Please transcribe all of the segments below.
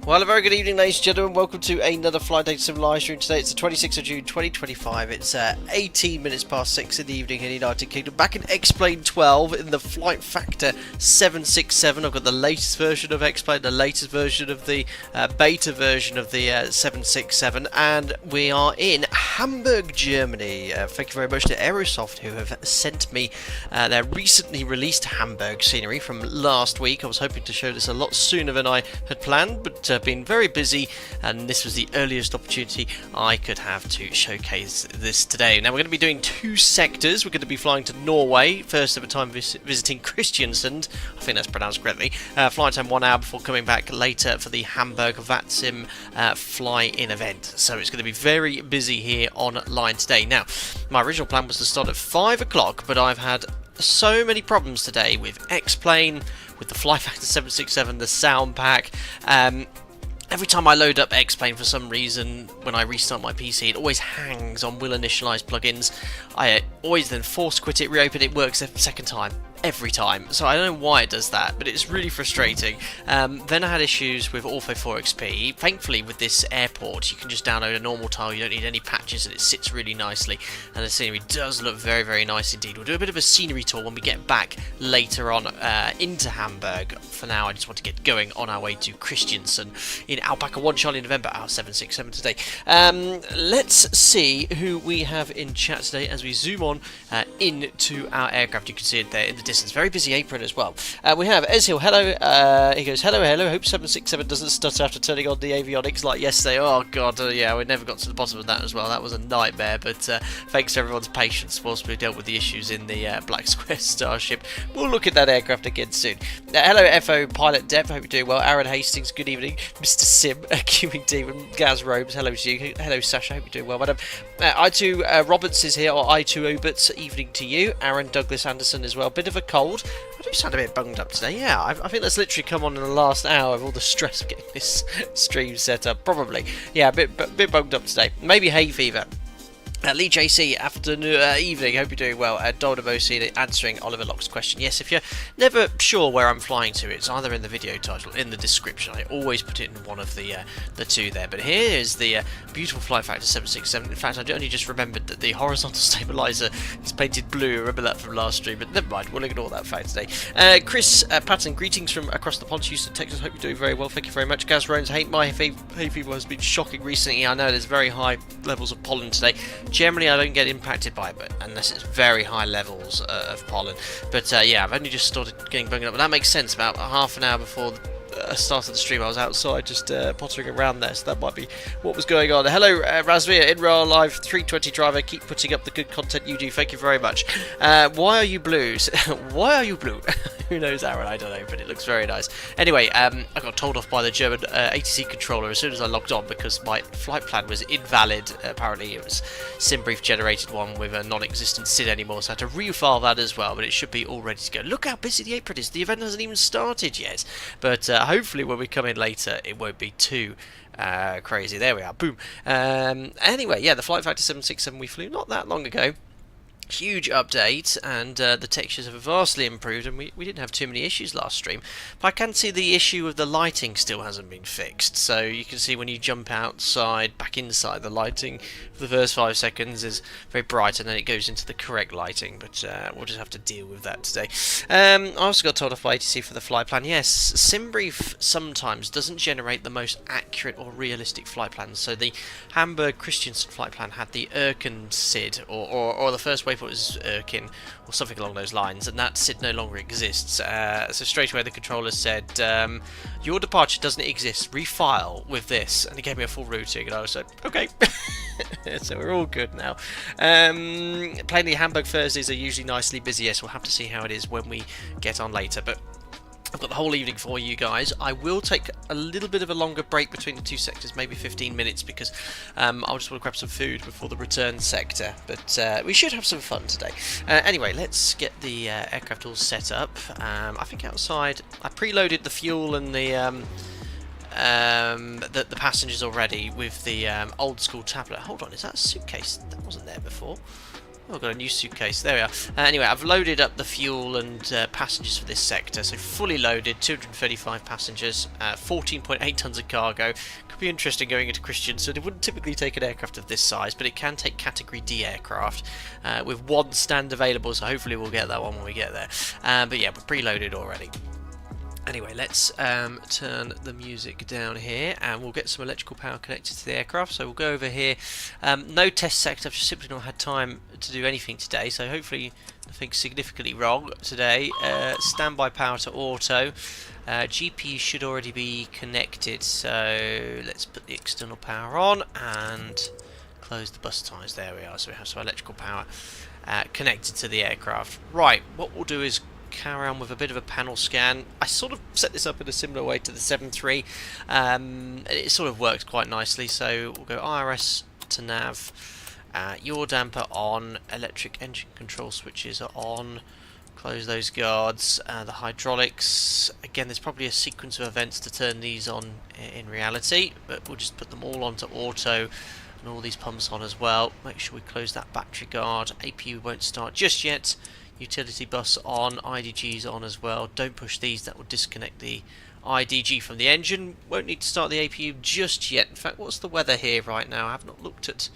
Well, a very good evening, ladies and gentlemen. Welcome to another Flight Data Sim live stream today. It's the 26th of June 2025. It's 18 minutes past 6 in the evening in the United Kingdom. Back in X-Plane 12 in the FlightFactor 767. I've got the latest version of X-Plane, the latest version of the beta version of the 767, and we are in Hamburg, Germany. Thank you very much to Aerosoft, who have sent me their recently released Hamburg scenery from last week. I was hoping to show this a lot sooner than I had planned, but been very busy, and this was the earliest opportunity I could have to showcase this today. Now we're going to be doing two sectors. We're going to be flying to Norway, first ever time visiting Kristiansand, I think that's pronounced correctly. Flying time 1 hour before coming back later for the Hamburg VATSIM fly-in event. So it's going to be very busy here online today. Now, my original plan was to start at 5 o'clock, but I've had so many problems today with X-Plane, with the FlightFactor 767, the sound pack. Every time I load up X-Plane, for some reason, when I restart my PC, it always hangs on will initialize plugins. I always then force quit it, reopen it, works the second time. Every time, so I don't know why it does that, but it's really frustrating. Then I had issues with Ortho4XP. Thankfully, with this airport, you can just download a normal tile. You don't need any patches, and it sits really nicely. And the scenery does look very, very nice indeed. We'll do a bit of a scenery tour when we get back later on into Hamburg. For now, I just want to get going on our way to Kristiansand in Alpaca 1 Charlie November, our 767 today. Let's see who we have in chat today as we zoom on into our aircraft. You can see it there in the distance. Very busy apron as well. We have Ezhill. Hello. He goes, hello. Hope 767 doesn't stutter after turning on the avionics like yesterday. Oh god, yeah, we never got to the bottom of that as well. That was a nightmare, but thanks to everyone's patience whilst we dealt with the issues in the Black Square Starship. We'll look at that aircraft again soon. Hello, FO Pilot Dev. Hope you're doing well. Aaron Hastings, good evening. Mr. Sim, Queuing Demon, Gaz Robes. Hello to you. Hello, Sasha. Hope you're doing well, madam. I2 Roberts is here, or I2 Oberts. Evening to you. Aaron Douglas Anderson as well. Bit of a cold. I do sound a bit bunged up today. Yeah, I think that's literally come on in the last hour of all the stress of getting this stream set up. Probably. Yeah, a bit bunged up today. Maybe hay fever. Lee JC, afternoon, evening, hope you're doing well. Doldavo answering Oliver Locke's question. Yes, if you're never sure where I'm flying to, it's either in the video title, in the description. I always put it in one of the two there. But here is the beautiful FlightFactor 767. In fact, I only just remembered that the horizontal stabilizer is painted blue. Remember that from last stream, but never mind, we'll ignore that fact today. Chris Patton, greetings from across the pond, Houston, Texas. Hope you're doing very well. Thank you very much. Gaz Rones, my hay fever has been shocking recently. I know there's very high levels of pollen today. Generally, I don't get impacted by it, but unless it's very high levels of pollen. But yeah, I've only just started getting bunged up, but that makes sense. About half an hour before the start of the stream, I was outside just pottering around there, so that might be what was going on. Hello, Razvia, InRail Live 320 driver. Keep putting up the good content you do. Thank you very much. Why are you blue? Why are you blue? Who knows, Aaron? I don't know, but it looks very nice. Anyway, I got told off by the German ATC controller as soon as I logged on because my flight plan was invalid. Apparently, it was SimBrief generated one with a non-existent SID anymore, so I had to refile that as well. But it should be all ready to go. Look how busy the apron is. The event hasn't even started yet, but hopefully when we come in later, it won't be too crazy. There we are. Boom. Anyway, yeah, the FlightFactor 767 we flew not that long ago. Huge update, and the textures have vastly improved, and we didn't have too many issues last stream. But I can see the issue of the lighting still hasn't been fixed. So you can see when you jump outside, back inside, the lighting for the first 5 seconds is very bright, and then it goes into the correct lighting. But we'll just have to deal with that today. I also got told off by ATC for the flight plan. Yes, SimBrief sometimes doesn't generate the most accurate or realistic flight plans. So the Hamburg Kristiansand flight plan had the ENCN SID, or the first waypoint was ENCN, or something along those lines, and that SID no longer exists. So straight away the controller said, your departure doesn't exist, refile with this, and he gave me a full routing, and I was like, okay. So we're all good now. Plainly, Hamburg Thursdays are usually nicely busy. Yes, we'll have to see how it is when we get on later, but I've got the whole evening for you guys. I will take a little bit of a longer break between the two sectors, maybe 15 minutes, because I'll just want to grab some food before the return sector. But we should have some fun today. Anyway, let's get the aircraft all set up. I think outside, I preloaded the fuel and the passengers already with the old school tablet. Hold on, is that a suitcase? That wasn't there before. Oh, I've got a new suitcase. There we are. Anyway, I've loaded up the fuel and passengers for this sector. So fully loaded, 235 passengers, 14.8 tons of cargo. Could be interesting going into Kristiansand. It wouldn't typically take an aircraft of this size, but it can take Category D aircraft with one stand available. So hopefully we'll get that one when we get there. But yeah, we're preloaded already. Anyway, let's turn the music down here and we'll get some electrical power connected to the aircraft. So we'll go over here. No test sector, I've just simply not had time to do anything today, so hopefully nothing significantly wrong today. Standby power to auto. GPU should already be connected, so let's put the external power on and close the bus ties. There we are, so we have some electrical power connected to the aircraft. Right, what we'll do is carry on with a bit of a panel scan. I sort of set this up in a similar way to the 7.3. It sort of worked quite nicely, so we'll go IRS to nav, yaw damper on, electric engine control switches are on, close those guards, the hydraulics, again there's probably a sequence of events to turn these on in reality, but we'll just put them all onto auto and all these pumps on as well. Make sure we close that battery guard. APU won't start just yet. Utility bus on, IDG's on as well. Don't push these, that will disconnect the IDG from the engine. Won't need to start the APU just yet. In fact, what's the weather here right now? I have not looked at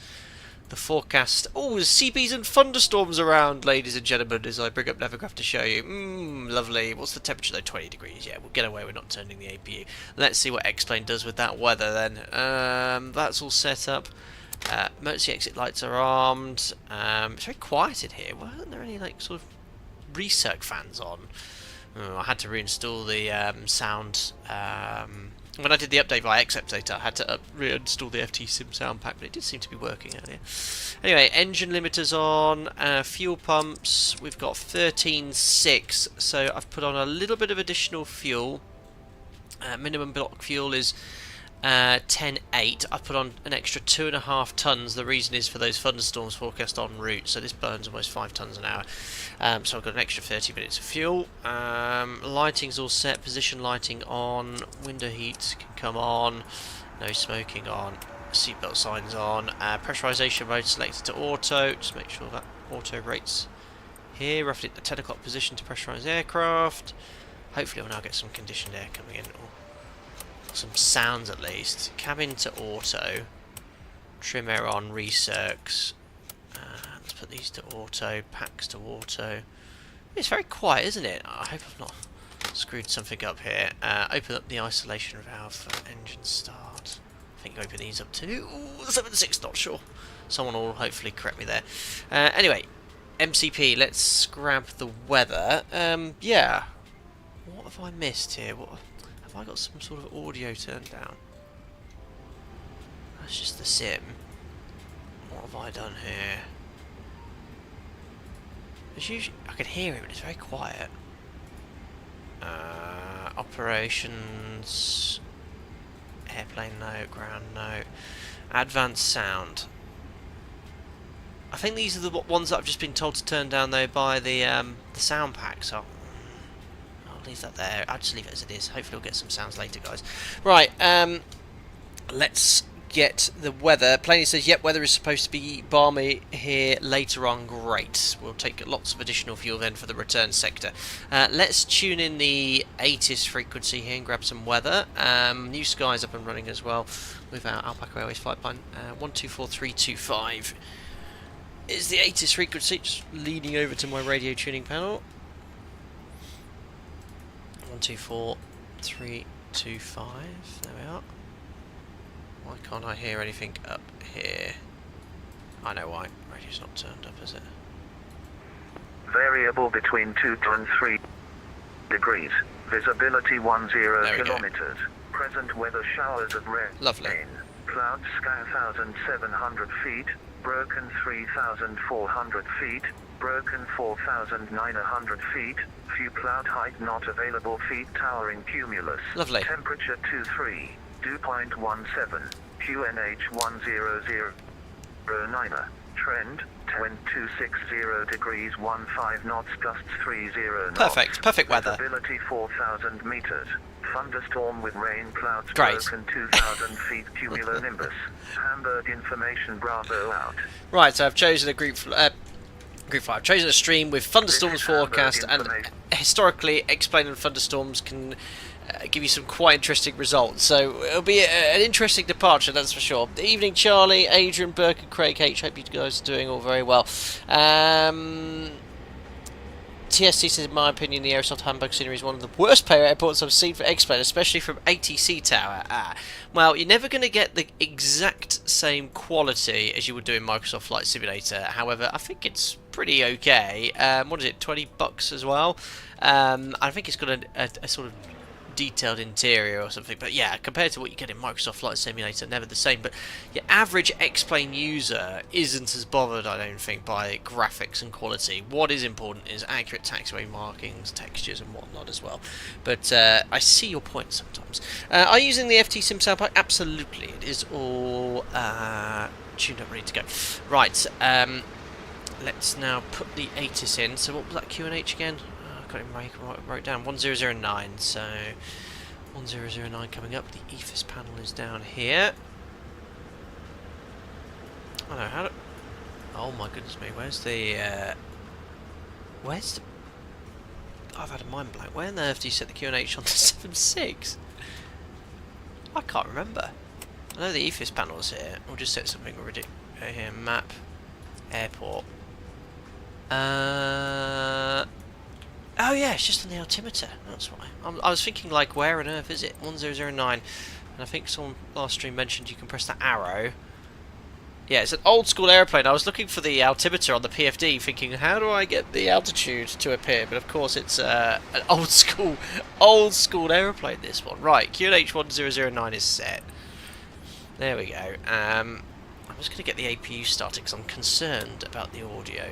the forecast. Oh, there's CBs and thunderstorms around, ladies and gentlemen, as I bring up Navigraph to show you. Lovely. What's the temperature though? 20 degrees. Yeah, we'll get away with not turning the APU. Let's see what X-Plane does with that weather then. That's all set up. Emergency exit lights are armed. It's very quiet in here. Why aren't there any like sort of recirc fans on? I had to reinstall the sound. When I did the update via X-Update, I had to reinstall the FT Sim sound pack, but it did seem to be working earlier. Anyway, engine limiters on, fuel pumps. We've got 13.6, so I've put on a little bit of additional fuel. Minimum block fuel is 10.8. I've put on an extra 2.5 tons. The reason is for those thunderstorms forecast en route, so this burns almost 5 tons an hour. So I've got an extra 30 minutes of fuel. Lighting's all set, position lighting on, window heat can come on, no smoking on, seatbelt signs on, pressurization mode selected to auto. Just make sure that auto rates here, roughly at the 10 o'clock position to pressurize aircraft. Hopefully we'll now get some conditioned air coming in, or some sounds at least. Cabin to auto, trim air on, recircs. Let's put these to auto, packs to auto. It's very quiet, isn't it? I hope I've not screwed something up here. Open up the isolation valve for engine start. I think open these up to 7.6, not sure. Someone will hopefully correct me there. Anyway, MCP, let's grab the weather. Yeah. What have I missed here? Have I got some sort of audio turned down? That's just the sim. What have I done here? There's usually, I can hear it, but it's very quiet. Operations, airplane note, ground note, advanced sound. I think these are the ones that I've just been told to turn down though by the sound pack, so I'll leave that there. I'll just leave it as it is. Hopefully we'll get some sounds later, guys. Right, let's get the weather. Plainly says, yep, weather is supposed to be balmy here later on. Great. We'll take lots of additional fuel then for the return sector. Let's tune in the ATIS frequency here and grab some weather. New skies up and running as well with our Alpaca Airways flight plan 124325 is the ATIS frequency. Just leaning over to my radio tuning panel. 124325. There we are. Why can't I hear anything up here? I know why. Radio's not turned up, is it? Variable between 2 and 3 degrees. Visibility 10 kilometers. Present weather showers of rain. Lovely. Cloud sky 1,700 feet. Broken 3,400 feet. Broken 4,900 feet. Few cloud height not available. Feet towering cumulus. Lovely. Temperature 23. Dew point 17. QNH 10009. Trend 260 degrees 15 knots. Gusts 30 knots. Perfect weather. Visibility 4,000 meters. Thunderstorm with rain clouds. Great. Broken 2,000 feet cumulonimbus. Hamburg information Bravo out. Right, so I've chosen a group Group 5. Chosen a stream with thunderstorms forecast, and information. historically explaining thunderstorms can give you some quite interesting results. So it'll be an interesting departure, that's for sure. Evening, Charlie, Adrian, Burke, and Craig H. Hope you guys are doing all very well. TSC says, in my opinion, the Aerosoft Hamburg scenery is one of the worst player airports I've seen for X-Plane, especially from ATC Tower. Well, you're never going to get the exact same quality as you would do in Microsoft Flight Simulator. However, I think it's pretty okay. What is it, $20 as well? I think it's got a sort of detailed interior or something, but yeah, compared to what you get in Microsoft Flight Simulator, never the same. But your average X-Plane user isn't as bothered, I don't think, by graphics and quality. What is important is accurate taxiway markings, textures and whatnot as well. But I see your point sometimes. Are you using the FT Sim sound pack? Absolutely, it is all tuned up, ready to go. Right, let's now put the ATIS in. So what was that QNH again? Got it wrote down 1009, so 1009 coming up. The EFIS panel is down here. I don't know how to. Oh my goodness me, where's the I've had a mind blank. Where on earth do you set the QNH on the 76? I can't remember. I know the EFIS panel is here. We'll just set something already here. Map airport. Oh yeah, it's just on the altimeter, that's why. I was thinking, like, where on earth is it? 1009. And I think someone last stream mentioned you can press that arrow. Yeah, it's an old school aeroplane. I was looking for the altimeter on the PFD, thinking, how do I get the altitude to appear? But of course it's an old school aeroplane, this one. Right, QNH 1009 is set. There we go. I'm just going to get the APU started because I'm concerned about the audio.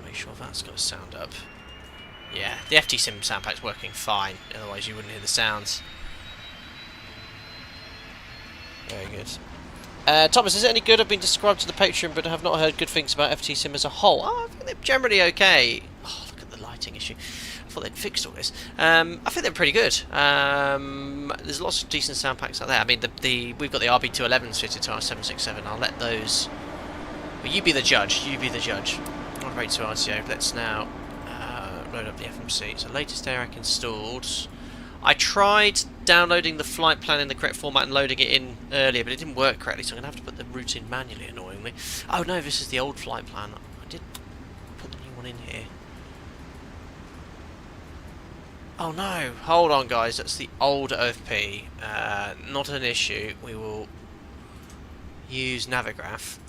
Make sure that's going to sound up. Yeah, the FT Sim sound pack's working fine, otherwise you wouldn't hear the sounds. Very good. Thomas, is it any good? I've been subscribed to the Patreon but I have not heard good things about FT Sim as a whole. Oh, I think they're generally okay. Oh, look at the lighting issue. I thought they'd fixed all this. I think they're pretty good. There's lots of decent sound packs out there. I mean, we've got the RB211s fitted to our 767. I'll let those... Well, you be the judge. You be the judge. On rate to RTO. Let's now load up the FMC. So latest AIRAC installed. I tried downloading the flight plan in the correct format and loading it in earlier, but it didn't work correctly, so I'm going to have to put the route in manually, annoyingly. Oh no, this is the old flight plan. I did put the new one in here. Oh no, hold on guys, that's the old OFP. Not an issue. We will use Navigraph.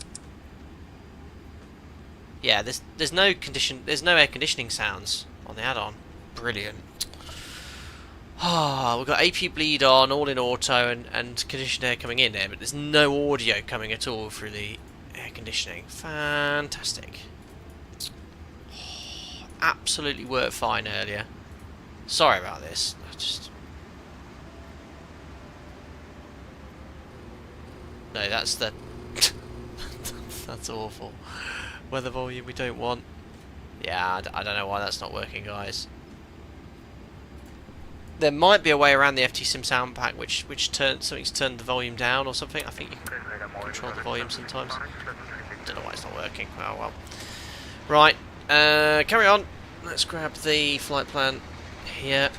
Yeah, there's no air conditioning sounds on the add-on. Brilliant. Ah, we've got AP bleed on, all in auto, and conditioned air coming in there, but there's no audio coming at all through the air conditioning. Fantastic. Oh, absolutely worked fine earlier. Sorry about this. No, that's the... that's awful. Weather volume we don't want. Yeah, I don't know why that's not working, guys. There might be a way around the FT Sim sound pack which something's turned the volume down or something. I think you can control the volume sometimes. Don't know why it's not working. Oh well. Right, carry on. Let's grab the flight plan here.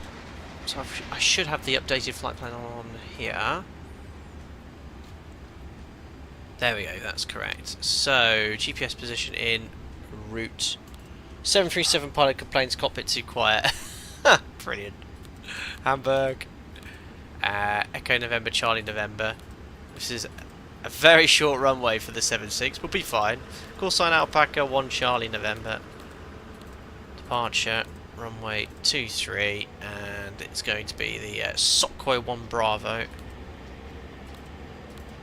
So I should have the updated flight plan on here. There we go, that's correct. So, GPS position in route. 737 pilot complains cockpit too quiet. Brilliant. Hamburg. Echo November, Charlie November. This is a very short runway for the 76. We'll be fine. Call sign Alpaca 1 Charlie November. Departure runway 23, and it's going to be the Sokoi 1 Bravo.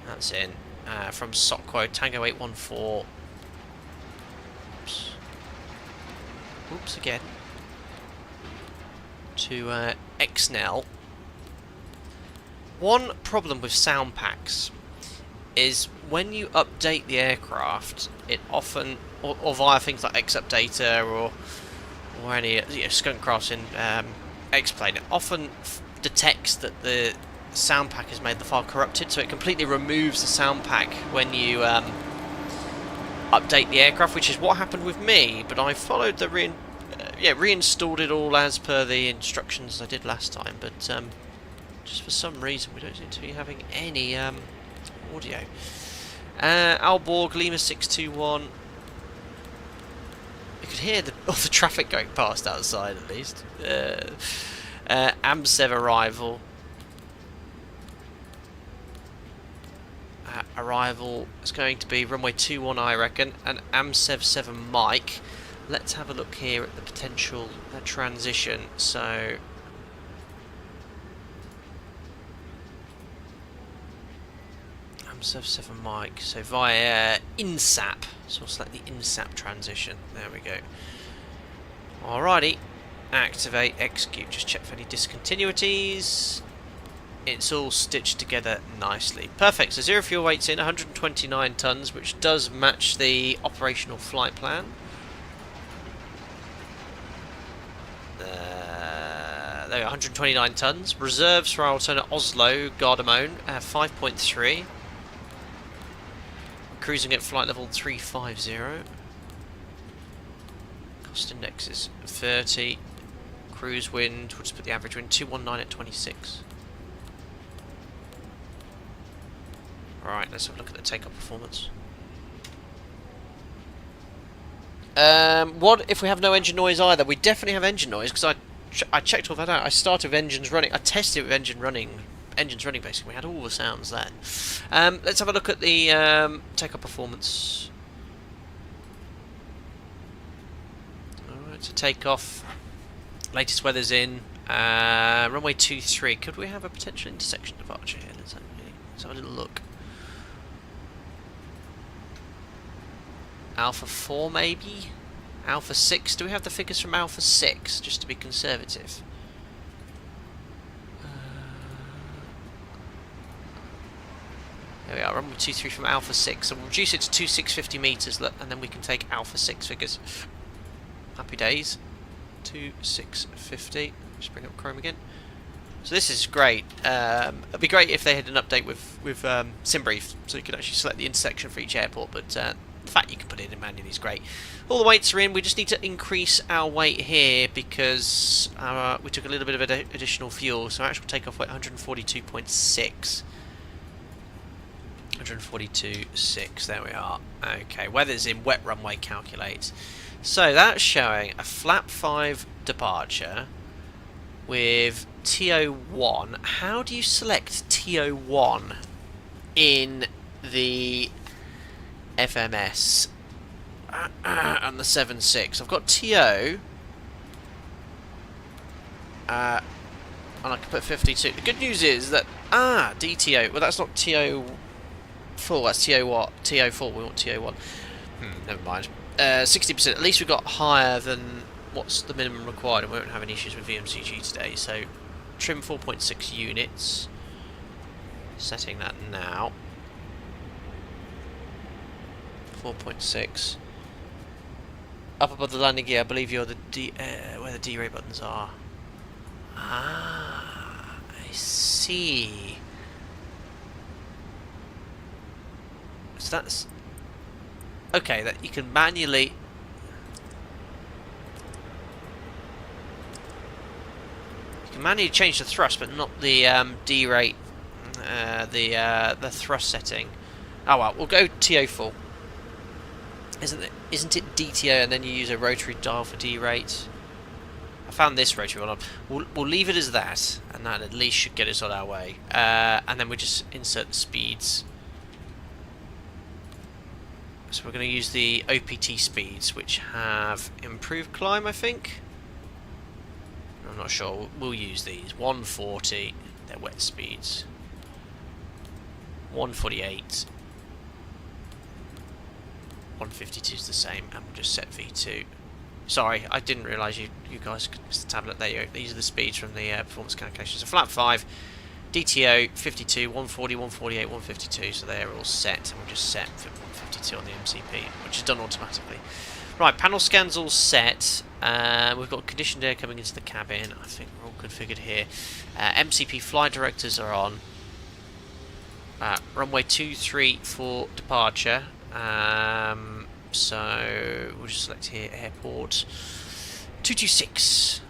That's in. From Sokoi, Tango 814. Oops, again. To XNL. One problem with sound packs is when you update the aircraft, it often, or via things like XUpdater or any skunk crafts in X-Plane, it often detects that the sound pack has made the file corrupted, so it completely removes the sound pack when you update the aircraft, which is what happened with me, but I followed the reinstalled it all as per the instructions I did last time, but just for some reason we don't seem to be having any audio. Aalborg, Lima 621. You could hear all the traffic going past outside at least. AMSEV arrival. Arrival is going to be runway 21, I reckon, and AMSEV 7 Mike. Let's have a look here at the potential transition. So, AMSEV 7 Mike. So via INSAP. So we'll select the INSAP transition. There we go. Alrighty. Activate, execute. Just check for any discontinuities. It's all stitched together nicely. Perfect. So 0 fuel weight's in, 129 tons, which does match the operational flight plan. There we are, 129 tons. Reserves for our alternate Oslo, Gardermoen, 5.3. Cruising at flight level 350. Cost index is 30. Cruise wind, we'll just put the average wind, 219 at 26. Alright, let's have a look at the takeoff performance. What if we have no engine noise either? We definitely have engine noise, because I checked all that out. I started with engines running. I tested it with engines running basically. We had all the sounds then. Let's have a look at the takeoff performance. Alright, so takeoff. Latest weather's in. Runway 23. Could we have a potential intersection departure here? Let's have a little look. Alpha 4 maybe? Alpha 6? Do we have the figures from Alpha 6, just to be conservative? There we are, runway 23 from Alpha 6. So we'll reduce it to 2650 metres, and then we can take Alpha 6 figures. Happy days. 2650. Just bring up Chrome again. So this is great. It'd be great if they had an update with SimBrief, so you could actually select the intersection for each airport, but the fact you can put it in manually is great. All the weights are in. We just need to increase our weight here because we took a little bit of additional fuel. So actual takeoff weight 142.6. 142.6. There we are. Okay, weather's in. Wet runway calculate. So that's showing a flap 5 departure with TO1. How do you select TO1 in the FMS and the 7.6? I've got TO and I can put 52. The good news is that DTO, well that's not TO full, that's TO what? TO full, we want TO1. Never mind. 60%, at least we've got higher than what's the minimum required, and we won't have any issues with VMCG today. So trim 4.6 units, setting that now. 4.6. Up above the landing gear, I believe you're the where the D-ray buttons are. I see. So that's okay. That you can manually. You can manually change the thrust, but not the D-rate, the thrust setting. Oh well, we'll go TO full. Isn't it DTO and then you use a rotary dial for D-rate? I found this rotary one on. We'll leave it as that, and that at least should get us on our way. And then we just insert the speeds. So we're going to use the OPT speeds, which have improved climb, I think. I'm not sure. We'll use these. 140, they're wet speeds. 148. 152 is the same, and we'll just set V2. Sorry, I didn't realise you guys could miss the tablet. There you go. These are the speeds from the performance calculations. So flap 5, DTO 52, 140, 148, 152. So they're all set, and we'll just set for 152 on the MCP, which is done automatically. Right, panel scans all set. We've got conditioned air coming into the cabin. I think we're all configured here. MCP flight directors are on. Runway 23 for departure. So we'll just select here airport 226.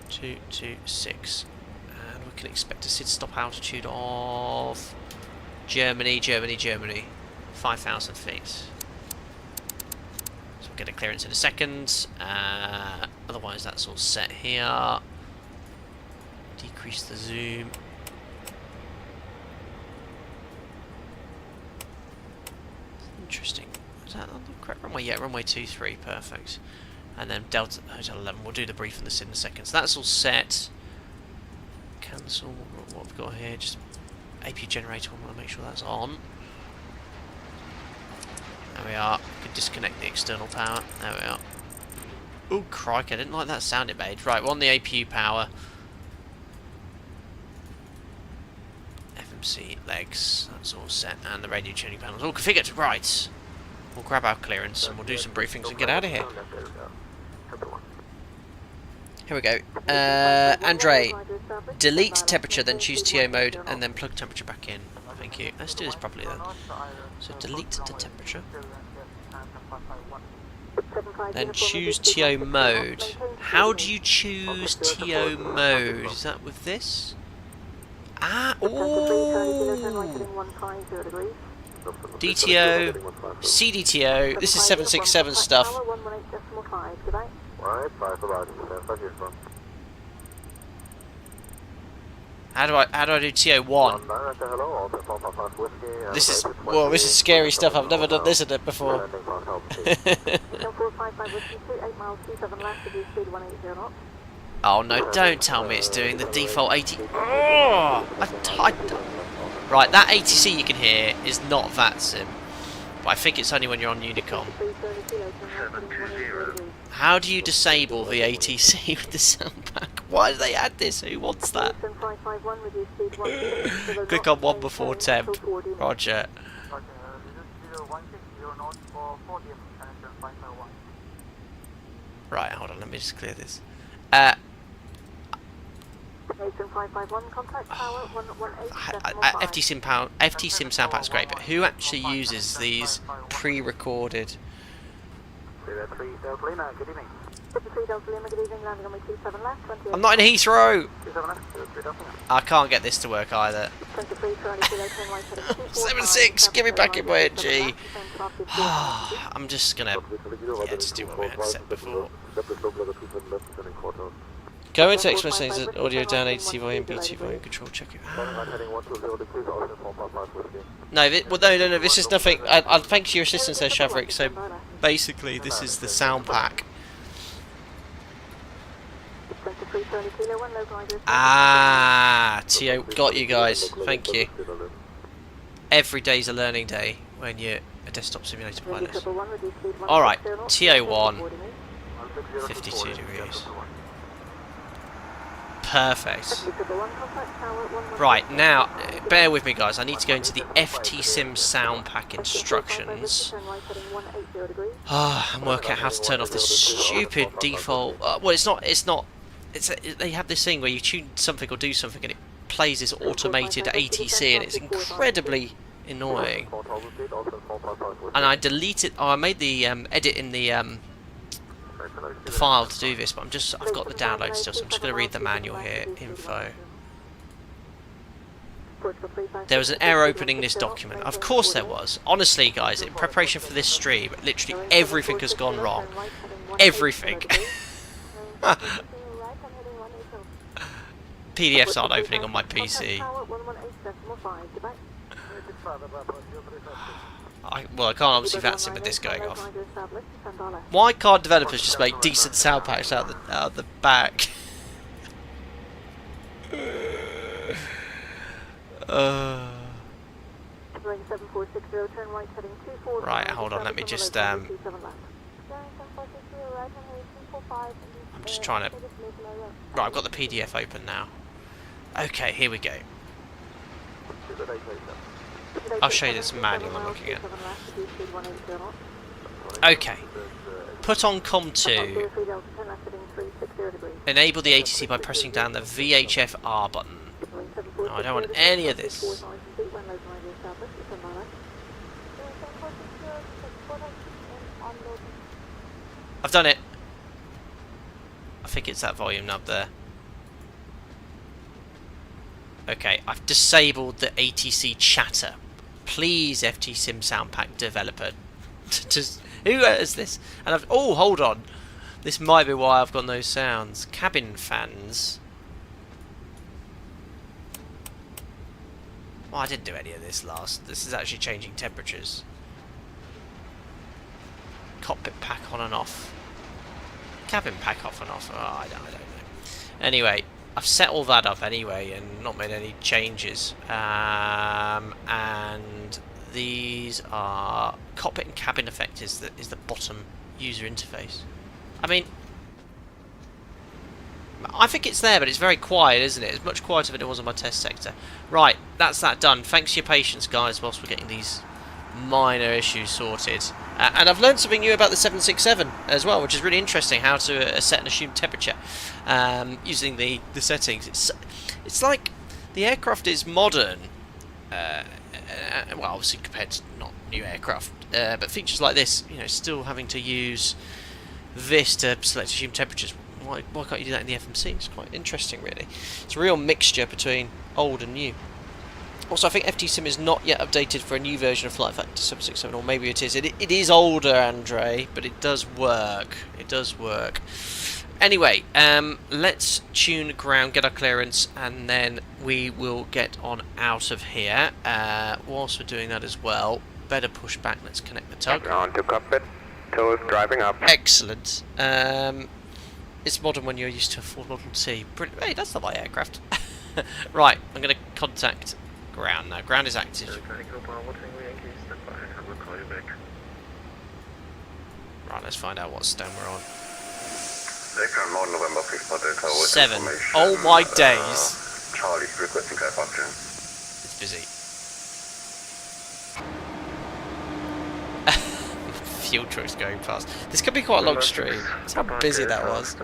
226, and we can expect a SID stop altitude of Germany, 5,000 feet. So we'll get a clearance in a second. Otherwise, that's all set here. Decrease the zoom. Interesting. Is that on the correct runway? Yeah, runway 23, perfect. And then Delta Hotel 11. We'll do the brief on this in a second. So that's all set. Cancel. What we've got here? Just APU generator. We want to make sure that's on. There we are. We can disconnect the external power. There we are. Oh, crikey! I didn't like that sound it made. Right, we're on the APU power. FMC legs. That's all set, and the radio tuning panels all configured. Right. We'll grab our clearance and we'll do some briefings and get out of here. Here we go. Andre, delete temperature, then choose TO mode, and then plug temperature back in. Thank you. Let's do this properly then. So delete the temperature. Then choose TO mode. How do you choose TO mode? Is that with this? Ah, ooh! DTO, CDTO, this is 767 stuff. How do I do TO1? This is, well, this is scary stuff. I've never done this in it before. Oh no, don't tell me it's doing the default 80. Oh, right, that ATC you can hear is not VATSIM, but I think it's only when you're on Unicom. 720. How do you disable the ATC with the sound pack? Why do they add this? Who wants that? Click on 1 before temp. Roger. Right, hold on, let me just clear this. FTSIM sound pack's great, but who actually uses these pre-recorded? I'm not in Heathrow! I can't get this to work either. 7-6, give me back in my NG. I'm just gonna, yeah, just do what we had set before. Go into express settings, audio down, ATC volume, BT volume, control, check it. No, no, this is nothing. Thanks for your assistance there, Shavrik. So basically, this is the sound pack. Ah, TO, got you guys. Thank you. Every day's a learning day when you're a desktop simulator pilot. Alright, TO1, 52 degrees. Perfect. Right, now, bear with me guys, I need to go into the FTSIM sound pack instructions and work out how to turn off this stupid default, well it's not, they have this thing where you tune something or do something and it plays this automated ATC and it's incredibly annoying. And I deleted, I made the edit in the file to do this, but I've got the download still, so I'm just going to read the manual here. Info. There was an error opening this document. Of course there was. Honestly, guys, in preparation for this stream, literally everything has gone wrong. Everything. PDFs aren't opening on my PC. Well, I can't obviously VATSIM with this going off. Why can't developers just make decent sound packs out of the back? Right, hold on, let me just I'm just trying to. Right, I've got the PDF open now. Okay, here we go. I'll show you this manual I'm looking at. Okay. Put on COM2. Enable the ATC by pressing down the VHF R button. No, I don't want any of this. I've done it. I think it's that volume knob there. Okay, I've disabled the ATC chatter. Please, FTSim Sound Pack developer. Just, who is this? And I've... Oh, hold on. This might be why I've got no sounds. Cabin fans. Oh, I didn't do any of this last. This is actually changing temperatures. Cockpit pack on and off. Cabin pack off and off. Oh, I don't know. Anyway, I've set all that up anyway and not made any changes. And these are cockpit and cabin effect is the bottom user interface. I mean, I think it's there, but it's very quiet, isn't it? It's much quieter than it was on my test sector. Right, that's that done. Thanks for your patience, guys, whilst we're getting these minor issues sorted. And I've learned something new about the 767 as well, which is really interesting, how to set and assume temperature using the settings. It's like the aircraft is modern, well, obviously compared to not new aircraft, but features like this, you know, still having to use this to select assume temperatures. Why can't you do that in the FMC? It's quite interesting, really. It's a real mixture between old and new. Also, I think FTSim is not yet updated for a new version of FlightFactor 767, or maybe it is. It is older, Andre, but it does work. It does work. Anyway, let's tune ground, get our clearance, and then we will get on out of here. Whilst we're doing that as well, better push back. Let's connect the tug. On to cockpit. Toes driving up. Excellent. It's modern when you're used to a Ford Model T. Brilliant. Hey, that's not my aircraft. Right, I'm going to contact ground now. Ground is active. Right, let's find out what stone we're on. 7. Oh my days. Charlie requesting clear function. It's busy. Fuel trucks going past. This could be quite a long stream. That's how busy that was.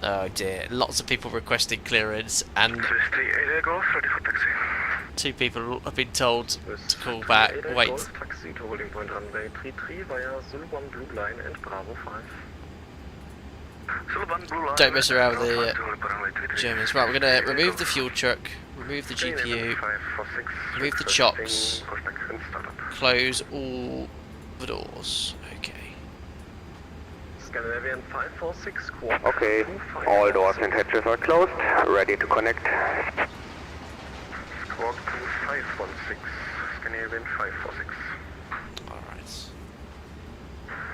Oh dear, lots of people requesting clearance, and 2 people have been told to call back. Wait. Don't mess around with the Germans. Right, we're going to remove the fuel truck, remove the GPU, remove the chocks, close all the doors. Okay. Scandinavian 546 squawk. Okay, all doors and hatches are closed. Ready to connect. Squawk 2516. Scandinavian 546. Alright.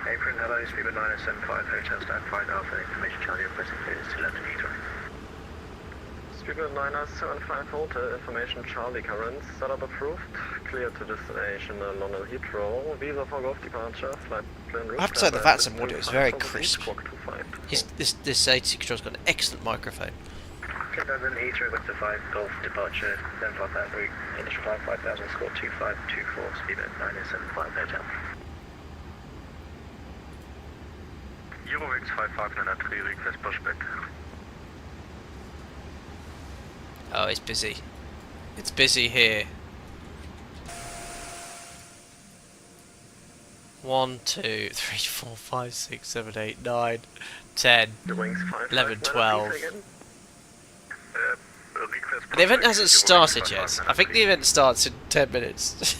Apron, hello, Speedbird 975, hotel stand 5 Alpha, information Charlie requesting clearance to London Heathrow. Speedbird 975 Hotel, information Charlie current, setup approved, clear to destination London Heathrow, visa for Golf departure, flight plan route. I have to say the VATSIM audio is very crisp. This ATC control's got an excellent microphone. London Heathrow with the 5 Golf departure, then flight that route, initial flight 5000, score 2524, Speedbird 975 hotel. Eurowings 5593, request pushback. Oh, it's busy. It's busy here. 1, 2, 3, 4, 5, 6, 7, 8, 9, 10, 11, 12. The event hasn't started yet. I think the event starts in 10 minutes.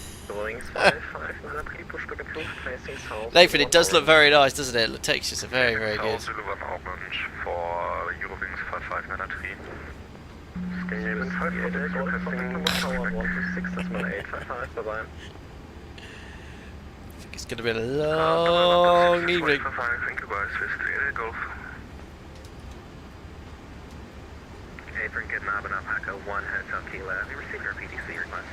Nathan, it does look very nice, doesn't it? The textures are very, very good. For Eurowings 5593. Scandinavian 546 requesting 126, decimal 855, bye-bye. I think it's going to be a long evening. Thank you guys, Golf. Apron, get knob and up, Echo 1, Hotel Kilo. Have you received our PTC request?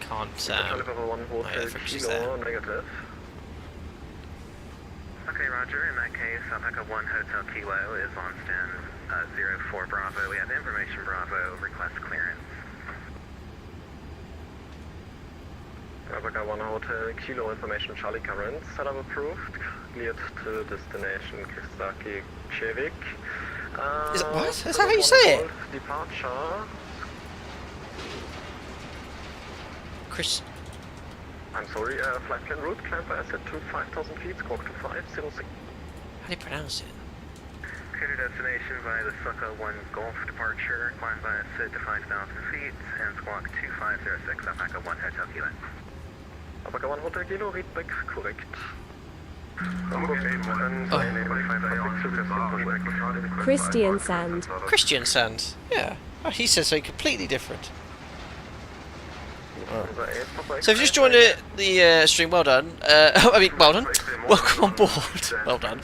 Can't, Negative. Okay, Roger. In that case, Echo 1 Hotel Kilo is on stand 04 Bravo. We have information Bravo, request clearance. Echo 1 Hotel Kilo, information Charlie current. Setup approved. Cleared to destination Kristiansand. Is it what? Is that how you say it? Departure. Chris. I'm sorry, flight plan route, climb by asset to 5,000 feet, squawk to 506. How do you pronounce it? Clear to destination via the Sucker 1 Golf departure, climb by asset to 5,000 feet, and squawk 2506, Alpaca 1 Hotel Kilo. Alpaca 1 Hotel Kilo, read back, correct. Kristiansand. Kristiansand. Yeah. Oh, he says something completely different. So if you just joined the stream, well done. I mean, well done. Welcome on board. Well done.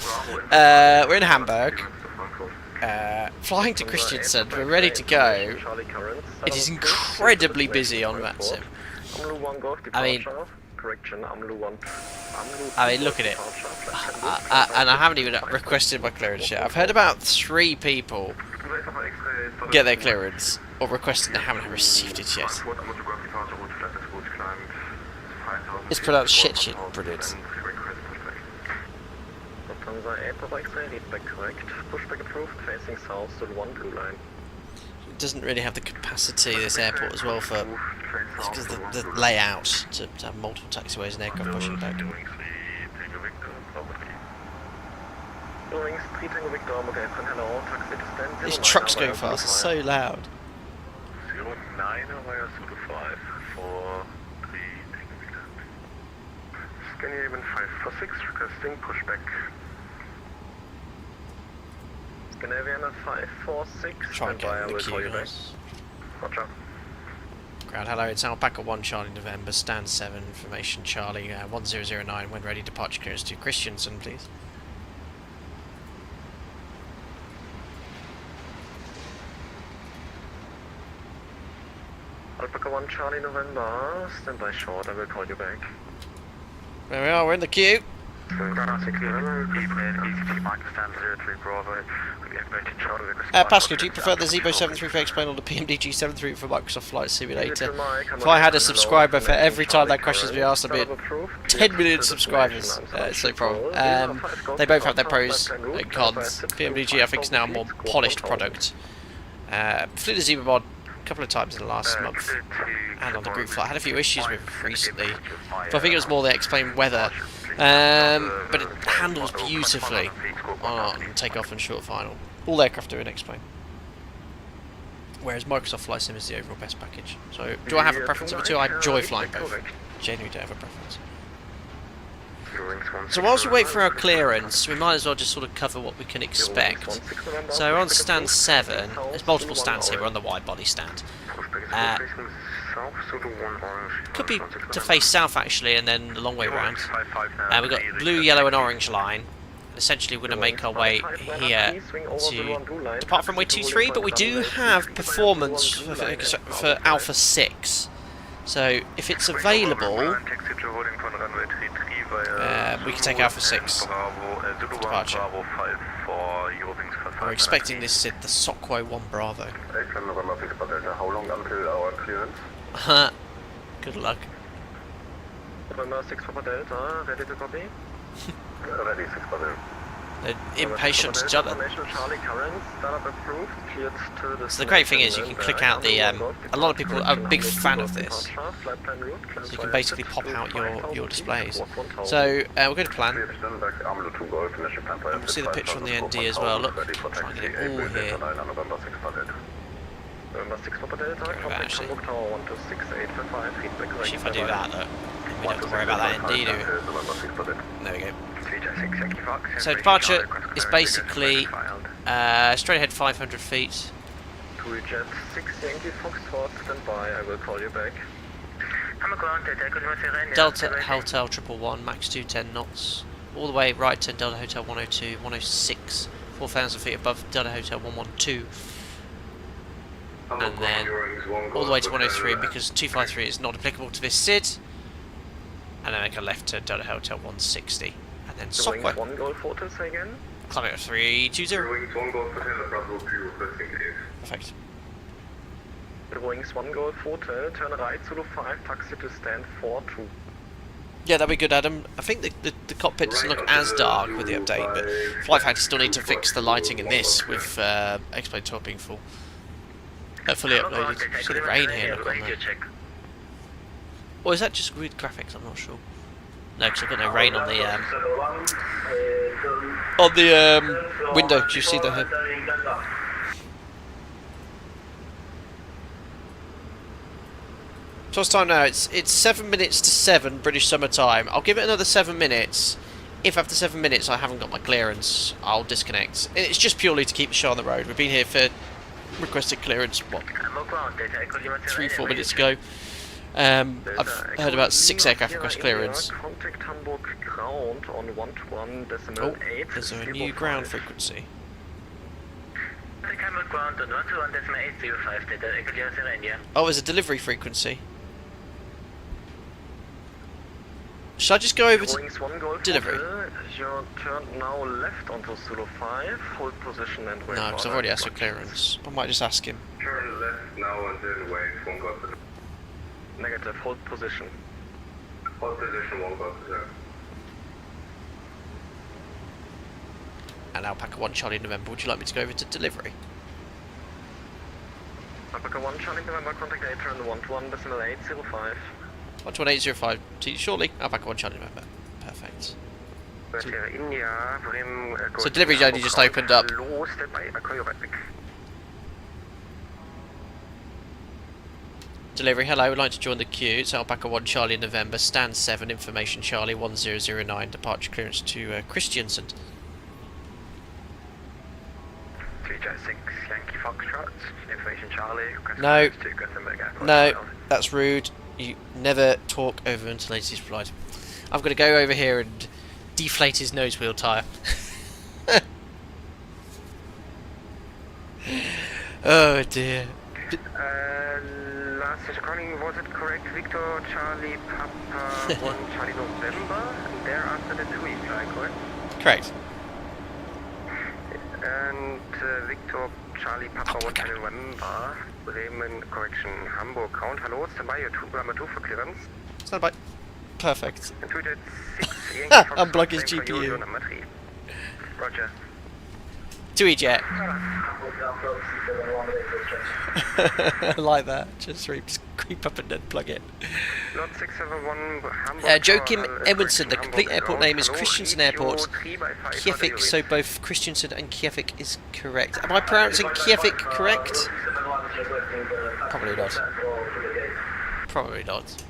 We're in Hamburg. Flying to Kristiansand. We're ready to go. It is incredibly busy on Matsim. I mean, look at it. And I haven't even requested my clearance yet. I've heard about 3 people get their clearance or requested, they haven't received it yet. It's pronounced shit, brilliant. It doesn't really have the capacity, this airport, as well, for because the layout to have multiple taxiways and aircraft pushing back. This truck's going fast, it's so loud. 09 via Zulu 5 for 3 Scandinavian 546 requesting pushback. Scandinavian 546. Try and get in the queue, guys. Roger. Ground, hello, it's Alpaca 1 Charlie November, stand 7, information Charlie 1009, when ready, departure clearance to Kristiansand, please. Alpaca 1 Charlie November, stand by short, I will call you back. There we are, we're in the queue. Pascal, do you prefer the Zebo 73 for X-Plane or the PMDG 73 for Microsoft Flight Simulator? If I had a subscriber for every time that question be asked, I'd be at 10 million subscribers. It's no problem. They both have their pros and cons. PMDG, I think, is now a more polished product. Flew the Zebo mod a couple of times in the last month, and on the group flight. I had a few issues with it recently, but I think it was more the X-Plane weather. But it handles beautifully on takeoff and short final. All aircraft do in X-Plane. Whereas Microsoft Flight Sim is the overall best package. So, do I have a preference of the two? I enjoy flying both. Genuinely don't have a preference. So whilst we wait for our clearance, we might as well just sort of cover what we can expect. So we're on stand 7. There's multiple stands here. We're on the wide body stand. Could be to face south actually, and then the long way round. We've got blue, yellow, and orange line. Essentially, we're going to make our way here to depart from runway 23, but we do have performance for Alpha 6. So if it's available, we can take Alpha 6 departure. We're expecting this at the Sockway 1 Bravo. How long until our clearance? Good luck. November 6 Papa Delta, ready to copy? Ready, 6 Delta. They're impatient to jump. So the great thing is you can click out the, a lot of people are a big fan of this, so you can basically pop out your displays. So we're going to plan, and we'll see the picture on the ND as well. Look, I'll try and get it all here. Actually, if I do that, look, we don't have to worry about that ND, do we? There we go. So departure is basically straight ahead 500 feet. Jet 6 Yankee Foxtrot, stand by, I will call you back. Delta Hotel 111, max 210 knots. All the way right to Delta Hotel 102, 106, 4,000 feet above Delta Hotel 112. And then all the way to 103 because 253 is not applicable to this SID. And then make a left to Delta Hotel 160. And then Sockway. Climb it at 320. Perfect. Wings 1 Golf Hotel, turn right Zulu 5, taxi to stand 42. Yeah, that'd be good, Adam. I think the cockpit doesn't look as dark with the update, but FlightFactor still need to fix the lighting in this with X-Plane 12 being fully uploaded. You see the rain here, look on there. Or is that just weird graphics? I'm not sure. No, because I've got no rain on the window. Do you see that here? So it's time now. It's 7 minutes to 7 British summer time. I'll give it another 7 minutes. If after 7 minutes I haven't got my clearance, I'll disconnect. And it's just purely to keep the show on the road. We've been here for requested clearance, what, 3-4 minutes ago. I've heard about 6 aircraft request clearance. Contact Hamburg ground on 121.8. There's a new ground frequency. Hamburg ground on 121.805. Data equilibrium in India. Oh, there's a delivery frequency. Should I just go over to Boeing 1 Golf delivery? You're turned now left onto Zulu 5. Hold position and wait. No, because I've already asked for clearance. I might just ask him. Turn left now and then wait 1 Golf. Negative. Hold position. Hold position 1 Golf. And Alpaca 1 Charlie November, would you like me to go over to delivery? Alpaca 1 Charlie November, contact A, turn 121.805. 11805, surely. Alpaca 1 Charlie November. Perfect. So delivery's only just opened up. Delivery, hello, would like to join the queue. It's Alpaca 1 Charlie November, stand 7, information Charlie 1009, departure clearance to Kristiansand. 306 Yankee Foxtrot, information Charlie. No. To Gothenburg Airport. No, that's rude. You never talk over until ladies flight. I've got to go over here and deflate his nose wheel tyre. Oh dear. Last recording, was it correct? Victor Charlie Papa 1 Charlie November, and thereafter the 2 fly, correct? Correct. And Victor Charlie Papa 1 Charlie November, Bremen, correction, Hamburg ground. Hello, standby, your number 2 for clearance. Stand by. Perfect. And 206 Yankee Foxtrot, Unblock his same for you, GPU. number 3. Roger. To eject. I like that. Just creep up and then plug it. Lot 671 Hamburg. Joachim Edmundson, the complete airport name is Kristiansand Airport. Kjevik, so both Kristiansand and Kjevik is correct. Am I pronouncing Kjevik correct? Probably not. Probably not.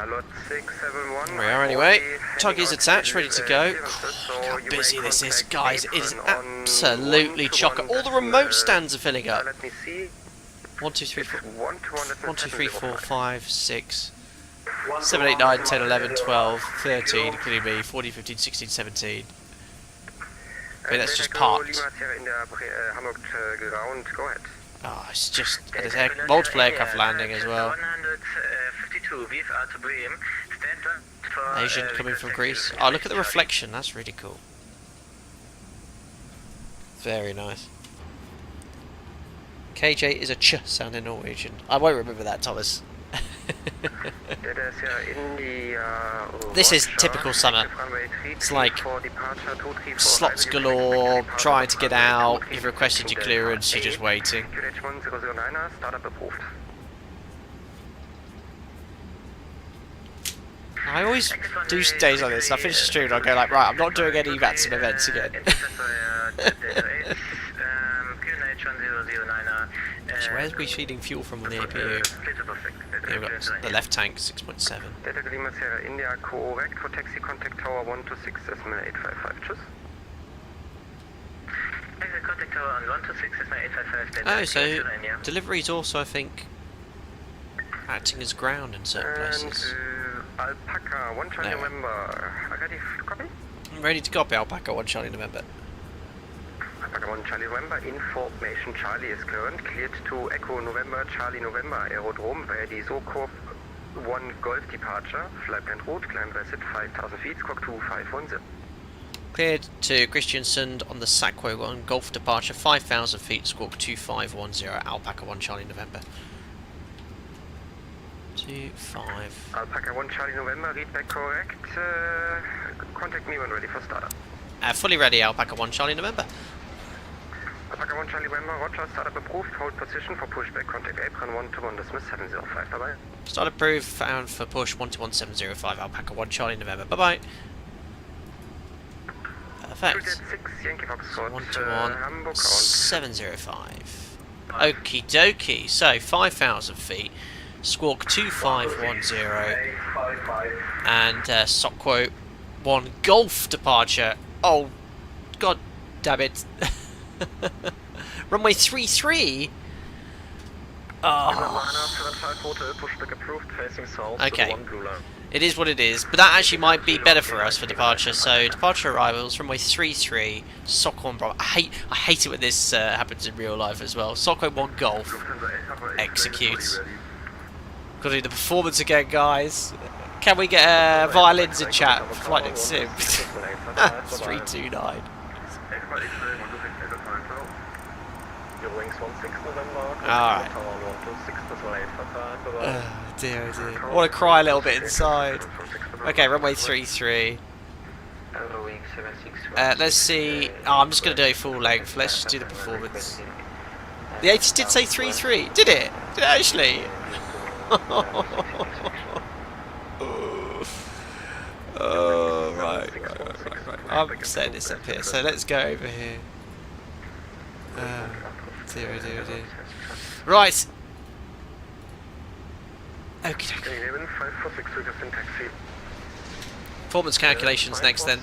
Lot 671. We are anyway. Tug is attached, ready to go. Look how busy this is, guys. It is absolutely chocker. All the remote stands are filling up. Let me see. 1, 2, 3, 4. 1 1, 2, 3, 4, 5, 6, 7, 8, 9, 10, 11, 12, 13, including me, 14, 15, 16, 17. Okay, that's just parked. Go ahead. Oh, it's just there's multiple aircraft landing as well. 152 VFR to Bremen. Stand for Asian coming from Greece. Oh, look at the reflection. That's really cool. Very nice. KJ is a ch sound in Norwegian. I won't remember that, Thomas. This is typical summer. It's like slots galore, trying to get out. You've requested your clearance, you're just waiting. I always do days like this. I finish the stream and I go like, right, I'm not doing any VATSIM events again. So where's we feeding fuel from on the APU? Yeah, we've got the left tank, 6.7. Delta Lima Sierra India, correct for taxi contact tower 126 decimal 855. Tschüss. Contact tower on 126 decimal 855. Oh, so delivery is also, I think, acting as ground in certain places. Alpaca 1 Charlie November. Ready to copy? I'm ready to copy Alpaca 1 Charlie November. Alpaca 1 Charlie November, information Charlie is current, cleared to Echo November Charlie November Aerodrome via the Sokov 1 Golf departure, flight plan route, climb vessel 5000 feet, squawk 2510. Cleared to Kristiansand on the Sakwo 1 Golf departure, 5000 feet, squawk 2510, Alpaca 1 Charlie November. 25. Alpaca 1 Charlie November, read back correct, contact me when ready for startup. Fully ready, Alpaca 1 Charlie November. Alpaca 1 Charlie November, Roger, startup approved, hold position for pushback, contact apron 121, dismiss 705, bye bye. Start approved, found for push 121705, Alpaca 1 Charlie November. Bye bye. Perfect. 6, Yankee Foxtrot, 121 Hamburg, 705. Okie dokie. So 5,000 feet. Squawk 2510. And SOC quote 1 Golf departure. Oh, god damn it. Runway 33. Okay. It is what it is, but that actually might be better for us for departure. So departure arrivals, runway 33, SOC 1 Bravo. I hate it when this happens in real life as well. SOC 1 Golf. Execute. Got to do the performance again, guys. Can we get violins in chat for Flight Sim? 329. Alright. Dear, oh dear. I want to cry a little bit inside. Okay, runway 33. Let's see. Oh, I'm just going to do full length. Let's just do the performance. The 80 did say 3-3. Did it? Did it actually? Oh, right. I'm setting this up here. So let's go over here. Dear. Right. Okay. Performance calculations next then.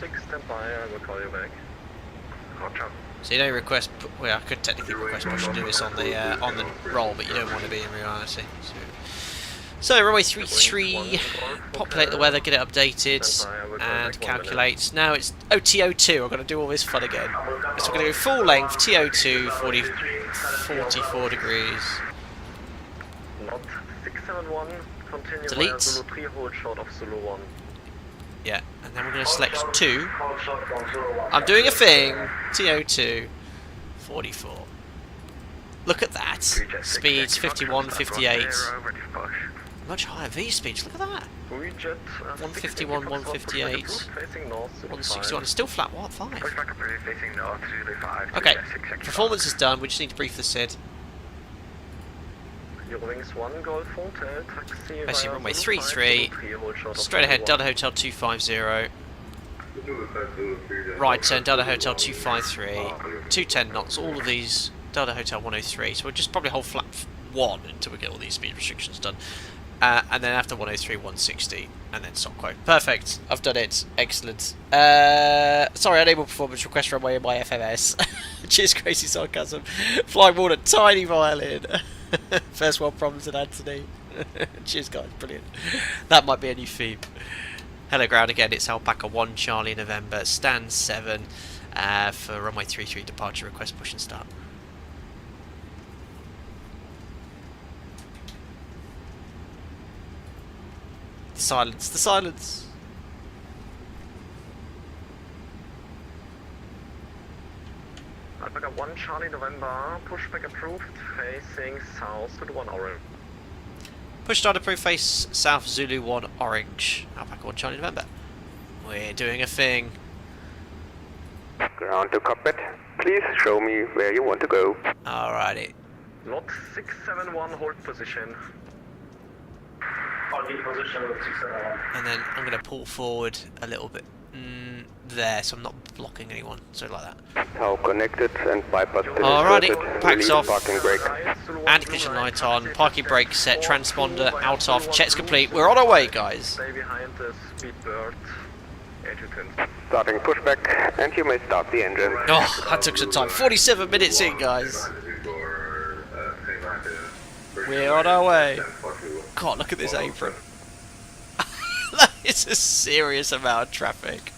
So you don't request. Well, I could technically request push and do this on the roll, but you don't want to be in reality. So runway 33. Populate the weather, get it updated, and calculate. Now it's OTO2. I'm going to do all this fun again. So we're going to go full length TO2 44 degrees. Delete. Yeah, and then we're going to select 2. I'm doing a thing. TO2 44. Look at that. Speeds 51, 58. Much higher V speeds. Look at that. 151, 158, 161. It's still flat. What? 5. Okay. Performance is done. We just need to brief the SID. Basically, runway 33. Straight ahead, Delta Hotel 250. Right turn, Delta Hotel 253. 210 knots. All of these, Delta Hotel 103. So we'll just probably hold flat 1 until we get all these speed restrictions done. And then after 103, 160, and then SOC quote. Perfect. I've done it. Excellent. Sorry, unable performance request runway in my FMS. Cheers, crazy sarcasm. Flying water, tiny violin. First world problems at Anthony. Cheers, guys. Brilliant. That might be a new theme. Hello, ground again. It's Alpaca 1 Charlie November. Stand 7 for runway 33 departure request push and start. The silence. The silence. Alpaca 1 Charlie November, pushback approved, facing south to the 1 orange. Push start approved, face south Zulu 1 orange. Alpaca 1 Charlie November. We're doing a thing. Ground to cockpit. Please show me where you want to go. Alrighty. Lot 671, hold position. And then I'm going to pull forward a little bit there, so I'm not blocking anyone. So like that. How connected and bypass. Alrighty, packs off. Parking brake. Anti-collision light on. Parking brake set. Transponder out off. Checks complete. We're on our way, guys. Stay behind the speedbird. Adjutant. Starting pushback, and you may start the engine. Oh, that took some time. 47 minutes in, guys. We're on our way. God, look at this apron. That is a serious amount of traffic.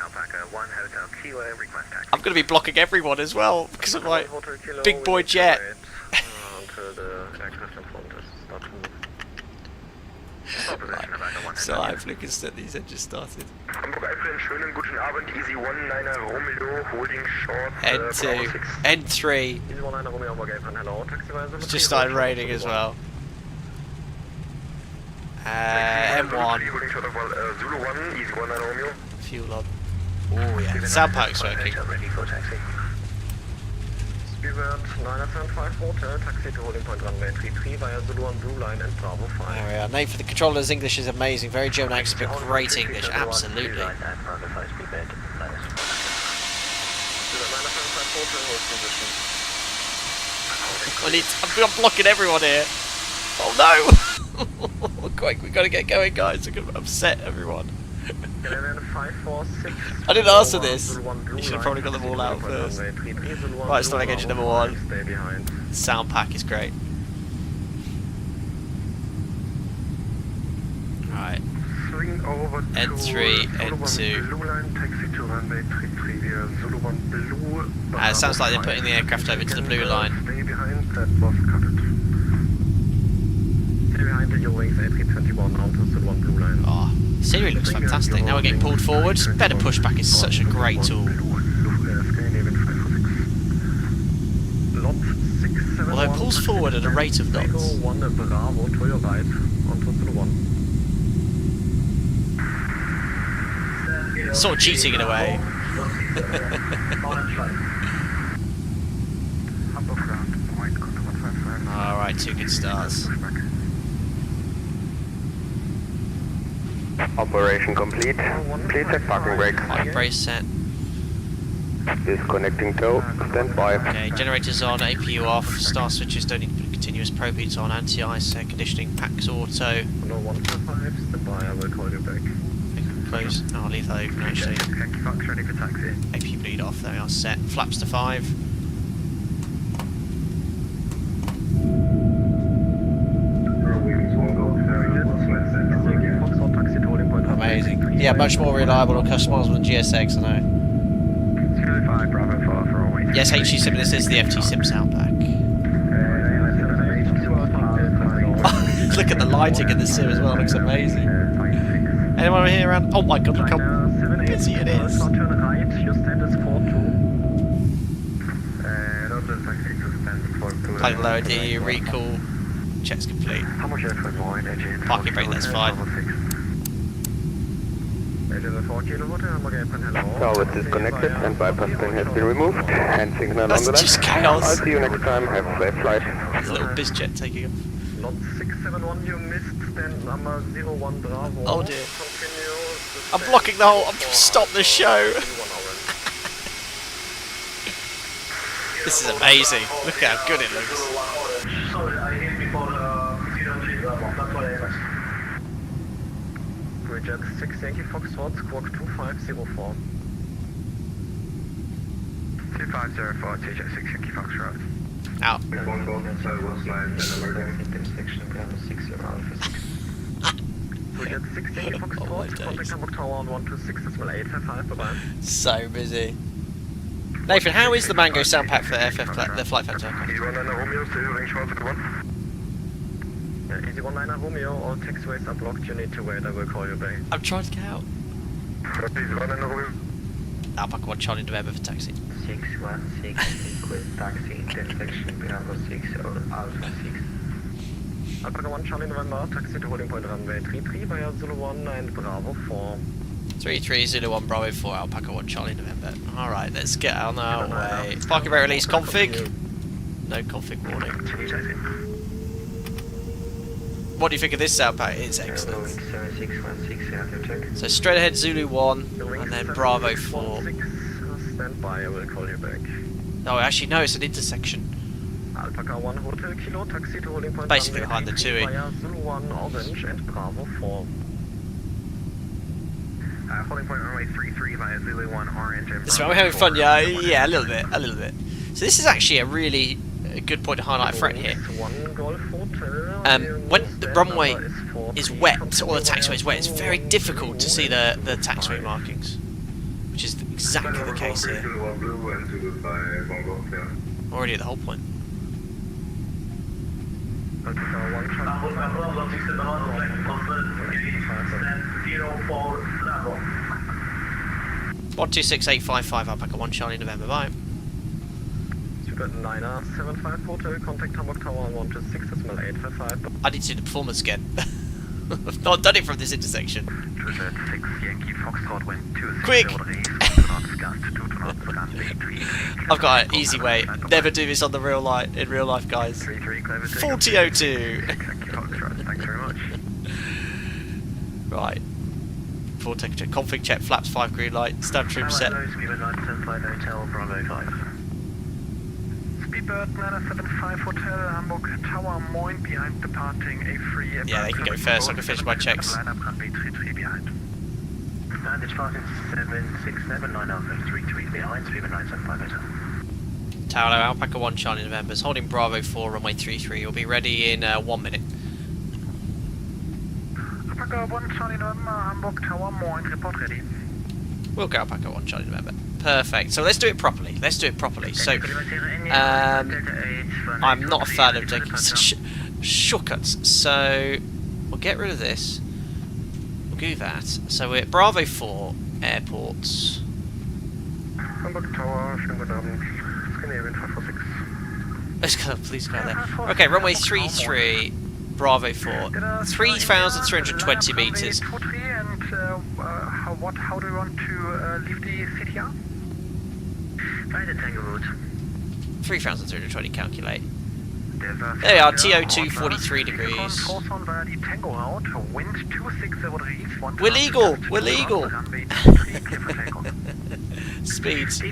Alpaca 1 Hotel Kilo, request taxi. I'm going to be blocking everyone as well because of my big boy jet. So hopefully we can set these engines started. N2, N3. It's just started raining as well. M1. Fuel on. Oh yeah, sound pack's working. Beware 975 Hotel, taxi to holding point runway 33 via Zulu on Blue Line and Bravo 5. There we are. Name for the controller's English is amazing. Very German accent, but great English. Absolutely. Beware 975 Hotel, hold position. I'm blocking everyone here. Oh no! Quick, we gotta get going, guys. I'm gonna upset everyone. 546. I didn't answer this. You should have probably got them all out first. Right, starting engine number 1. Stay behind. Sound pack is great. Right. Swing over to N3, Zulu N2. Blue Line, taxi to runway 33 via Zulu 1 Blue. It sounds like they're putting the aircraft over to the blue line. Stay behind, that was cutted. Stay behind the Eurowings A321 onto Zulu 1 Blue Line. Oh, scenery looks fantastic. Now we're getting pulled forward. Better pushback is such a great tool. Although it pulls forward at a rate of knots. One Bravo to your right onto Zulu 1. Sort of cheating in a way. Alright, 2 good starts. Operation complete. Please set parking brake. Parking brace set. Disconnecting tow. Stand by. Okay, generators on, APU off, star switches don't need to put continuous probe heats on, anti-ice, air conditioning, packs auto. No 155, stand by, I will call you back. Close. Oh, I'll leave that open actually. Yankee Fox ready for taxi. APU bleed off, there we are, set. Flaps to 5. Amazing. Yeah, much more reliable and customizable than GSX, I know. Yes, HG Sim, this is the FT Sim sound pack. Look at the lighting in the sim as well, it looks amazing. Anyone here around? Oh my god, look how busy it is. Turn right, your stand is 4-2. Plane low D, recall, checks complete. Parking brake, that's fine. Tower is disconnected and bypass pin has been removed. Hand signal on the That's left. just chaos. I'll see you next time. Have a safe flight. There's a little biz jet taking off. Lot 671, you missed stand number 01 Bravo. Oh dear. Continue. I'm blocking the whole. Stop the show. This is amazing. Look how good it looks. Bridget 6 Yankee Foxtrot, squawk 2504. 2504, TJ 6 Yankee Foxtrot. Out. Bridget 6 Yankee Foxtrot, contact Hamburg Tower on 126.855, bye-bye. So busy. Nathan, how is the Mango sound pack for the the FlightFactor aircraft? Easy 19 Romeo, all taxiways are blocked, you need to wait, I will call you back. I'm trying to get out. Alpaca 1 Charlie November for taxi. 616, request taxi, intersection, Bravo 6 or Alpha 6. Alpaca 1 Charlie November, taxi to holding point runway 33 via Zulu 1 and Bravo 4. 33 Zulu 1 Bravo 4 Alpaca 1 Charlie November. Alright, let's get on our way. Parking brake release config. No config warning. What do you think of this sound pack? It's excellent. 7616, So straight ahead Zulu 1 and then Bravo 4. Stand by, I will call you back. Oh, actually no, it's an intersection. Alpaca 1 Hotel Kilo, taxi to holding point Basically runway behind the 33 TUI. via Zulu 1 Orange and Bravo 4. Holding point runway 33 via Zulu 1 Orange and This one, we're having fun, yeah, yeah, a little bit. So this is actually a really good point to highlight a threat here. When the runway is wet, or the taxiway is wet, it's very difficult to see the taxiway markings, which is exactly the case here. Already at the whole point. 126855 Alpaca 1 Charlie November, bye. Super 975 Hotel, contact Hamburg Tower on 126.855. I need to do the performance again. I've not done it from this intersection. 6 Yankee Foxtrot, wind 26 Quick! over the east, 2 knots, gust 2 knots, runway 33. I've got an easy way. Never do this on the real life in real life, guys. 33, clever takeoff. 4002. Yankee Foxtrot, thanks very much. Right. Full temperature. Config check. Flaps 5. Green light. Stand trim set. Hello, Speedbird 975 Hotel, Bravo 5. Speedbird 975 Hotel, Hamburg Tower, Moin, behind departing A3. Yeah, they can go first. I can finish my checks. Lineup, runway 33 behind. And it's passing 767-903 behind, Speedbird 975 Hotel. Tower Alpaca 1 Charlie November's holding Bravo 4, runway 33. You'll be ready in 1 minute. Alpaca 1 Charlie November, Hamburg Tower, Moin, report ready. We'll go Alpaca 1 Charlie November. Perfect. So let's do it properly. Let's do it properly. So, I'm not a fan of taking shortcuts. So, we'll get rid of this. We'll do that. So we're at Bravo 4 airports. Hamburg Tower, schönen guten Abend. Scandinavian 546. Let's go, please go there. Okay, runway 33, Bravo 4, 3,320 meters. And how do you want to leave the CTR? Find the Tango route. 3,320, calculate. There we are, TO2, 43 degrees. We're legal! We're legal! Speeds.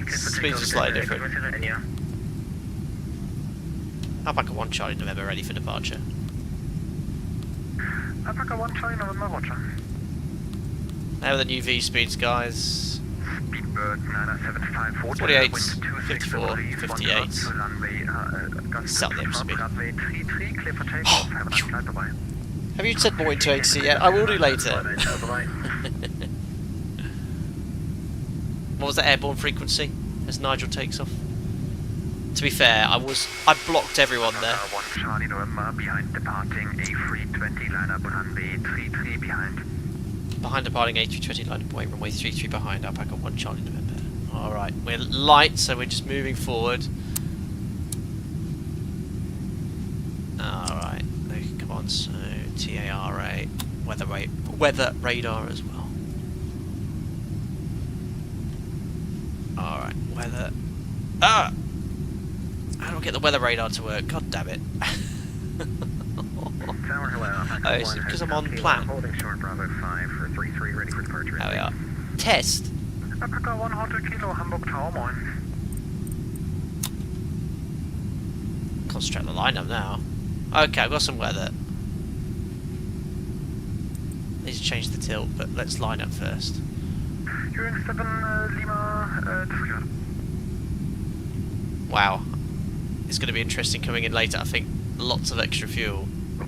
Speeds are slightly different. Alpaca 1 Charlie November ready for departure. Alpaca 1 Charlie November, roger. There are the new V speeds, guys. Speedbird 975 48, 54, 58. Sell the MCB. Have you said Boeing 280 yet? I will do later. What was that airborne frequency as Nigel takes off? To be fair, I blocked everyone there. 1 Charlie November behind departing A320 lineup runway 33 behind. Behind departing A320 line of Boeing, runway 33 behind, Alpaca 1 Charlie November. Alright, we're light, so we're just moving forward. Alright, come on, so TARA, weather radar as well. Alright, weather. Ah! How do I get the weather radar to work? God damn it. Oh, it's because I'm on plan. Holding short Bravo 5 for 33 ready for departure. There we are. Test. Alpaca 1 Hotel Kilo, Hamburg Tower, Moin. Concentrate on the lineup now. Okay, I've got some weather. Need to change the tilt, but let's line up first. Hearing 7 Lima, disregard. Wow. It's going to be interesting coming in later, I think. Lots of extra fuel. So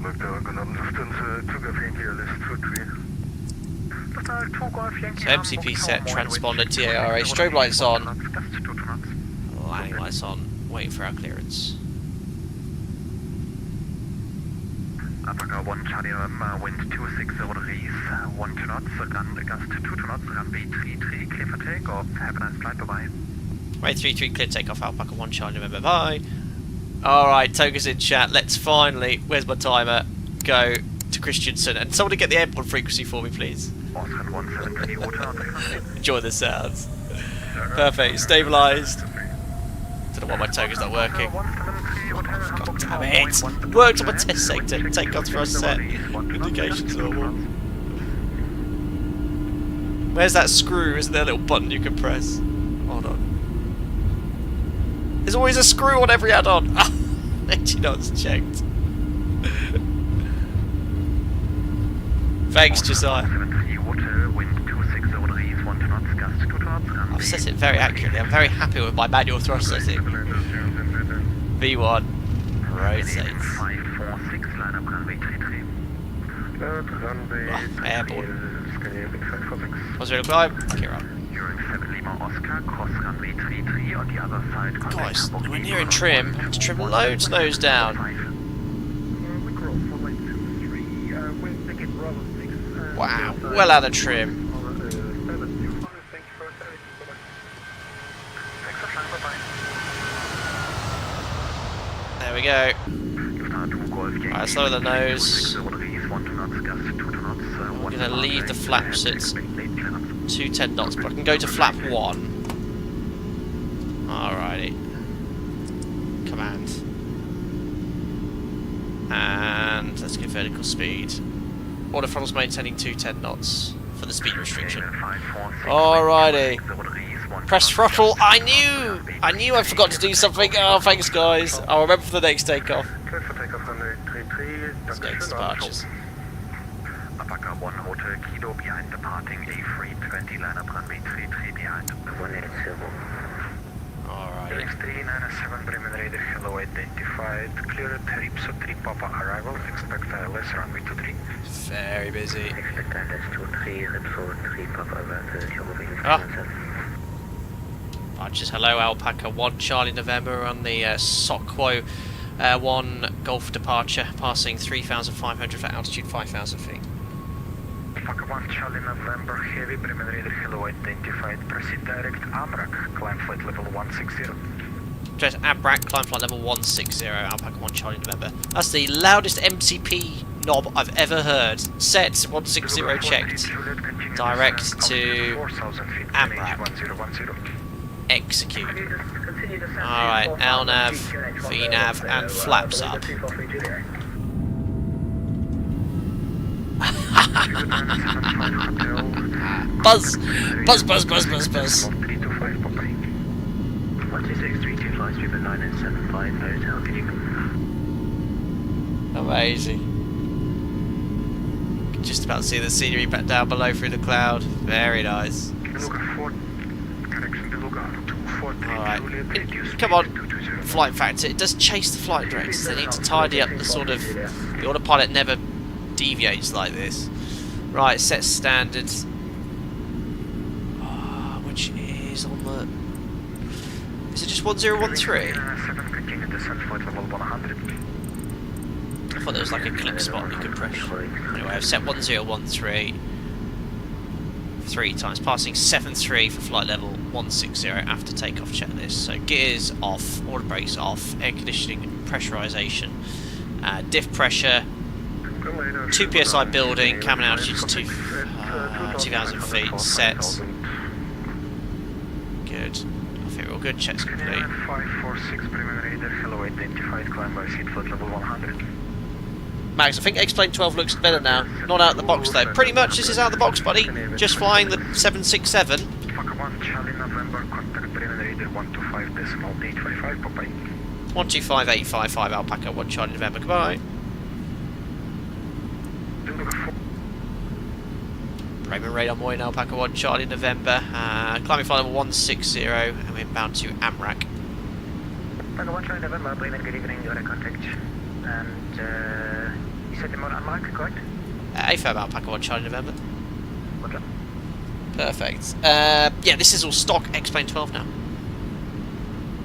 MCP set, transponder, TARA, strobe lights on, landing lights on, waiting for our clearance. Alpaca 1 Charlie November, wind 26 over the reef, 1 2 knots, gust 2 knots, runway 33, clear for takeoff, have a nice flight, bye-bye. Runway 33, clear takeoff, Alpaca 1 Charlie November, bye. Alright, Toga's in chat, let's finally, where's my timer, go to Kristiansand, and somebody get the airport frequency for me, please. Enjoy the sounds. Perfect, stabilised. Don't know why my Toga's not working. God damn it! Worked on my test sector, takeoff thrust set, indications normal. Where's that screw? Isn't there a little button you can press? Hold on. There's always a screw on every add-on! 80 knots checked. Thanks, Josiah. I've set it very accurately. I'm very happy with my manual thrust setting. V1. Rotate. Airborne. Was there a climb? Okay, right. Guys, we're nearing trim. I have to trim loads nose down. Wow, well out of trim. There we go. Alright, slow the nose. We're going to leave the flaps at 210 knots, but I can go to flap 1. Alrighty. Command. And let's go vertical speed. Order throttles maintaining 210 knots for the speed restriction. Alrighty. Press throttle. I knew I forgot to do something. Oh, thanks guys. I'll remember for the next takeoff. Let's go to departures. Alpaca 1 Hotel Kilo behind departing A320 line up runway 33 behind. 180. Alright. X397 preliminary hello identified. Clear trip so 3 Papa arrival. Expect less runway 23. Very busy. Expect LS23 report 3 Papa arrival. Departures. Hello, Alpaca 1 Charlie November on the Sokwo 1 Golf departure, passing 3,500 for altitude 5,000 feet. Alpaca 1 Charlie November heavy preliminary hello identified. Proceed direct Amrak, climb flight level 160. Direct Amrak, climb flight level 160, Alpaca 1 Charlie November. That's the loudest MCP knob I've ever heard. Set 160 checked. Direct to Amrak. Execute. Alright, LNAV, VNAV, and flaps up. Buzz! Buzz, buzz, buzz, buzz, buzz. 12632 Super 975 Hotel, can you Amazing. Can just about see the scenery back down below through the cloud. Very nice. Alright. Come on, FlightFactor. It does chase the flight directors. They need to tidy up the sort of... The autopilot never deviates like this. Right, set standards. Which is on the... Is it just 1013? I thought there was like a click spot you could press. Anyway, I've set 1013 3 times, passing 73 for flight level 160 after takeoff checklist. So gears off, auto brakes off, air conditioning, pressurization, diff pressure, 2 psi building, cabin altitude is 2,000 feet, set. Good. I think we're all good, checks complete. 546 preliminary hello identified, climb by seat flight level 100. Max, I think X-Plane 12 looks better now. Not out of the box though. Pretty much this is out of the box, buddy. Just flying the 767. 125.855 Alpaca 1 Charlie November. Goodbye. Raymond Radar Moyne Alpaca 1 Charlie November. Climbing flight level 160 and we're inbound to Amrak. Alpaca 1 Charlie November, Bremen, good evening, you're in contact. And you said the mode Amrak, correct? AFAB Alpaca 1 Charlie November. Roger. Perfect. Yeah, this is all stock X-Plane 12 now.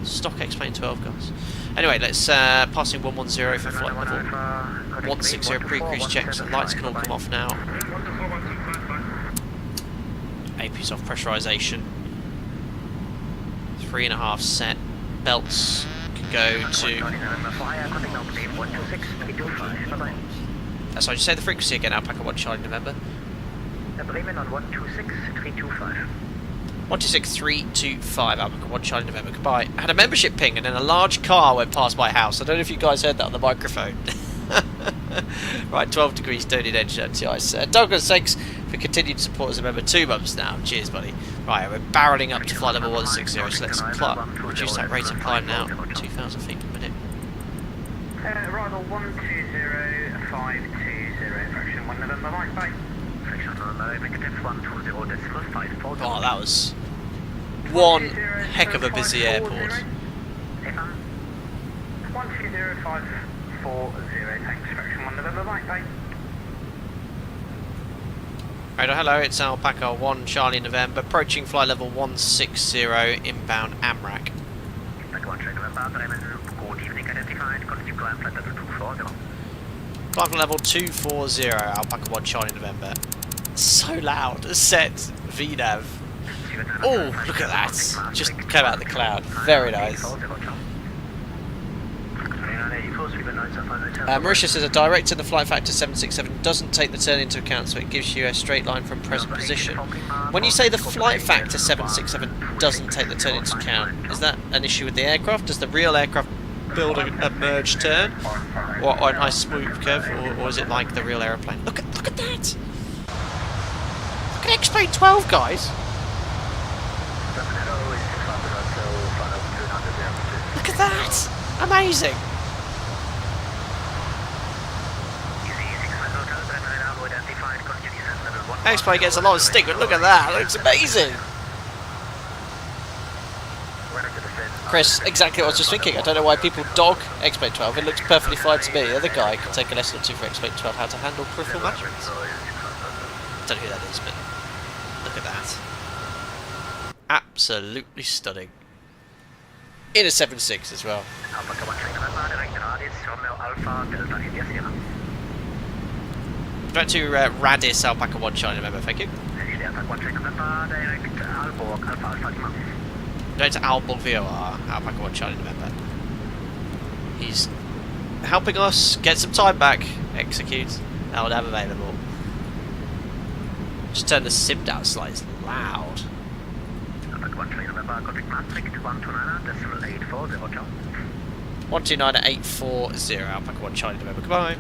Stock X-Plane 12, guys. Anyway, let's passing 110 for flight level 160 pre-cruise checks. The lights can all come off now. AP's off, pressurization. 3.5 set. Belts can go to... Sorry, just say the frequency again, Alpaca 1 Charlie November. Bremen on 126.325. 126.325, Alpaca 1 Charlie November. Goodbye. I had a membership ping and then a large car went past my house. I don't know if you guys heard that on the microphone. Right, 12 degrees, don't need engine anti-ice. Douglas, thanks for continued support as a member. 2 months now. Cheers, buddy. Right, we're barrelling up to flight level 160, so let's reduce that rate of climb now. 2,000 feet per minute. Arrival 120.520, fraction 1 November, bye. Oh, that was one heck of a busy airport. 120.540, thanks, fraction 1 November, bye. Right, hello, it's Alpaca 1 Charlie November, approaching flight level 160, inbound Amrak. Alpaca 1 Charlie November, Bremen, good evening, identified, continue climb flight level 240. Climb flight level 240, Alpaca 1 Charlie November. So loud, set VNAV. Oh, look at that, just came out of the cloud, very nice. Mauritius says a direct in the FlightFactor 767 doesn't take the turn into account, so it gives you a straight line from present position. When you say the FlightFactor 767 doesn't take the turn into account, is that an issue with the aircraft? Does the real aircraft build a merge turn, or a nice smooth curve, or is it like the real aeroplane? Look at that! Look at X-Plane 12, guys! Look at that! Amazing! X-Plane gets a lot of stick, but look at that! It looks amazing! Chris, exactly what I was just thinking. I don't know why people dog X-Plane 12. It looks perfectly fine to me. The other guy could take a lesson or two for X-Plane 12 how to handle peripheral management. I don't know who that is, but look at that. Absolutely stunning. In a 7.6 as well. Back to Radis Alpaca 1 China Member, thank you. Going to Aalborg VOR, Alpaca 1 China Member. He's helping us get some time back. Execute. I'll have available. Just turn the sim down slightly, it's loud. 129.840, Alpaca 1 China November, goodbye.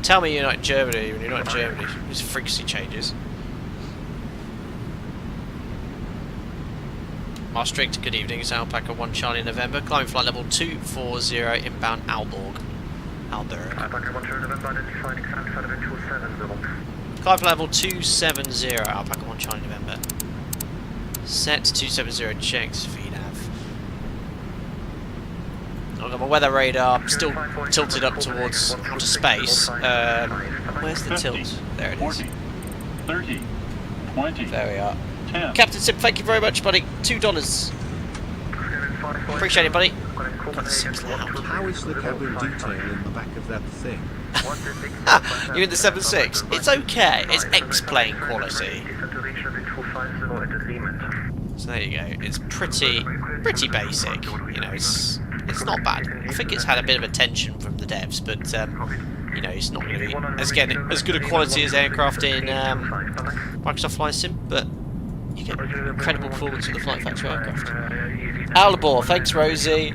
Tell me you're not in Germany when you're not in Germany. There's frequency changes. Maastricht, good evening, it's Alpaca 1 Charlie November, climbing flight level 240, inbound Aalborg. Alpaca 1 Charlie November, identified exact flight level 270. Climb level 270, Alpaca 1 Charlie November. Set 270, checks VNAV. I've got my weather radar still tilted up towards outer space. Where's the tilt? There it is. 30, 20. There we are. 10. Captain Sim, thank you very much, buddy. $2. Appreciate it, buddy. God, the sim's loud. How is the cabin detail in the back of that thing? You're in the 7.6. It's okay. It's X-plane quality. So there you go. It's pretty basic. You know, it's not bad. I think it's had a bit of attention from the devs, but you know, it's not going to be as good a quality as aircraft in Microsoft Flight Sim, but you get incredible performance of the FlightFactor aircraft. Aalborg, thanks Rosie.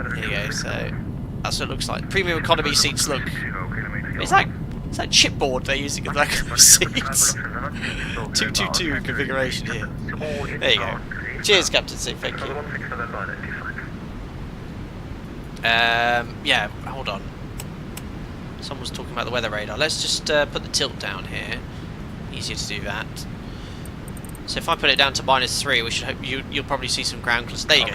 There you go. So that's what it looks like. Premium economy seats look. It's like chipboard they're using as like seats. 222 configuration here. There you go. Cheers, Captain C. Thank you. Yeah, hold on. Someone's talking about the weather radar. Let's just put the tilt down here. Easier to do that. So if I put it down to -3, we should hope you'll probably see some ground clusters. There you go.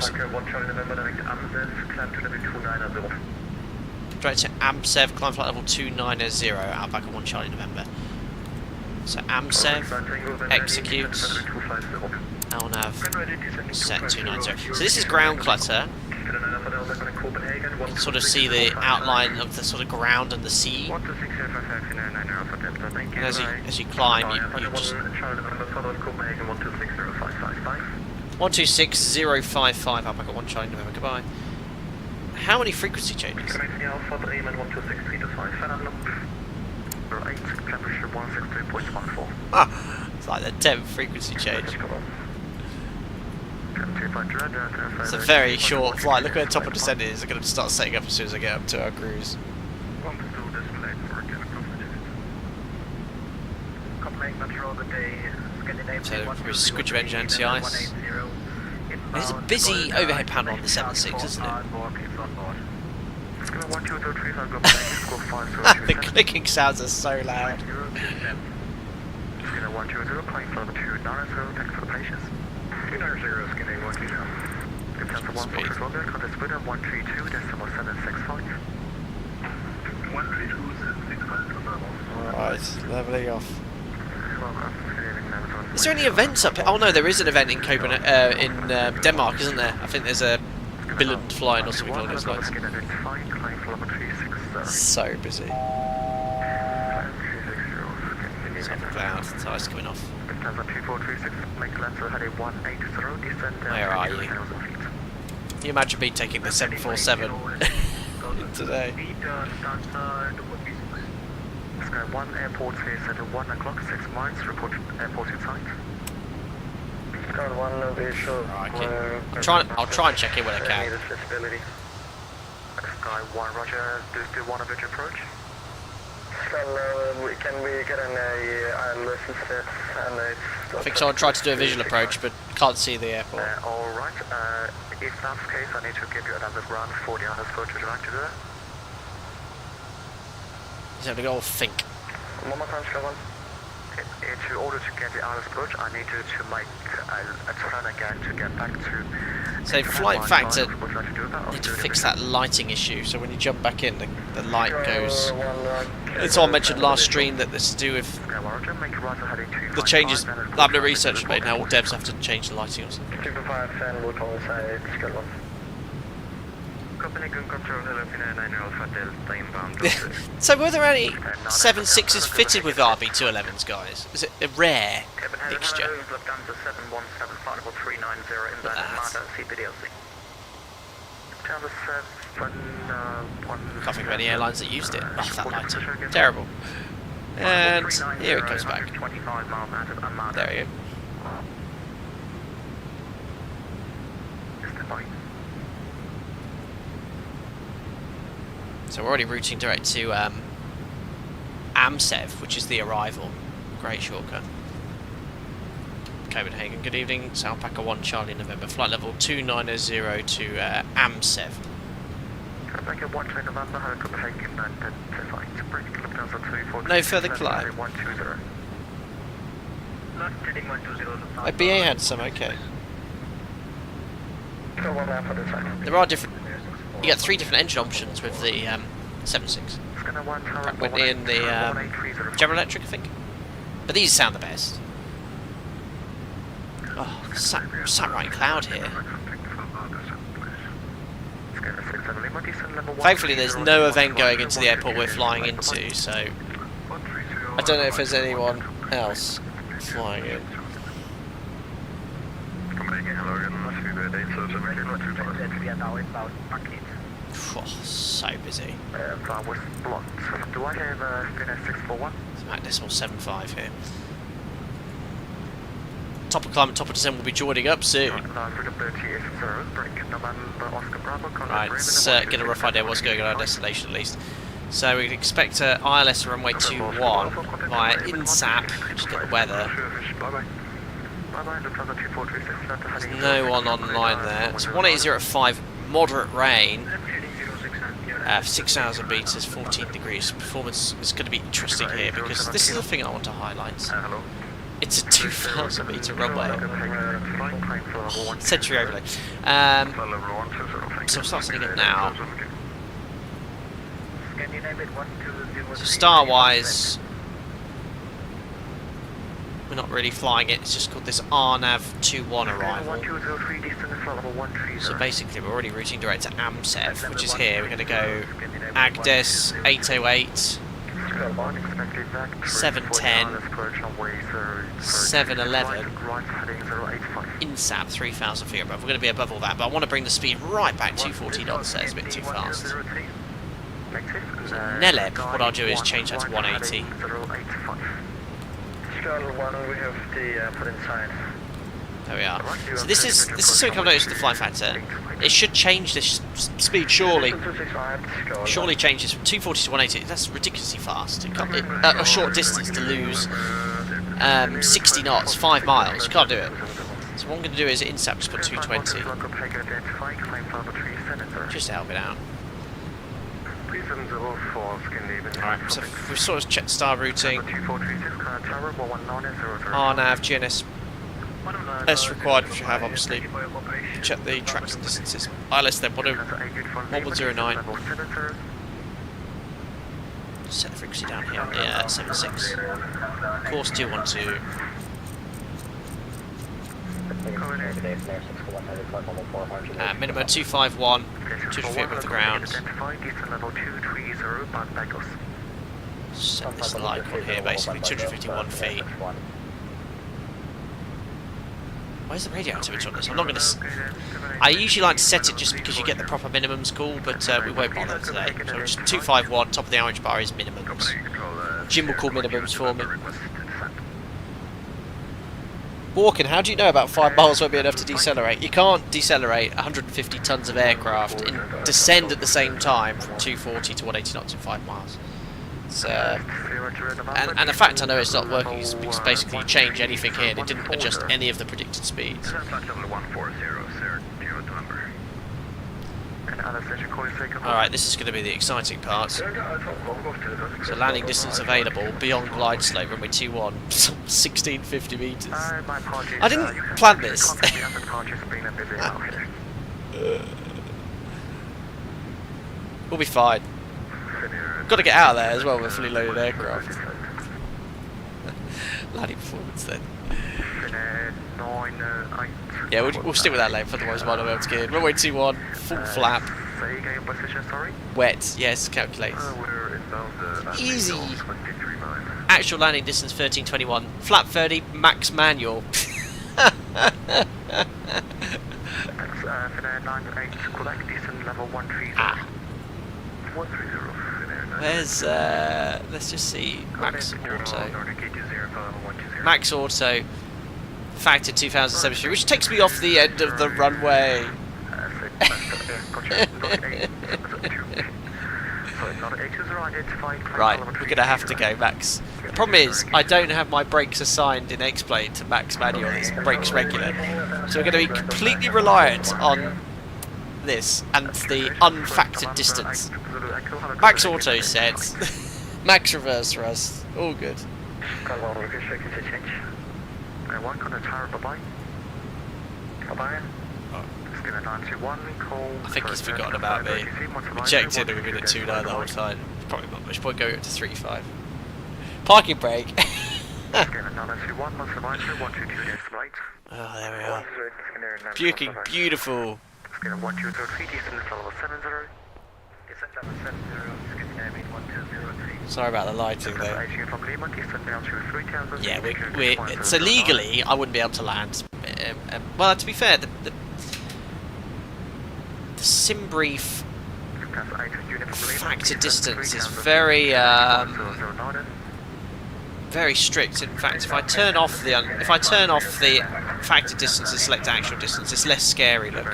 Direct to AMSEV, climb flight level 290, Alpaca 1 Charlie November. So AMSEV, execute, LNAV, set 290. So this is ground clutter. You can sort of see the outline of the sort of ground and the sea. And as you climb, you just 126055, Alpaca 1 Charlie November, goodbye. How many frequency changes? Ah, it's like the 10th frequency change. It's a very short flight. Look at the top of descent is. I'm going to start setting up as soon as I get up to our cruise. So we switch of engine anti-ice. There's a busy overhead panel on the 7.6, isn't it? The clicking sounds are so loud. Alright, levelling off. Is there any events up here? Oh no, there is an event in Copenhagen, in Denmark, isn't there? I think there's a Billund flying or something along those lines. So busy. Top of cloud, tires coming off. Where are you? Can you imagine me taking the 747 today? Sky 1, airport is at 1 o'clock, 6 miles, report airport inside. Sky 1, no visual. Okay. I'll try and check in when I can. Sky 1, roger, do you still want a bridge approach? Sky, can we get an ILS instead? I think someone tried to do a visual approach but can't see the airport. Alright, if that's the case, I need to give you another ground 40 underscore. Would you like to do that? He's having a go think. One more time, Sky 1. In order to get the ILS approach, I need to make a turn again to get back to... So FlightFactor Would you like to do that? need to fix that lighting issue, so when you jump back in, the light goes... It's all mentioned last stream that this is to do with the changes Lambda Research made. Now all devs have to change the lighting or something. So were there any 7.6s fitted with RB211s, guys? Is it a rare mixture? Can't think of any airlines that used it. Oh, that lighting. Terrible. And here it goes back. There we go. So we're already routing direct to Amsev, which is the arrival. Great shortcut. Copenhagen, good evening. Alpaca 1 Charlie November, flight level 290 to Amsev. No further climb. Oh, BA had some, okay. There are different... You get 3 different engine options with the 7.6. Pratt Whitney and the General Electric, I think. But these sound the best. Oh, sat right in cloud here. Thankfully there's no event going into the airport we're flying into, so I don't know if there's anyone else flying in. Oh, so busy. Do I have a 641? It's Mach decimal 75 here. Top of climb and top of descent will be joining up soon. Right, let's get a rough idea of what's going on our destination at least. So we can expect ILS runway 21 via INSAP, just get the weather. There's no one online there. It's 180 at 5, moderate rain. 6,000 metres, 14 degrees. Performance is going to be interesting here because this is the thing I want to highlight. It's a 2,000 metre runway. Century overlay. So we'll start setting it now. So star-wise, we're not really flying it. It's just called this RNAV-21 arrival. So basically, we're already routing direct to Amsev, which is here. We're going to go Agdes 808. 710, 711, INSAP 3,000 feet above. We're going to be above all that, but I want to bring the speed right back. 240 knots, so it's a bit too fast. So Neleb, what I'll do is change that to 180. There we are. So this is something I've noticed with the FlightFactor. It should change this speed, surely. Surely change this from 240 to 180. That's ridiculously fast. It can't, a short distance to lose 60 knots, 5 miles. You can't do it. So what I'm going to do is INSAP just put 220. Just to help it out. Alright, so we've sort of checked star routing. RNAV, GNS S required, which you have obviously. Check the tracks and distances. ILS then 1109. Set the frequency down here on the 76. Course 212. Minimum 251, 200 feet above the ground. Set this light on here, basically 251 feet. Where's the radio altitude on this? I'm not going to... I usually like to set it just because you get the proper minimums call, but we won't bother today. So just 251, top of the orange bar is minimums. Jim will call minimums for me. Walking, how do you know about 5 miles won't be enough to decelerate? You can't decelerate 150 tons of aircraft and descend at the same time from 240 to 180 knots in 5 miles. So, and the fact I know it's not working is because basically you change anything here and it didn't adjust any of the predicted speeds. Alright, this is going to be the exciting part. So landing distance available beyond glide slope, runway 21, 1650 metres. I didn't plan this. We'll be fine. Got to get out of there as well with a fully loaded aircraft. Landing performance then. Yeah, we'll stick with that length, otherwise we might not be able to get in. Runway 21, full flap. Wet, yes, calculate. Easy. Actual landing distance 1321. Flap 30, max manual. There's, let's just see, max auto. Max auto, factor 2073, which takes me off the end of the runway. Right, we're going to have to go max. The problem is, I don't have my brakes assigned in X-Plane to max manual, it's brakes regular. So we're going to be completely reliant on this and the unfactored distance. Max auto set, max reverse thrust, all good. I think he's forgotten about me. We checked in and we've been at 2.9 the whole time. Probably not much point going up to 3.5. Parking brake. Oh, there we are. Buking, beautiful. Sorry about the lighting though. Yeah, so legally I wouldn't be able to land. Well, to be fair, the sim brief factor distance is very very strict. In fact, if I turn off the factor distance and select actual distance, it's less scary. Look.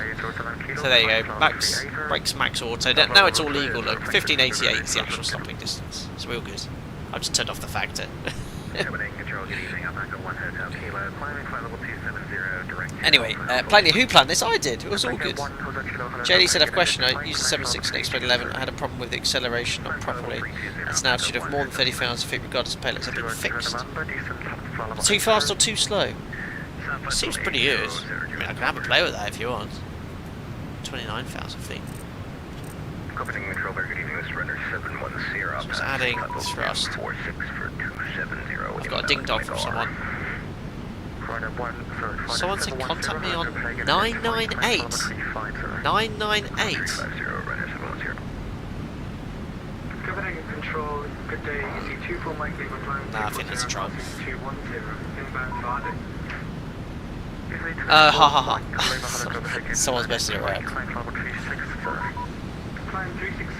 So there you go. Max brakes, max auto. Now it's all legal. Look, 1588 is the actual stopping distance. So we're all good. I've just turned off the factor. Anyway, Plainly, who planned this? I did. It was all good. JD said, I have a question. I used the 767 Explain 11. I had a problem with the acceleration not properly. It's an altitude of more than 30,000 feet regardless of payloads have been fixed. Too fast or too slow? Seems pretty good. I mean, I can have a play with that if you want. 29,000 feet. Just adding thrust. I've got a ding dong from someone. Someone said contact me on 998. 998. Nah, I think that's a troll. Ha ha ha. Someone's messing around.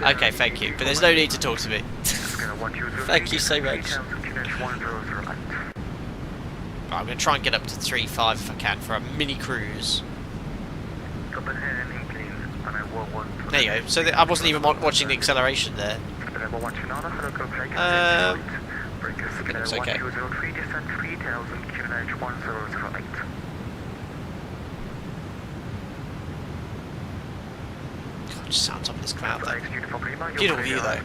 Okay, thank you. But there's no need to talk to me. Thank you so much. I'm going to try and get up to 3.5 if I can for a mini cruise. There you go. So I wasn't even watching the acceleration there. It's okay. God, just sat on top of this cloud though. Beautiful view though.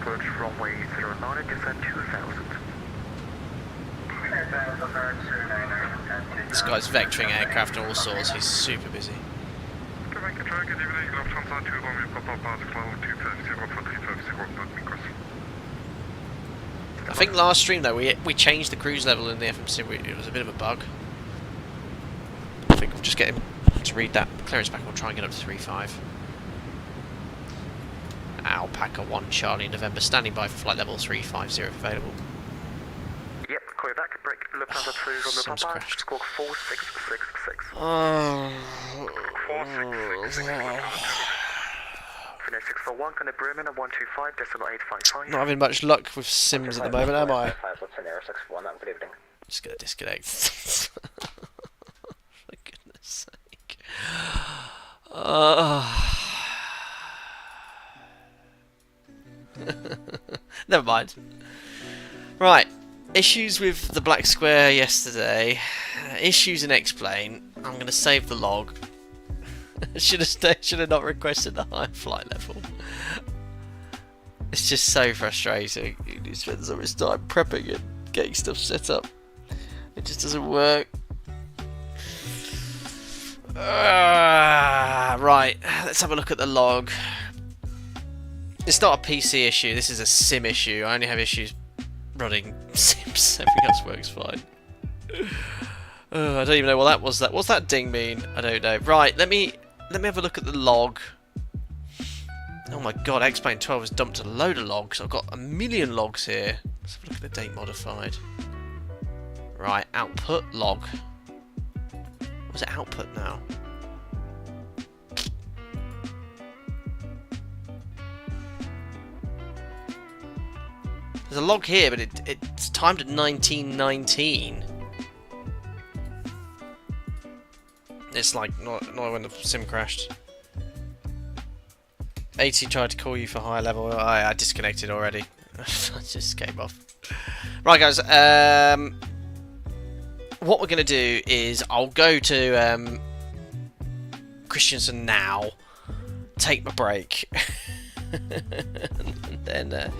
This guy's vectoring aircraft and all sorts, he's super busy. I think last stream though we changed the cruise level in the FMC, it was a bit of a bug. I think we'll just get him to read that clearance back and we'll try and get up to 3.5. Alpaca 1 Charlie November standing by for flight level 350 available. Yep, way back, break Lufthansa 2 from the Sims Papa, crashed. squawk 4666. Oh. 4666. Finish 641, kind of Bremen at 125.855. Not having much luck with Sims at the moment, am I? What's in there, 641, good evening. Just gonna disconnect. For goodness sake. Never mind. Right. Issues with the black square yesterday. Issues in X-plane. I'm going to save the log. should have not requested the higher flight level. It's just so frustrating. You spend so much time prepping and getting stuff set up. It just doesn't work. Right, let's have a look at the log. It's not a PC issue, this is a sim issue. I only have issues running sims, everything else works fine. I don't even know what that was. What's that ding mean? I don't know. Right, let me have a look at the log. Oh my god, X-Plane 12 has dumped a load of logs. I've got a million logs here. Let's have a look at the date modified. Right, output log. What's it output now? There's a log here, but it's timed at 1919. It's like not when the sim crashed. 80 tried to call you for higher level. I disconnected already. I just came off. Right, guys. What we're gonna do is I'll go to Kristiansand now, take my break, and then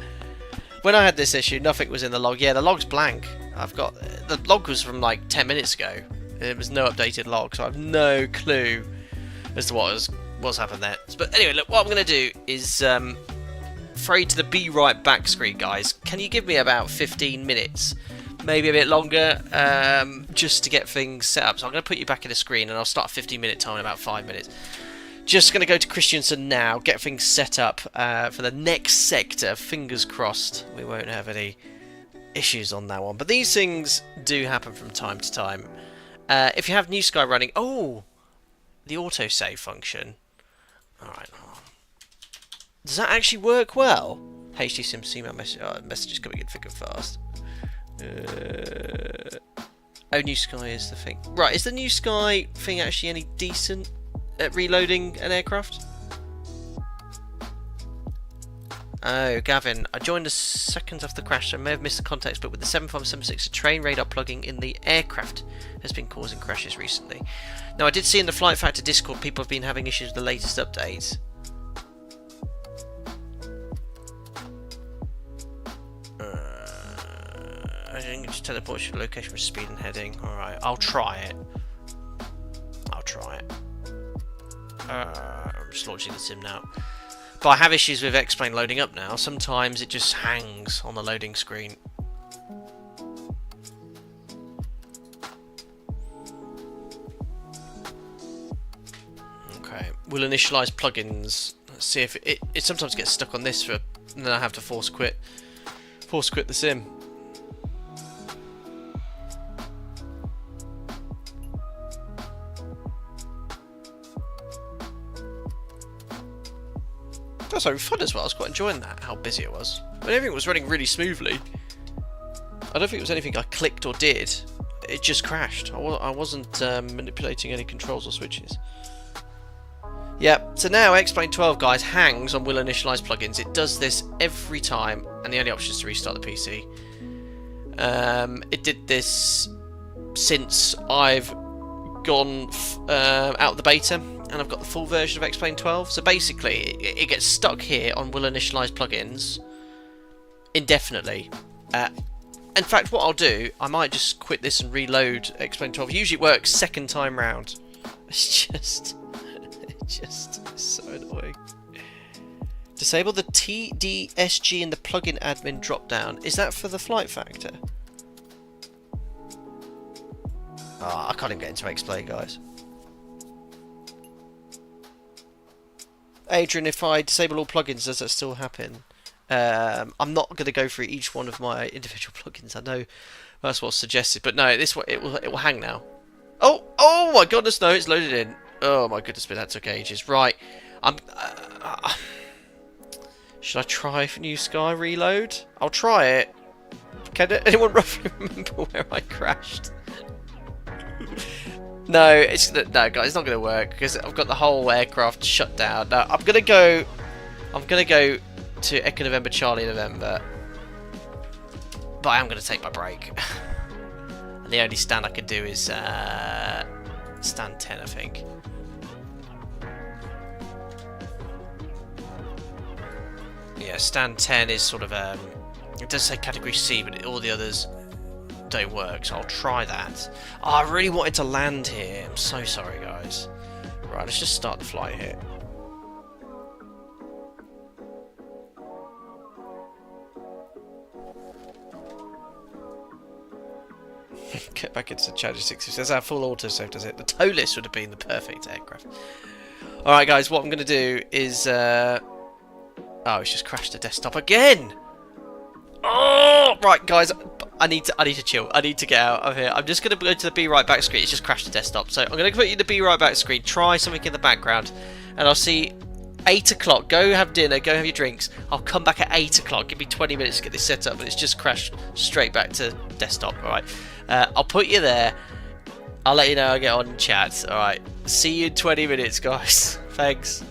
when I had this issue, nothing was in the log. Yeah, the log's blank. The log was from like 10 minutes ago. There was no updated log, so I have no clue as to what's happened there. But anyway, look, what I'm going to do is throw you to the Be Right Back screen, guys. Can you give me about 15 minutes? Maybe a bit longer, just to get things set up. So I'm going to put you back in the screen, and I'll start a 15-minute time in about 5 minutes. Just going to go to Kristiansand now, get things set up for the next sector. Fingers crossed we won't have any issues on that one. But these things do happen from time to time. If you have New Sky running... Oh! The autosave function. Alright. Does that actually work well? HD Sims email message. Oh, message is coming in thick and fast. Oh, New Sky is the thing. Right, is the New Sky thing actually any decent at reloading an aircraft? Oh, Gavin, I joined the seconds after the crash, so I may have missed the context, but with the 7576, a train radar plugging in the aircraft has been causing crashes recently. Now, I did see in the FlightFactor Discord people have been having issues with the latest updates. I think it just teleports you to the location for speed and heading. Alright, I'll try it. I'm just launching the sim now. But I have issues with X-Plane loading up now. Sometimes it just hangs on the loading screen. Okay, we'll initialize plugins. Let's see if it sometimes gets stuck on this, and then I have to force quit the sim. That was so fun as well. I was quite enjoying that, how busy it was. But everything was running really smoothly. I don't think it was anything I clicked or did. It just crashed. I wasn't manipulating any controls or switches. Yep, so now X-Plane 12, guys, hangs on will initialize plugins. It does this every time, and the only option is to restart the PC. It did this since I've gone out of the beta, and I've got the full version of X-Plane 12. So basically, it gets stuck here on will initialize plugins indefinitely. In fact, what I'll do, I might just quit this and reload X-Plane 12. Usually it works second time round. It's just so annoying. Disable the TDSG in the plugin admin drop-down. Is that for the FlightFactor? Oh, I can't even get into X-Plane, guys. Adrian, if I disable all plugins, does that still happen? I'm not going to go through each one of my individual plugins. I know that's what's suggested, but no, this one it will hang now. Oh my goodness, no, it's loaded in. Oh my goodness, but that took ages. Right, should I try for New Sky reload? I'll try it. Can anyone roughly remember where I crashed? No, no, guys, it's not going to work because I've got the whole aircraft shut down. No, I'm gonna go to Echo November Charlie November, but I am going to take my break. And the only stand I can do is stand 10, I think. Yeah, stand 10 is sort of it does say category C, but all the others don't work, so I'll try that. Oh, I really wanted to land here. I'm so sorry, guys. Right, let's just start the flight here. Get back into Charger 60. That's our full autosave, does it? The tow list would have been the perfect aircraft. Alright, guys, what I'm going to do is... oh, it's just crashed the desktop again! Oh, right, guys, I need to chill. I need to get out of here. I'm just going to go to the be right back screen. It's just crashed the desktop. So I'm going to put you in the be right back screen. Try something in the background. And I'll see 8 o'clock. Go have dinner. Go have your drinks. I'll come back at 8 o'clock. Give me 20 minutes to get this set up. But it's just crashed straight back to desktop. Alright. I'll put you there. I'll let you know how I get on in chat. Alright. See you in 20 minutes, guys. Thanks.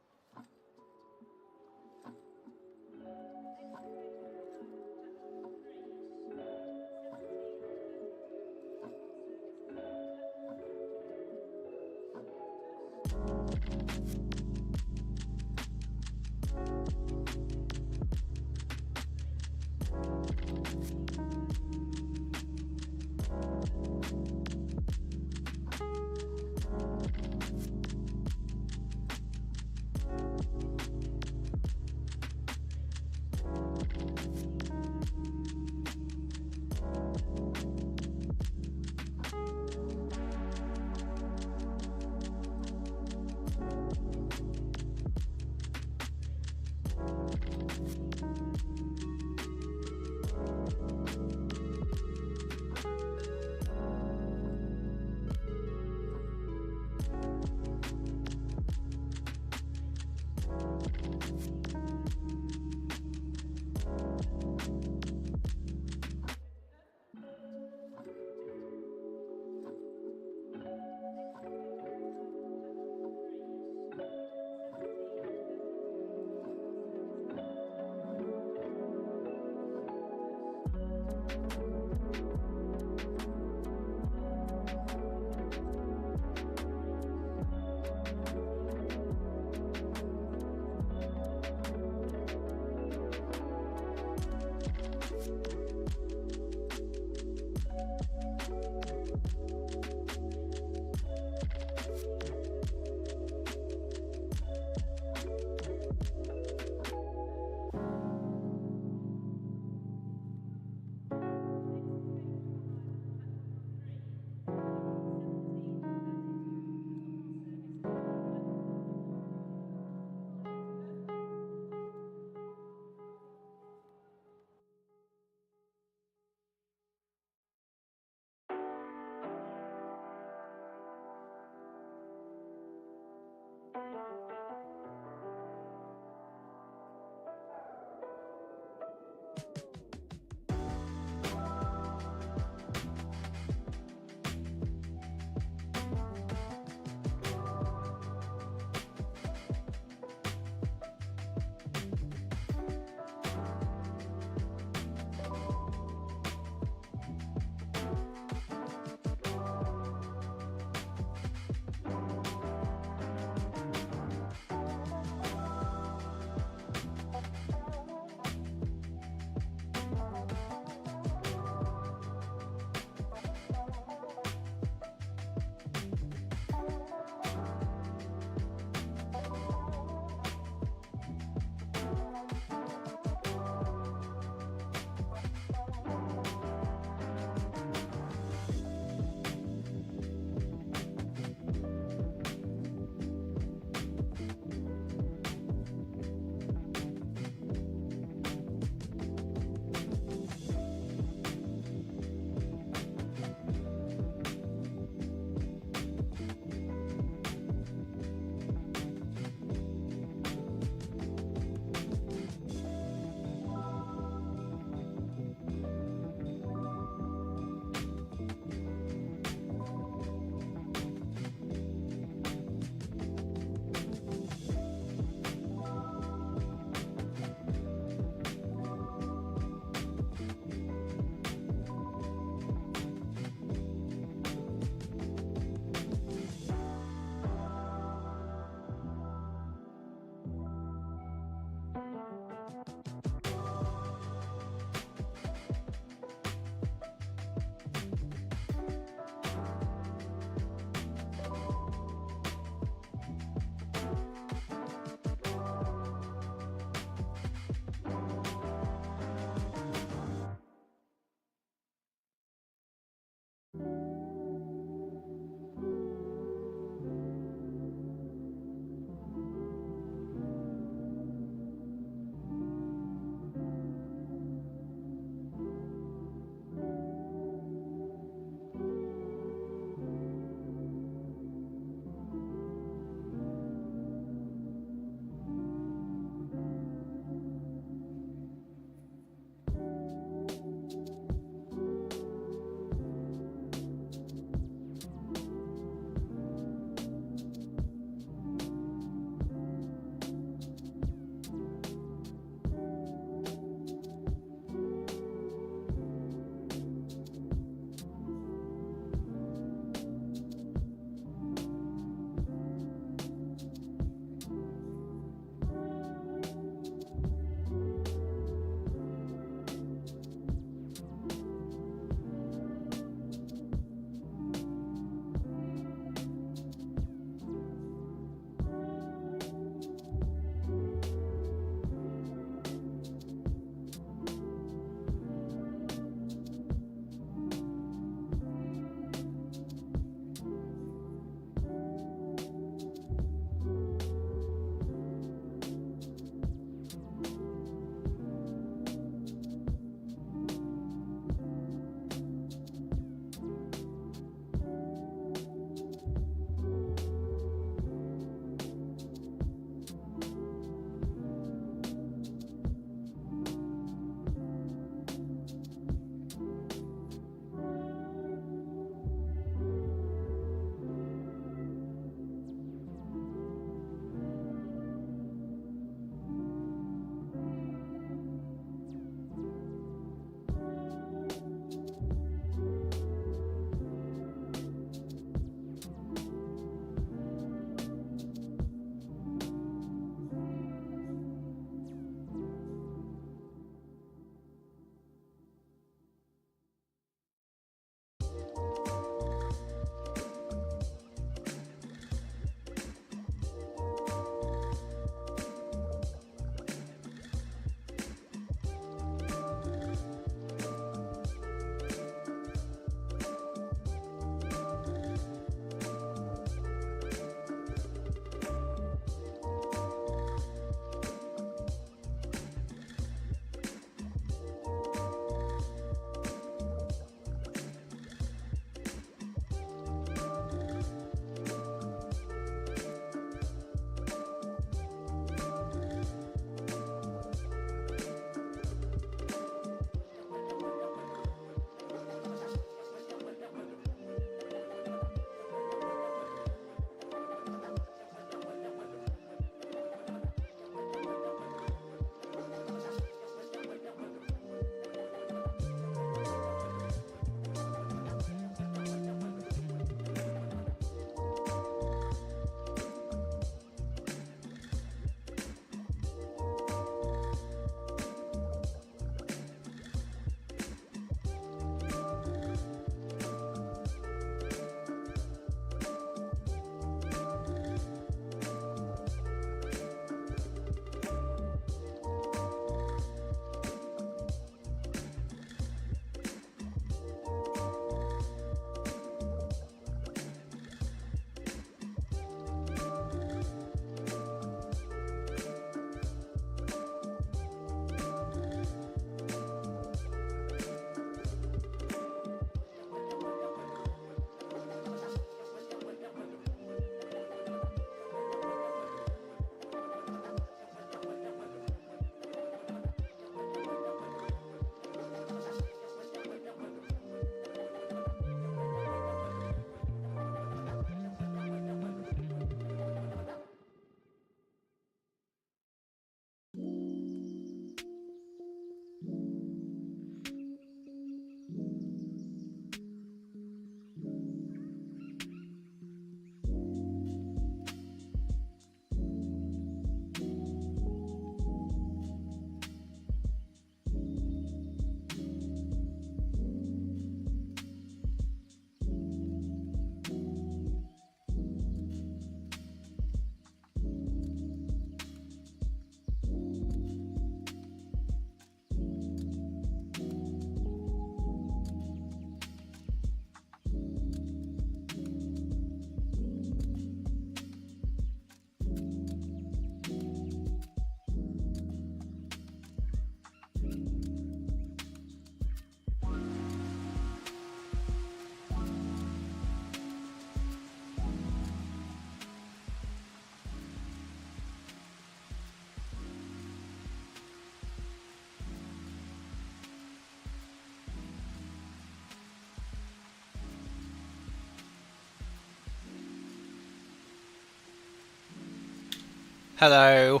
Hello.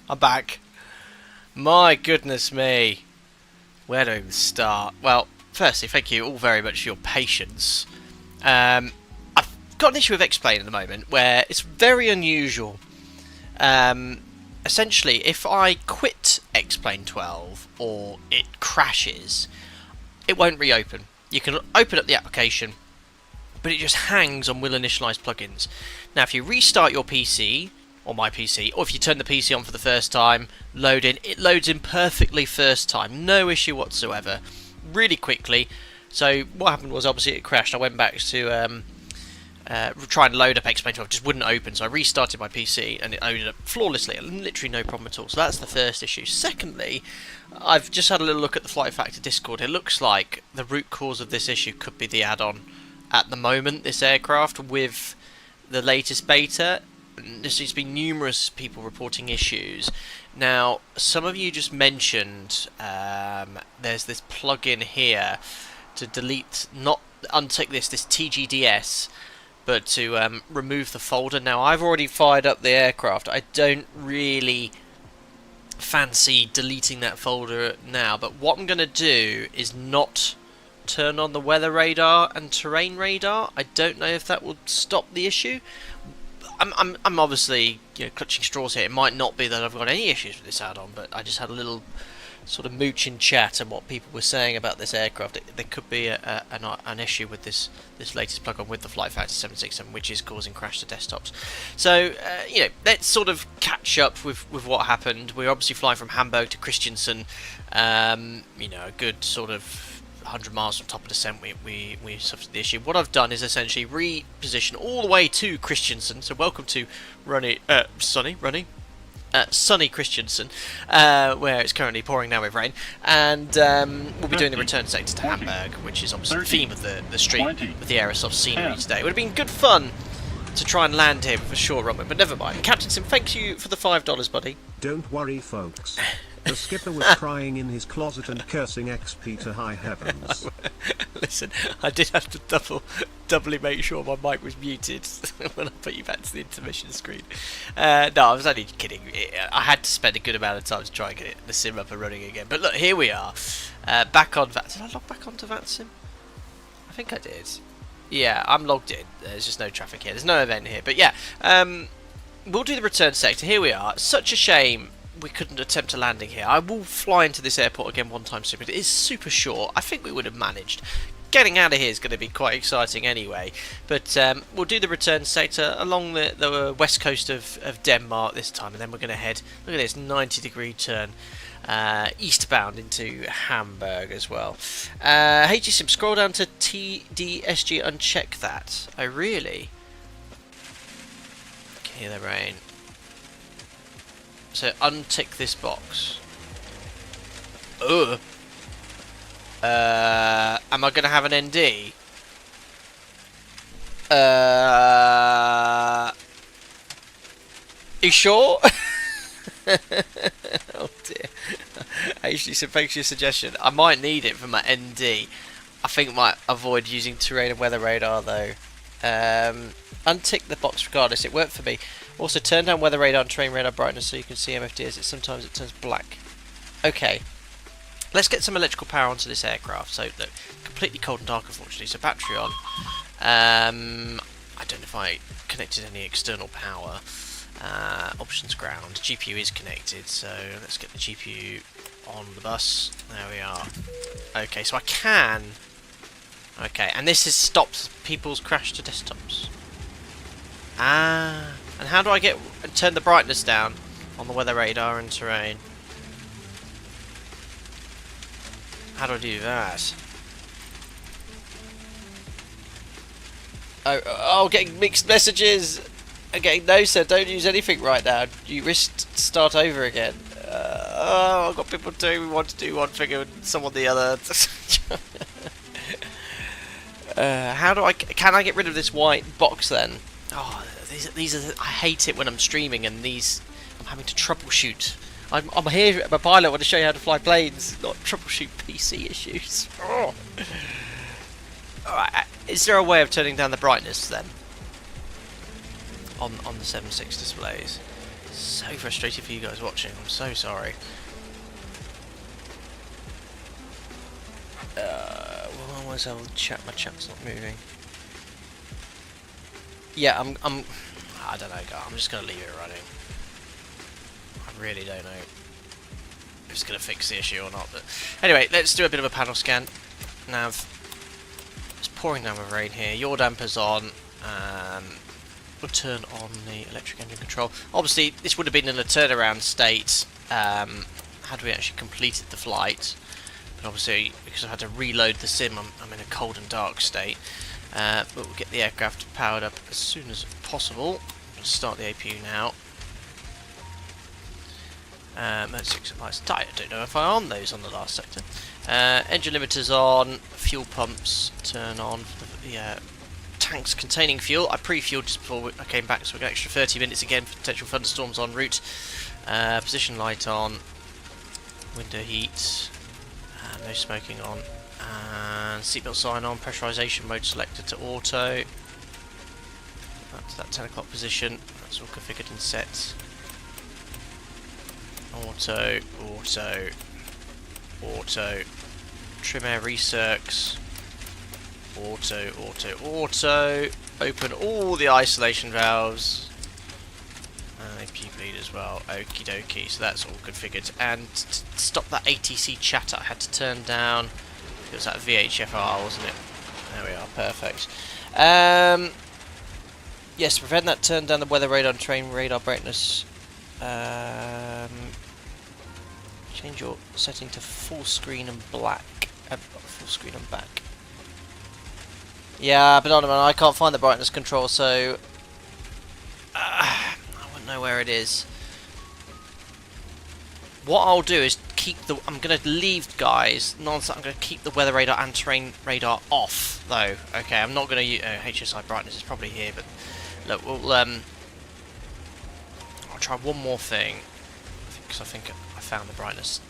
I'm back. My goodness me. Where do I even start? Well, firstly, thank you all very much for your patience. I've got an issue with X-Plane at the moment where it's very unusual. Essentially, if I quit X-Plane 12 or it crashes, it won't reopen. You can open up the application, but it just hangs on will initialize plugins. Now, if you restart your PC, or my PC, or if you turn the PC on for the first time, load in, it loads in perfectly first time, no issue whatsoever, really quickly. So what happened was, obviously it crashed. I went back to try and load up X-Plane 12, just wouldn't open, so I restarted my PC and it loaded up flawlessly, literally no problem at all. So that's the first issue. Secondly, I've just had a little look at the FlightFactor Discord. It looks like the root cause of this issue could be the add-on at the moment, this aircraft, with the latest beta. There's been numerous people reporting issues. Now, some of you just mentioned there's this plugin here to delete, not untick this TGDS, but to remove the folder. Now, I've already fired up the aircraft. I don't really fancy deleting that folder now, but what I'm going to do is not turn on the weather radar and terrain radar. I don't know if that will stop the issue. I'm obviously, you know, clutching straws here. It might not be that I've got any issues with this add-on, but I just had a little sort of mooching chat and what people were saying about this aircraft. There could be an issue with this latest plug-on with the FlightFactor 767, which is causing crash to desktops. So you know, let's sort of catch up with what happened. We're obviously flying from Hamburg to Kristiansand. You know, a good sort of 100 miles from top of descent, we suffered the issue. What I've done is essentially reposition all the way to Kristiansand. So welcome to sunny Kristiansand, where it's currently pouring now with rain, and we'll be doing the return sector to Hamburg, which is obviously the theme of the stream with the Aerosoft scenery today. It would have been good fun to try and land here with a short runway, but never mind. Captain Sim, thank you for the $5, buddy. Don't worry, folks. The skipper was crying in his closet and cursing XP to high heavens. Listen, I did have to doubly make sure my mic was muted when I put you back to the intermission screen. No, I was only kidding. I had to spend a good amount of time to try and get the sim up and running again. But look, here we are. Back on VAT. Did I log back onto VATSIM? I think I did. Yeah, I'm logged in. There's just no traffic here. There's no event here. But yeah, we'll do the return sector. Here we are. Such a shame we couldn't attempt a landing here. I will fly into this airport again one time soon, but it is super short. I think we would have managed. Getting out of here is going to be quite exciting anyway. But we'll do the return sector along the west coast of Denmark this time, and then we're going to head, look at this, 90-degree turn eastbound into Hamburg as well. HGSim, scroll down to TDSG and check that. Oh, really? I can hear the rain. So untick this box. Ugh. Am I going to have an ND? You sure? Oh dear. Actually, so thanks for your suggestion. I might need it for my ND. I think I might avoid using terrain and weather radar though. Untick the box regardless. It worked for me. Also, turn down weather radar and terrain radar brightness so you can see MFD as sometimes it turns black. Okay. Let's get some electrical power onto this aircraft. So, look, completely cold and dark, unfortunately. So, battery on. I don't know if I connected any external power. Options ground. GPU is connected. So, let's get the GPU on the bus. There we are. Okay, so I can. Okay, and this has stopped people's crash to desktops. Ah. And how do I turn the brightness down on the weather radar and terrain? How do I do that? Oh, getting mixed messages. Okay, no sir, don't use anything right now. You risk start over again. Oh, I've got people telling me want to do one thing and someone the other. How do can I get rid of this white box then? Oh, these are I hate it when I'm streaming and I'm having to troubleshoot. I'm here, I'm a pilot, I want to show you how to fly planes, not troubleshoot PC issues. Oh. Alright, is there a way of turning down the brightness then? On the 7.6 displays? So frustrated for you guys watching. I'm so sorry. Where's our chat? My chat's not moving. Yeah, I don't know, guys. I'm just gonna leave it running. I really don't know if it's gonna fix the issue or not. But anyway, let's do a bit of a panel scan. Nav. It's pouring down with rain here. Your damper's on. We'll turn on the electric engine control. Obviously, this would have been in a turnaround state had we actually completed the flight. But obviously, because I've had to reload the sim, I'm in a cold and dark state. But we'll get the aircraft powered up as soon as possible. We'll start the APU now. That's 6 lights. I don't know if I armed those on the last sector. Engine limiters on. Fuel pumps turn on for the tanks containing fuel. I pre-fueled just before I came back, so we got an extra 30 minutes again for potential thunderstorms en route. Position light on. Window heat. No smoking on. And seatbelt sign on. Pressurization mode selected to auto. That's that 10 o'clock position. That's all configured and set. Auto, auto, auto. Trim air recircs. Auto, auto, auto. Open all the isolation valves. And APU bleed as well. Okie dokie. So that's all configured. And to stop that ATC chatter, I had to turn down. It was that VHFR, wasn't it? There we are. Perfect. Yes, to prevent that, turn down the weather radar and train radar brightness. Change your setting to full screen and black. Full screen and back. Yeah, but I can't find the brightness control, so I wouldn't know where it is. What I'll do is keep the. I'm going to leave, guys. Non-stop. I'm going to keep the weather radar and terrain radar off, though. Okay, I'm not going to use HSI brightness. Is probably here, but look, we'll. I'll try one more thing because I think I found the brightness.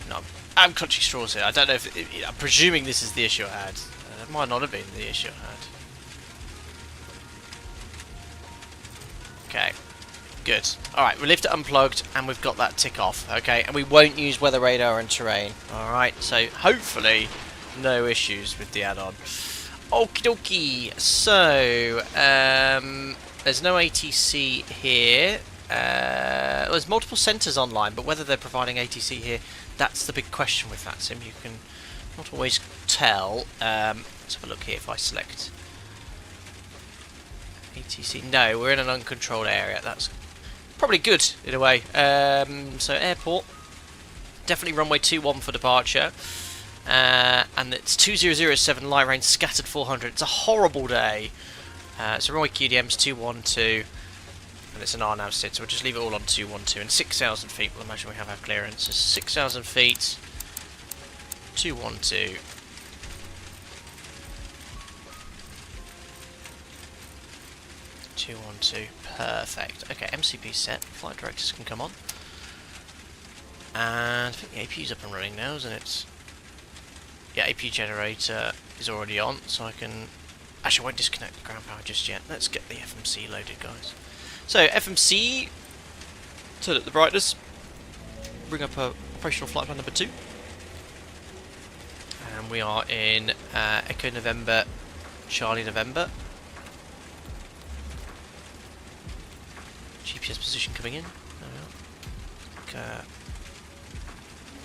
No, I'm clutching straws here. I don't know if I'm presuming this is the issue I had. It might not have been the issue I had. Okay, good. Alright, we left it unplugged and we've got that tick off. Okay, and we won't use weather radar and terrain. Alright, so hopefully no issues with the add-on. Okie dokie. So, there's no ATC here. There's multiple centres online, but whether they're providing ATC here, that's the big question with that sim. You can not always tell. Let's have a look here if I select ATC. No, we're in an uncontrolled area. That's probably good in a way. So airport, definitely runway 21 for departure. And it's 2007 light rain scattered 400. It's a horrible day. So runway QDM's 212. And it's an RNAV sit, so we'll just leave it all on 212 and 6,000 feet. We'll imagine we have our clearance. So 6,000 feet, 212. Perfect. Okay, MCP set. Flight directors can come on. And I think the APU's up and running now, isn't it? Yeah, APU generator is already on, so I can. Actually, I won't disconnect the ground power just yet. Let's get the FMC loaded, guys. So FMC, turn up the brightness, bring up operational flight plan number 2, and we are in Echo November, Charlie November. GPS position coming in. There we are.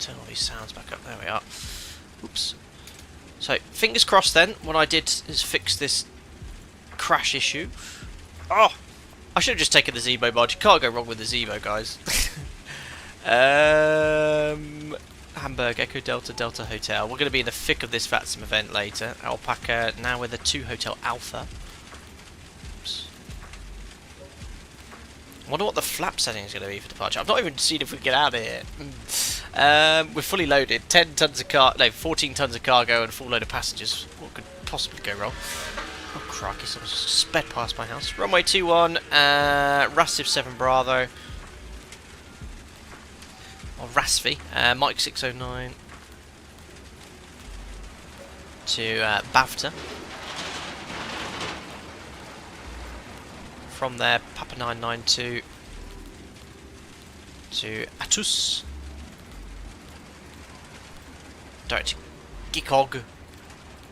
Turn all these sounds back up. There we are. Oops. So fingers crossed. Then what I did is fix this crash issue. Oh. I should have just taken the Zebo mod. You can't go wrong with the Zebo, guys. Hamburg, Echo Delta, Delta Hotel. We're going to be in the thick of this VATSIM event later. Alpaca, now with a 2 Hotel Alpha. Oops. I wonder what the flap setting is going to be for departure. I've not even seen if we can get out of here. We're fully loaded. 14 tons of cargo and a full load of passengers. What could possibly go wrong? Oh crikey, someone's just sped past my house. Runway 21, Rassiv 7 Bravo. Or Rasvi, Mike 609 to BAFTA. from there, Papa 992 to Atus. Direct to Gikog.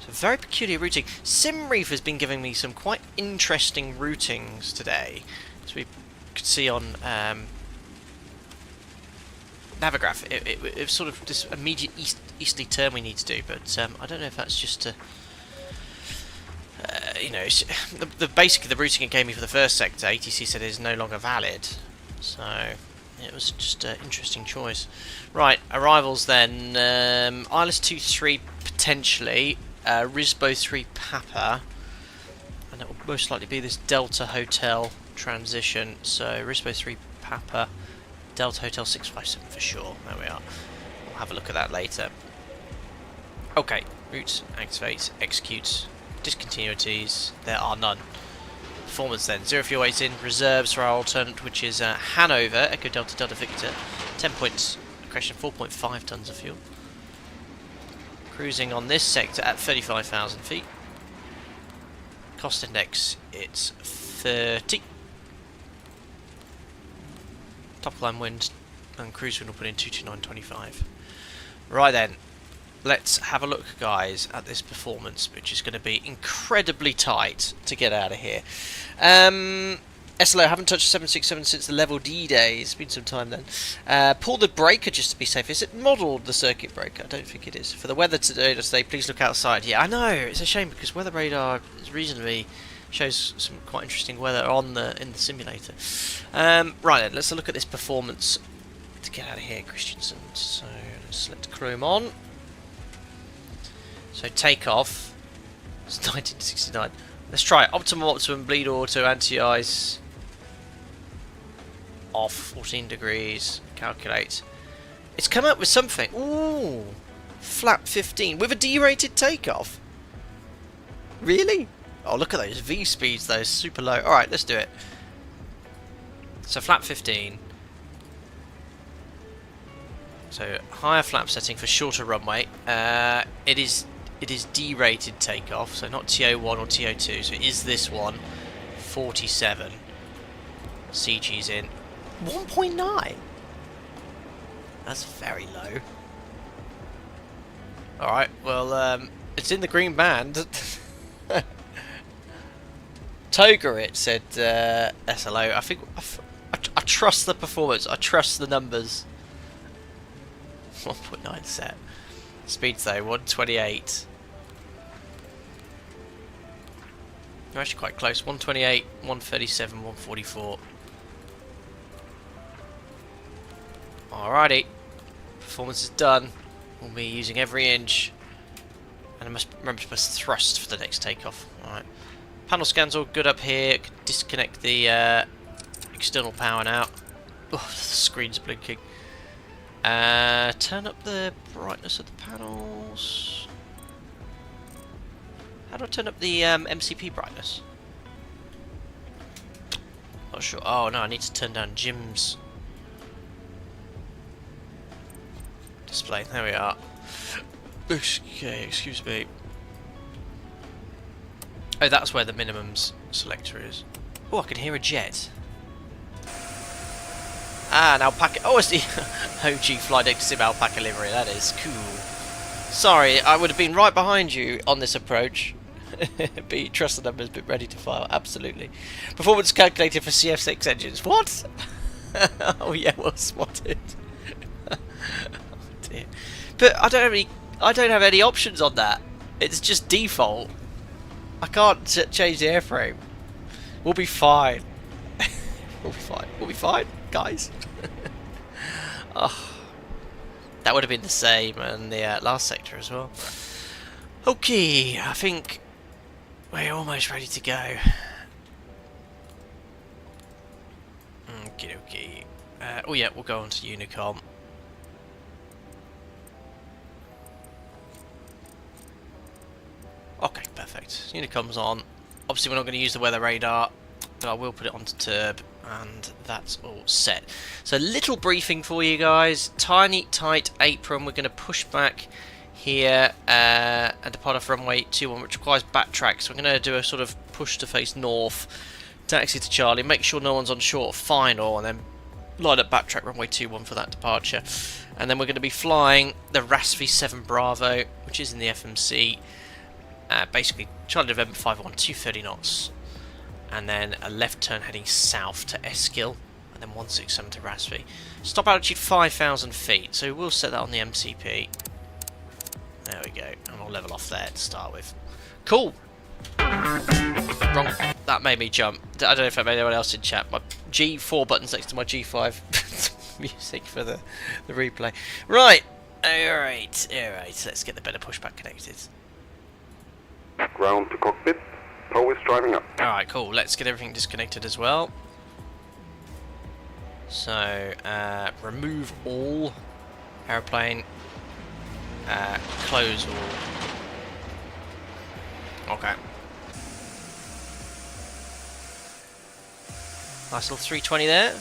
So very peculiar routing. Simreef has been giving me some quite interesting routings today. As we could see on Navigraph, it's sort of this immediate easterly turn we need to do, but I don't know if that's just to, you know, basically the routing it gave me for the first sector, ATC said is no longer valid, so it was just an interesting choice. Right, arrivals then, ILS 23 potentially, Risbo 3 Papa, and it will most likely be this Delta Hotel transition, so Risbo 3 Papa, Delta Hotel 657 for sure. There we are. We'll have a look at that later. Okay, routes, activate, execute, discontinuities. There are none. Performance then. 0 fuel weight in. Reserves for our alternate, which is Hanover, Echo Delta Delta Victor. 10 points. Question 4.5 tons of fuel. Cruising on this sector at 35,000 feet. Cost index, it's 30. Top line wind and cruise wind will put in 229.25. Right then, let's have a look, guys, at this performance, which is going to be incredibly tight to get out of here. SLO, haven't touched 767 since the level D days. It's been some time then. Pull the breaker just to be safe. Is it modelled, the circuit breaker? I don't think it is. For the weather today, please look outside. Yeah, I know. It's a shame because weather radar is reasonably shows some quite interesting weather on in the simulator. Right then, let's look at this performance to get out of here, Kristiansand. So let's select Chrome on. So takeoff. It's 1969. Let's try it. Optimum, bleed auto, anti-ice. Off 14 degrees. Calculate. It's come up with something. Ooh, flap 15 with a D-rated takeoff. Really? Oh, look at those V speeds, though, super low. Alright, let's do it. So, flap 15. So, higher flap setting for shorter runway. It is D-rated takeoff, so not TO1 or TO2. So, it is this one. 47. CG's in. 1.9. That's very low. Alright, well, it's in the green band. Toga, it said SLO. I think I trust the performance. I trust the numbers. 1.9 set. Speeds though 128. You're actually quite close. 128, 137, 144. Alrighty. Performance is done. We'll be using every inch. And I must remember to press thrust for the next takeoff. Alright. Panel scans all good up here. Can disconnect the external power now. Oh, the screen's blinking. Turn up the brightness of the panels. How do I turn up the MCP brightness? Not sure. Oh no, I need to turn down Jim's display. There we are. Okay, excuse me. Oh, that's where the minimums selector is. Oh, I can hear a jet. Ah, an alpaca. Oh, it's the OG FlightFactor Sim alpaca livery. That is cool. Sorry, I would have been right behind you on this approach. But you trust the numbers, but ready to fire. Absolutely. Performance calculator for CF6 engines. What? Oh yeah, well spotted. Oh dear. But I don't have any options on that. It's just default. I can't change the airframe. We'll be fine. We'll be fine. We'll be fine, guys. Oh, that would have been the same in the last sector as well. Okay, I think we're almost ready to go. Okay. Oh yeah, we'll go on to Unicom. Okay, perfect. Unicom's on. Obviously we're not going to use the weather radar, but I will put it onto turb, and that's all set. So little briefing for you guys. Tiny, tight apron. We're going to push back here and depart off runway 21, which requires backtrack. So we're going to do a sort of push to face north, Taxi to Charlie, make sure no one's on short final, and then line up backtrack runway 21 for that departure. And then we're going to be flying the RASV 7 Bravo, which is in the FMC. Basically, Charlie November 51, 230 knots. And then a left turn heading south to Eskil, and then 167 to RASV. Stop altitude 5,000 feet, so we'll set that on the MCP. There we go, and we'll level off there to start with. Cool! Wrong. That made me jump. I don't know if that made anyone else in chat. My G4 button's next to my G5 music for the replay. Right! Alright. Let's get the better pushback connected. Ground to cockpit. Poe is driving up. Alright, cool. Let's get everything disconnected as well. So, remove all. Aeroplane. Close all. Okay. Nice little 320 there.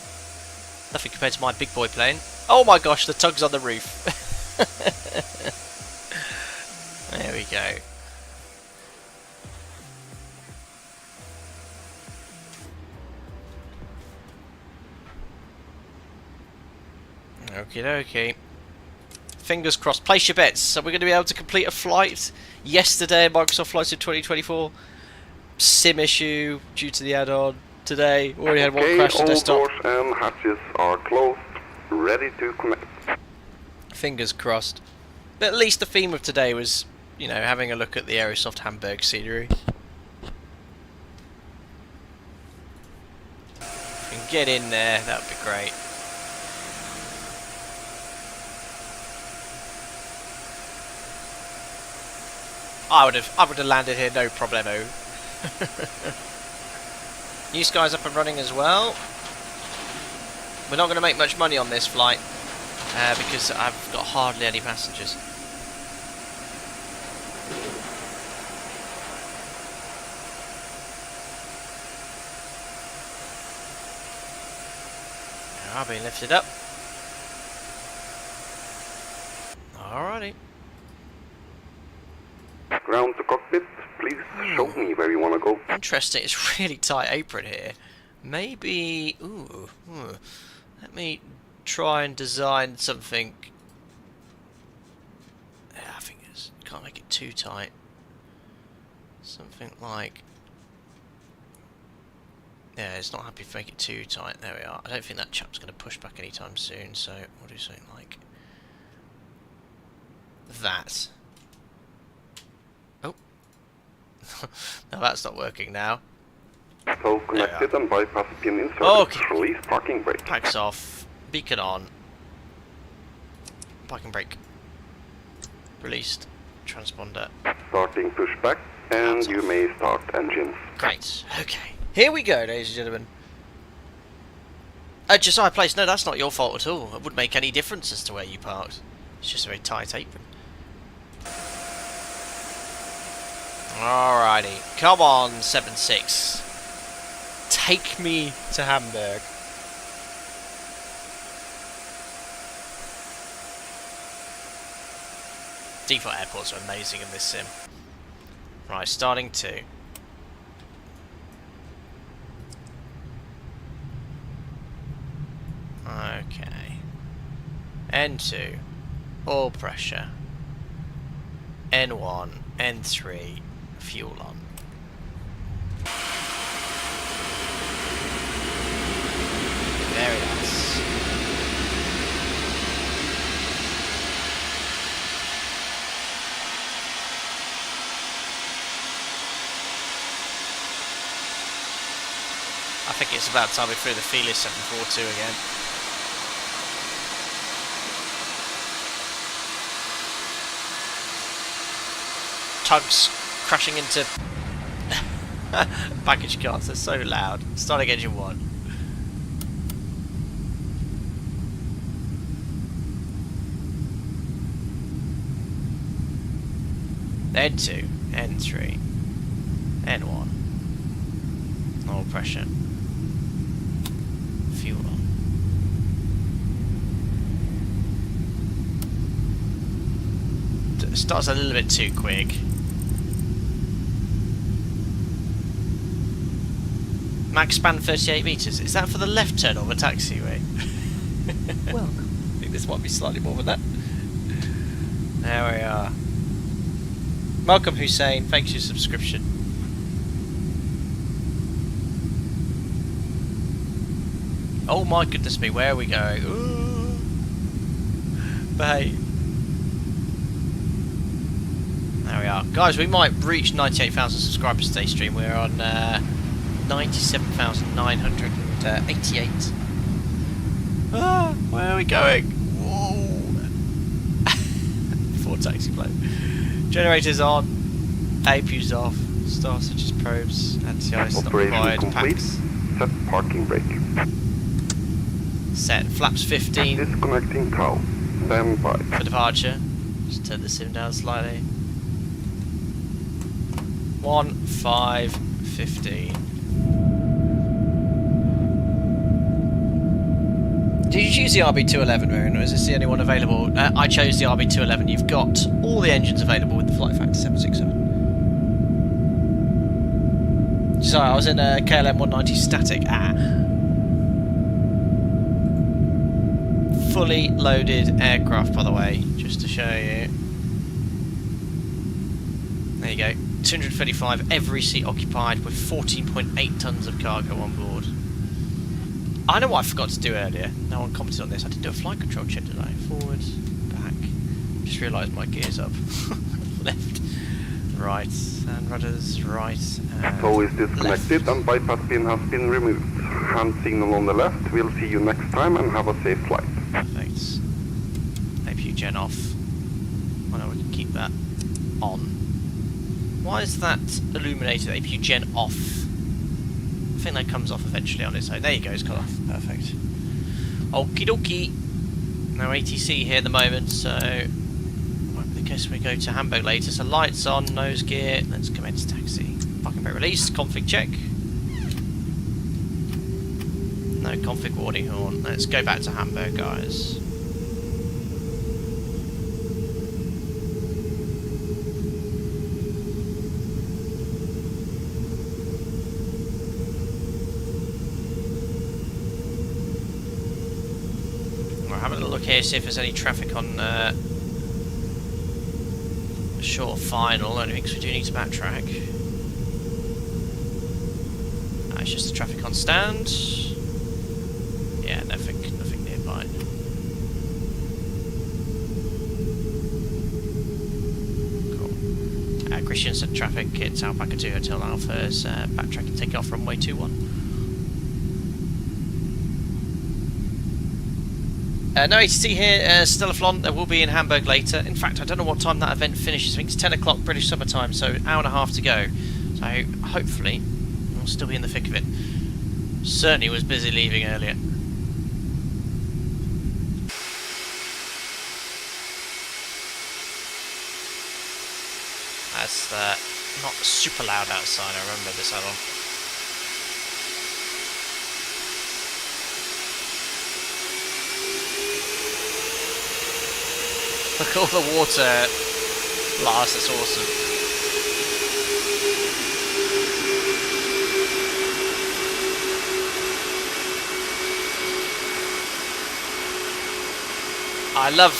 Nothing compared to my big boy plane. Oh my gosh, the tug's on the roof. There we go. Okie dokie. Fingers crossed. Place your bets. So we're going to be able to complete a flight yesterday. Microsoft Flight Sim 2024. Sim issue due to the add-on. Today, we already had one crash to desktop. All doors and hatches are closed, ready to connect. Fingers crossed. But at least the theme of today was, you know, having a look at the Aerosoft Hamburg scenery. If we can get in there, that would be great. I would have landed here no problemo. New Sky's up and running as well. We're not going to make much money on this flight because I've got hardly any passengers. Now being lifted up. Alrighty. Ground to cockpit, please show me where you want to go. Interesting, it's really tight apron here. Maybe... Let me try and design something... Yeah, I think it's... Can't make it too tight. Something like... Yeah, it's not happy to make it too tight. There we are. I don't think that chap's going to push back anytime soon, so we'll do something like... that. No, that's not working now. So connected and bypass pin insert. Okay. Release parking brake. Packs off. Beacon on. Parking brake. Released. Transponder. Starting pushback, and you may start engines. Great. Okay. Here we go, ladies and gentlemen. Josiah Place. No, that's not your fault at all. It wouldn't make any difference as to where you parked. It's just a very tight apron. Alrighty, come on, 7-6. Take me to Hamburg. Default airports are amazing in this sim. Right, starting 2. Okay. N2. All pressure. N1. N3. Fuel on. Very nice. I think it's about time we threw the Felis 742 again. Tugs crashing into package cars, they're so loud. Starting engine 1. N2, N3, N1. All pressure. Fuel on. It starts a little bit too quick. max span 38 metres. Is that for the left turn of a taxiway? Welcome. I think this might be slightly more than that. There we are. Welcome, Hussein. Thanks for your subscription. Oh my goodness me, where are we going? Ooh. But hey. There we are. Guys, we might reach 98,000 subscribers today stream. We're on 97,988. Ah, where are we going? Whoa. Before taxi plane. Generators on. APU's off. Star switches, probes. Anti-ice not Operation required. complete. Packs. Set parking brake. Set. Flaps 15. Disconnecting cow. Stand by. For departure. Just turn the sim down slightly. 1515. Did you choose the RB211, Marion, or is this the only one available? I chose the RB211. You've got all the engines available with the FlightFactor 767. Sorry, I was in a KLM 190 static. Fully loaded aircraft, by the way, just to show you. There you go. 235, every seat occupied, with 14.8 tons of cargo on board. I know what I forgot to do earlier. No one commented on this. I didn't do a flight control check, did I? Forward, back. Just realised my gear's up. Left, right, and rudders, right, and So is disconnected left. and bypass pin has been removed. Hand signal on the left. We'll see you next time and have a safe flight. Perfect. APU gen off. I know we can keep that on. Why is that illuminated APU gen off? I think that comes off eventually on its own. There you go, it's gone off. Perfect. Okie dokie. No ATC here at the moment, so I guess we go to Hamburg later. So lights on, nose gear. Let's commence taxi. Parking brake release. Config check. No config warning horn. Let's go back to Hamburg, guys. Having a look here, see if there's any traffic on short final, only because we do need to backtrack. It's just the traffic on stand. Yeah, nothing nearby. Cool. Kristiansand traffic, it's Alpaca 2 Hotel Alpha's backtrack and take off runway 21. No ATC here, Stella Flon. There will be in Hamburg later. In fact, I don't know what time that event finishes. I think it's 10 o'clock British summer time, so hour and a half to go. So hopefully we'll still be in the thick of it. Certainly was busy leaving earlier. That's not super loud outside. I remember this, Alan. Look at all the water blast, that's awesome. I love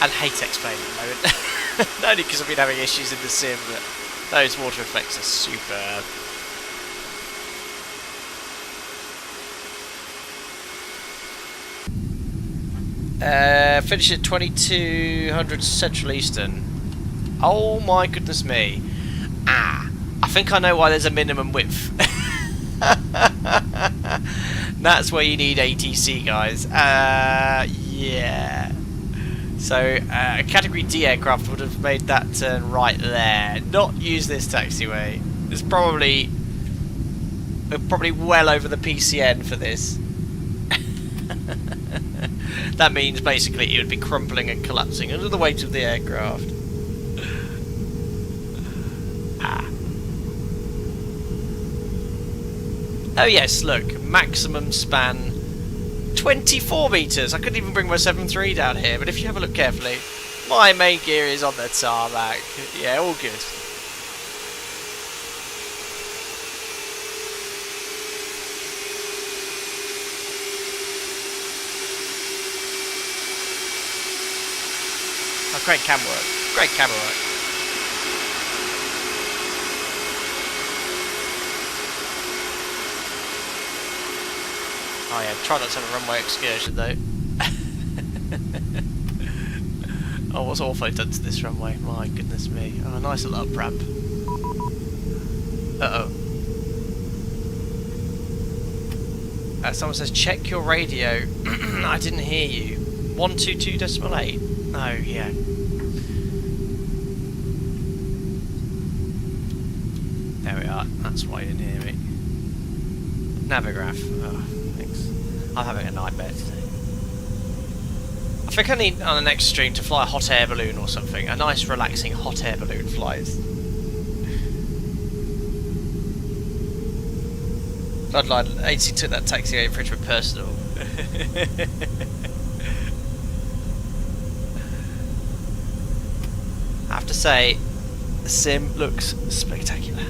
and hate explaining at the moment. Not only because I've been having issues in the sim, but those water effects are superb. Finish at 2200 Central Eastern. Oh my goodness me. I think I know why there's a minimum width. That's where you need ATC, guys. Yeah. So, a Category D aircraft would have made that turn right there. Not use this taxiway. It's probably well over the PCN for this. That means basically it would be crumpling and collapsing under the weight of the aircraft. Oh yes, look, maximum span 24 metres. I couldn't even bring my 7.3 down here, but if you have a look carefully, my main gear is on the tarmac. Yeah, all good. Oh, great camera work. Great camera work. Oh yeah, try not to have a runway excursion though. Oh, what's awfully done to this runway? My goodness me. Oh, a nice little up ramp. Uh-oh. Someone says, check your radio. I didn't hear you. 122.8. Oh, yeah. There we are. That's why you didn't hear me. Navigraph. Oh, thanks. I'm having a nightmare today. I think I need, on the next stream, to fly a hot air balloon or something. A nice, relaxing hot air balloon flight. Bloodline, 80 took that taxi infringement personal. I have to say, the sim looks spectacular.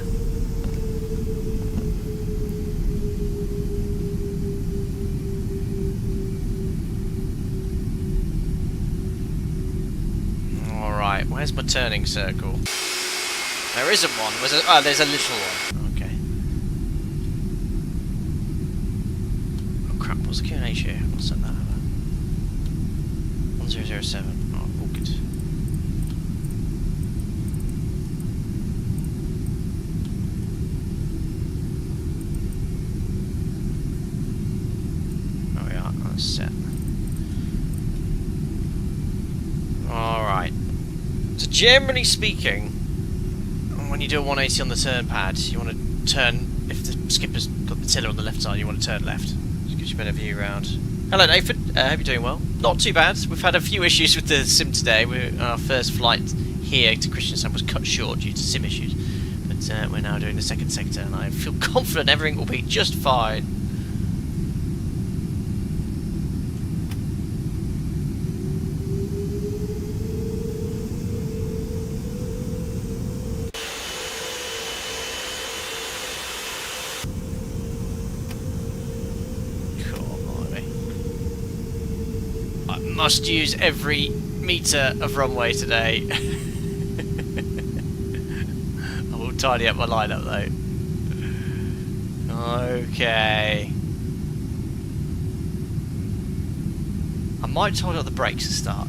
Alright, where's my turning circle? There isn't one. Oh, there's a little one. Okay. Oh crap, what's the QNH here? I'll set that over. 1007. Oh, all good. There we are, that's set. Alright. So generally speaking, when you do a 180 on the turn pad, you want to turn, if the skipper's got the tiller on the left side, you want to turn left. Just gives you a better view around. Hello Nathan, hope you're doing well. Not too bad. We've had a few issues with the sim today. Our first flight here to Kristiansand was cut short due to sim issues. But we're now doing the second sector and I feel confident everything will be just fine. Must use every metre of runway today. I will tidy up my lineup though. Okay. I might hold up the brakes to start.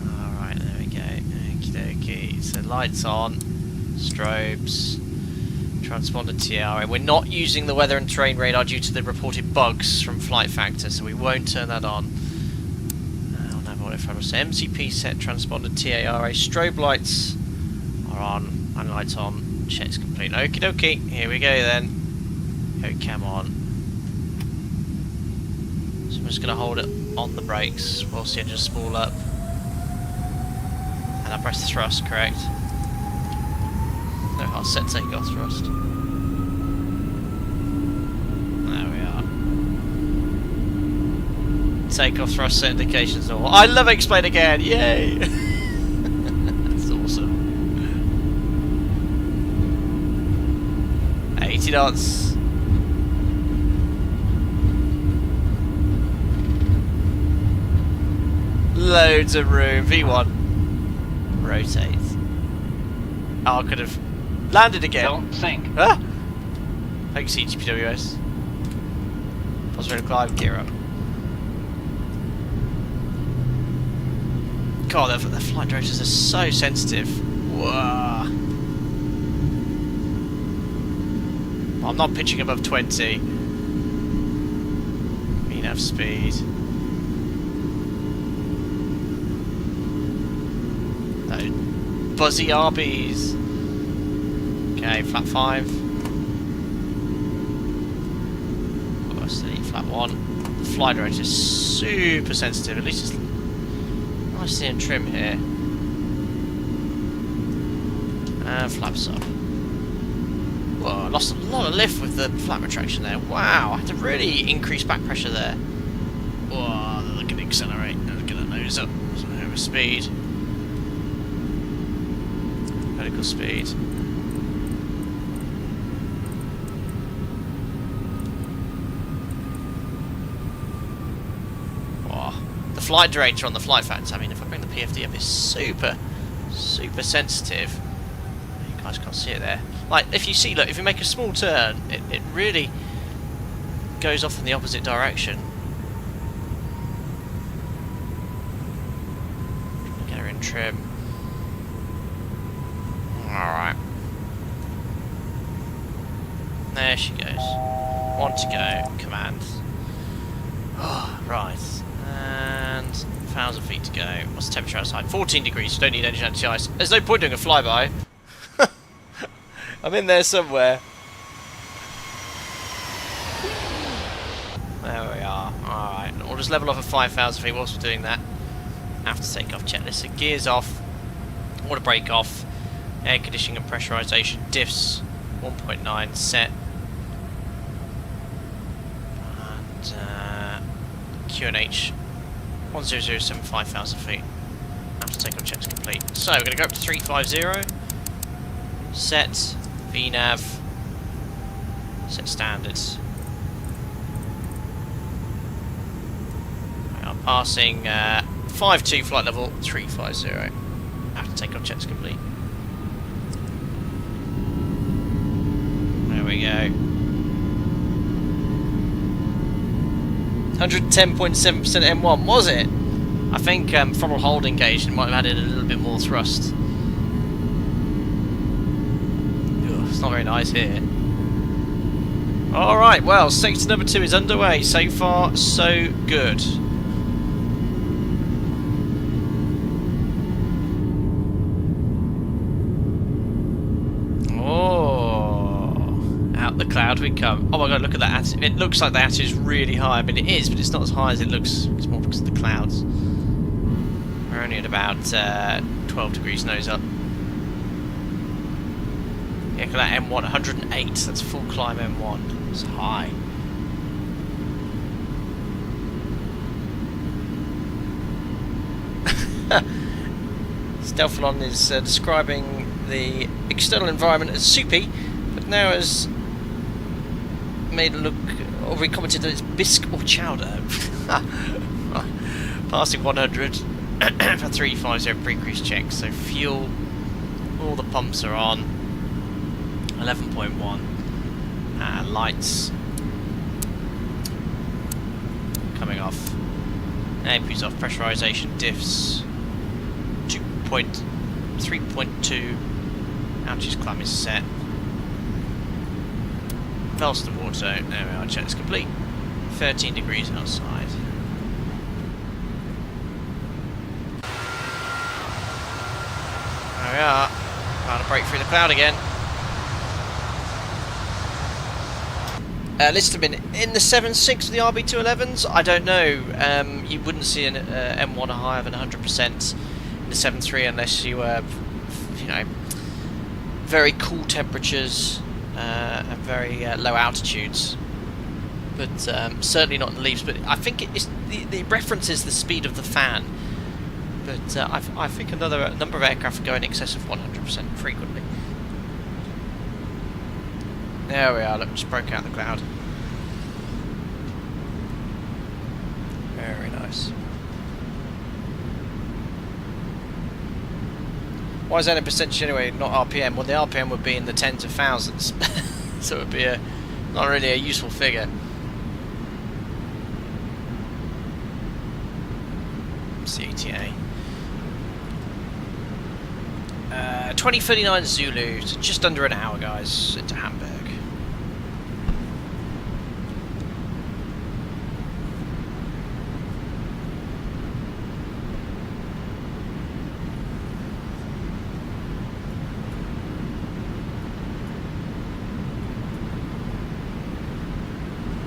Alright, there we go. Okie dokie. So lights on, strobes. Transponder TR. We're not using the weather and terrain radar due to the reported bugs from FlightFactor, so we won't turn that on. I'll never want it from us. MCP set, transponder TARA. Strobe lights are on, and lights on. Check's complete. Okie dokie. Here we go then. Go cam on. So I'm just going to hold it on the brakes whilst the engines spool up. And I press the thrust, correct? No, I'll set takeoff thrust. There we are. Takeoff thrust set indications normal. I love explain again! Yay! That's awesome. 80 knots. Loads of room. V1. Rotate. Oh, I could have landed again. Don't sink. Ah! Thanks, CGPWS. Positive climb, gear up. God, the flight directors are so sensitive. Whoa. I'm not pitching above 20. Enough speed. No buzzy RBs. Okay, flat 5. Oh, steady, flat 1. The flight director is super sensitive, at least it's nicely in trim here. And flaps up. Whoa, I lost a lot of lift with the flap retraction there. Wow, I had to really increase back pressure there. Whoa, look at it accelerate. Look at that nose up. Over speed. Vertical speed. flight director on the FlightFactor. I mean, if I bring the PFD up, it's super sensitive. You guys can't see it there. Like, if you see, look, if you make a small turn, it really goes off in the opposite direction. Get her in trim. Alright. There she goes. One to go. Command. Oh, right. And 1,000 feet to go. What's the temperature outside? 14 degrees. Don't need any anti-ice. There's no point doing a flyby. I'm in there somewhere. There we are. Alright. We'll just level off at 5,000 feet whilst we're doing that. After takeoff checklist. So gears off. Water brake off. Air conditioning and pressurization. Diffs 1.9 set. And QNH 1007 5,000 feet. After takeoff checks complete. So we're going to go up to 350. Set VNAV. Set standards. We are passing 5-2 flight level 350. After takeoff checks complete. There we go. 110.7% M1, was it? I think throttle hold engaged might have added a little bit more thrust. Ugh, it's not very nice here. Alright, well, sector number 2 is underway. So far, so good. The cloud we come. Oh my god, look at that attitude. It looks like the attitude is really high. I mean, it is, but it's not as high as it looks. It's more because of the clouds. We're only at about 12 degrees nose up. Yeah, look at that M1, 108. That's full climb M1. It's high. Stealthalon is describing the external environment as soupy, but now as made it look, or we commented that it's bisque or chowder. Passing 100 for 350 pre-cruise check. So fuel, all the pumps are on. 11.1. Lights coming off. APU's off. Pressurization diffs 3.2. Altitude climb is set. Velocity water, there we are, check is complete. 13 degrees outside. There we are. About to break through the cloud again. Listed them in the 7.6 of the RB211s. I don't know. You wouldn't see an M1 higher than 100% in the 7.3 unless you were, you know, very cool temperatures. And very low altitudes, but certainly not in the leaves. But I think the reference is the speed of the fan. But I think a number of aircraft go in excess of 100% frequently. There we are. Look, just broke out the cloud. Very nice. Why is that in percentage anyway, not RPM? Well, the RPM would be in the tens of thousands, so it would be not really a useful figure. CTA. 2039 Zulu, so just under an hour, guys, into Hamburg.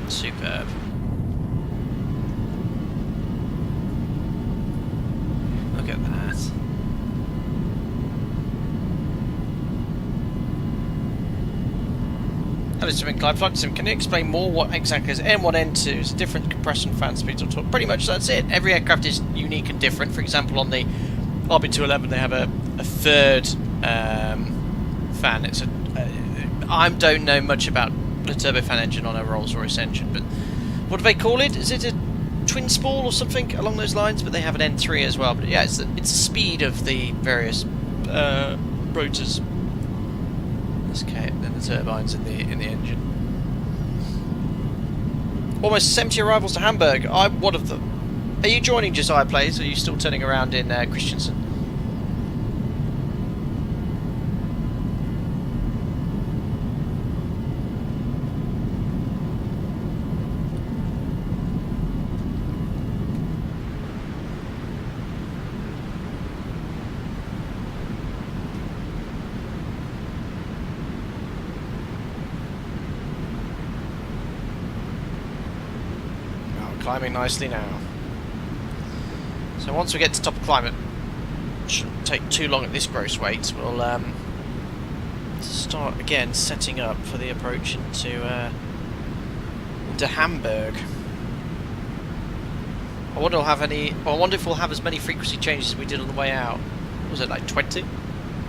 Superb. Look at that. Hello, Sim and Clive. FlightSim, can you explain more what exactly is M1, N2's different compression fan speeds on top? Pretty much that's it. Every aircraft is unique and different. For example, on the RB211 they have a third fan. It's I don't know much about the turbofan engine on a Rolls-Royce engine, but what do they call it? Is it a twin spool or something along those lines, but they have an N3 as well. But yeah, it's the speed of the various rotors. Okay, and then the turbines in the engine. Almost 70 arrivals to Hamburg. I'm one of them. Are you joining Josiah Plays, or are you still turning around in Kristiansand? Climbing nicely now. So once we get to top of climate, shouldn't take too long at this gross weight, we'll start again setting up for the approach into Hamburg. I wonder if we'll have as many frequency changes as we did on the way out. What was it, like 20?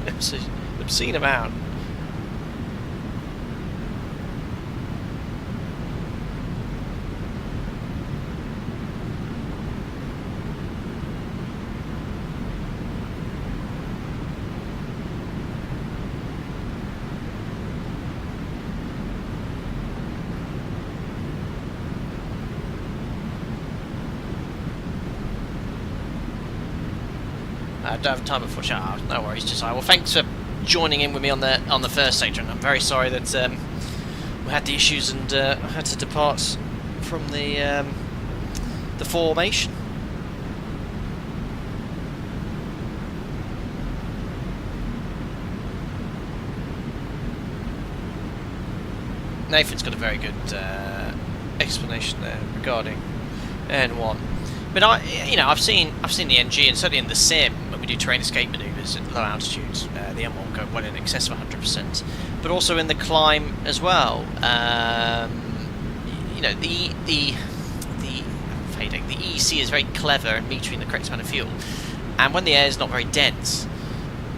It was an obscene amount. I don't have time before chat. No worries, Josiah. Well, thanks for joining in with me on the first sector, and I'm very sorry that we had the issues and I had to depart from the formation. Nathan's got a very good explanation there regarding N1. But I've seen the NG, and certainly in the sim when we do terrain escape manoeuvres at low altitudes, the M1 will go well in excess of 100%. But also in the climb as well. The EEC is very clever in metering the correct amount of fuel, and when the air is not very dense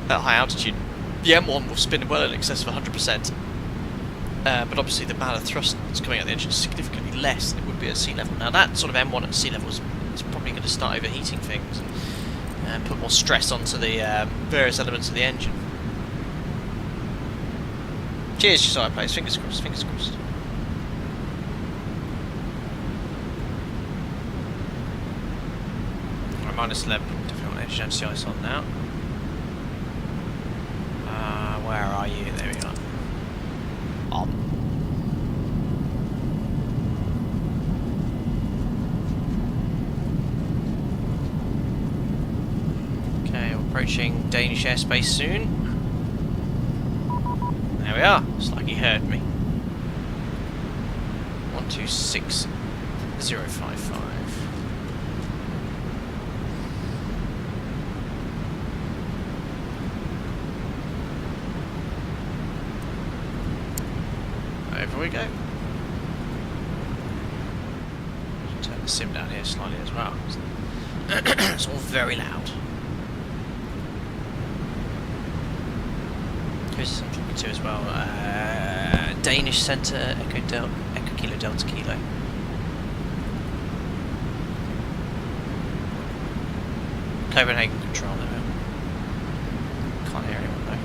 at high altitude, the M1 will spin well in excess of 100%. But obviously the amount of thrust that's coming out of the engine is significantly less than it would be at sea level. Now that sort of M1 at sea level is probably going to start overheating things and put more stress onto the various elements of the engine. Cheers, Josiah Plays. Fingers crossed, fingers crossed. Right, minus 11, definitely want engine MCIs on now. Where are you? There we are. On. Okay, we're approaching Danish airspace soon. There we are. Looks like he heard me. 126055. Over we go. Turn the sim down here slightly as well. It's all very loud. Who's this I'm talking to as well? Danish Centre, Echo Kilo Delta Kilo. Copenhagen Control there. Can't hear anyone though.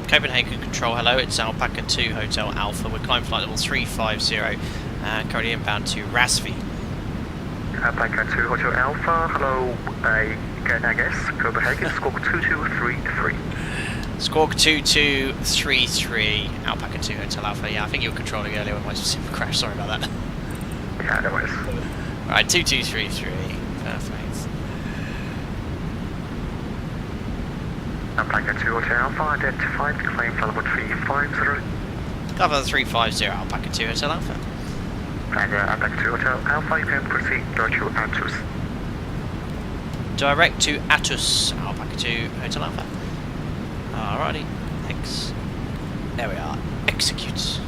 Copenhagen Control, hello, it's Alpaca 2 Hotel Alpha. We're climbing flight level 350, currently inbound to Rasvi. Alpaca 2 Hotel Alpha, hello, again I guess, Copenhagen, squawk 2233. Squawk 2233, Alpaca 2 Hotel Alpha. Yeah, I think you were controlling earlier when my sim crashed, sorry about that. Yeah, no worries. Alright, 2233, perfect. Alpaca 2 Hotel Alpha, identified, claim flight level 350. Cover 350, Alpaca 2 Hotel Alpha. And Alpaca 2 Hotel Alpha, you can proceed direct to Atus. Direct to Atus, Alpaca 2 Hotel Alpha. Alrighty, there we are, execute. So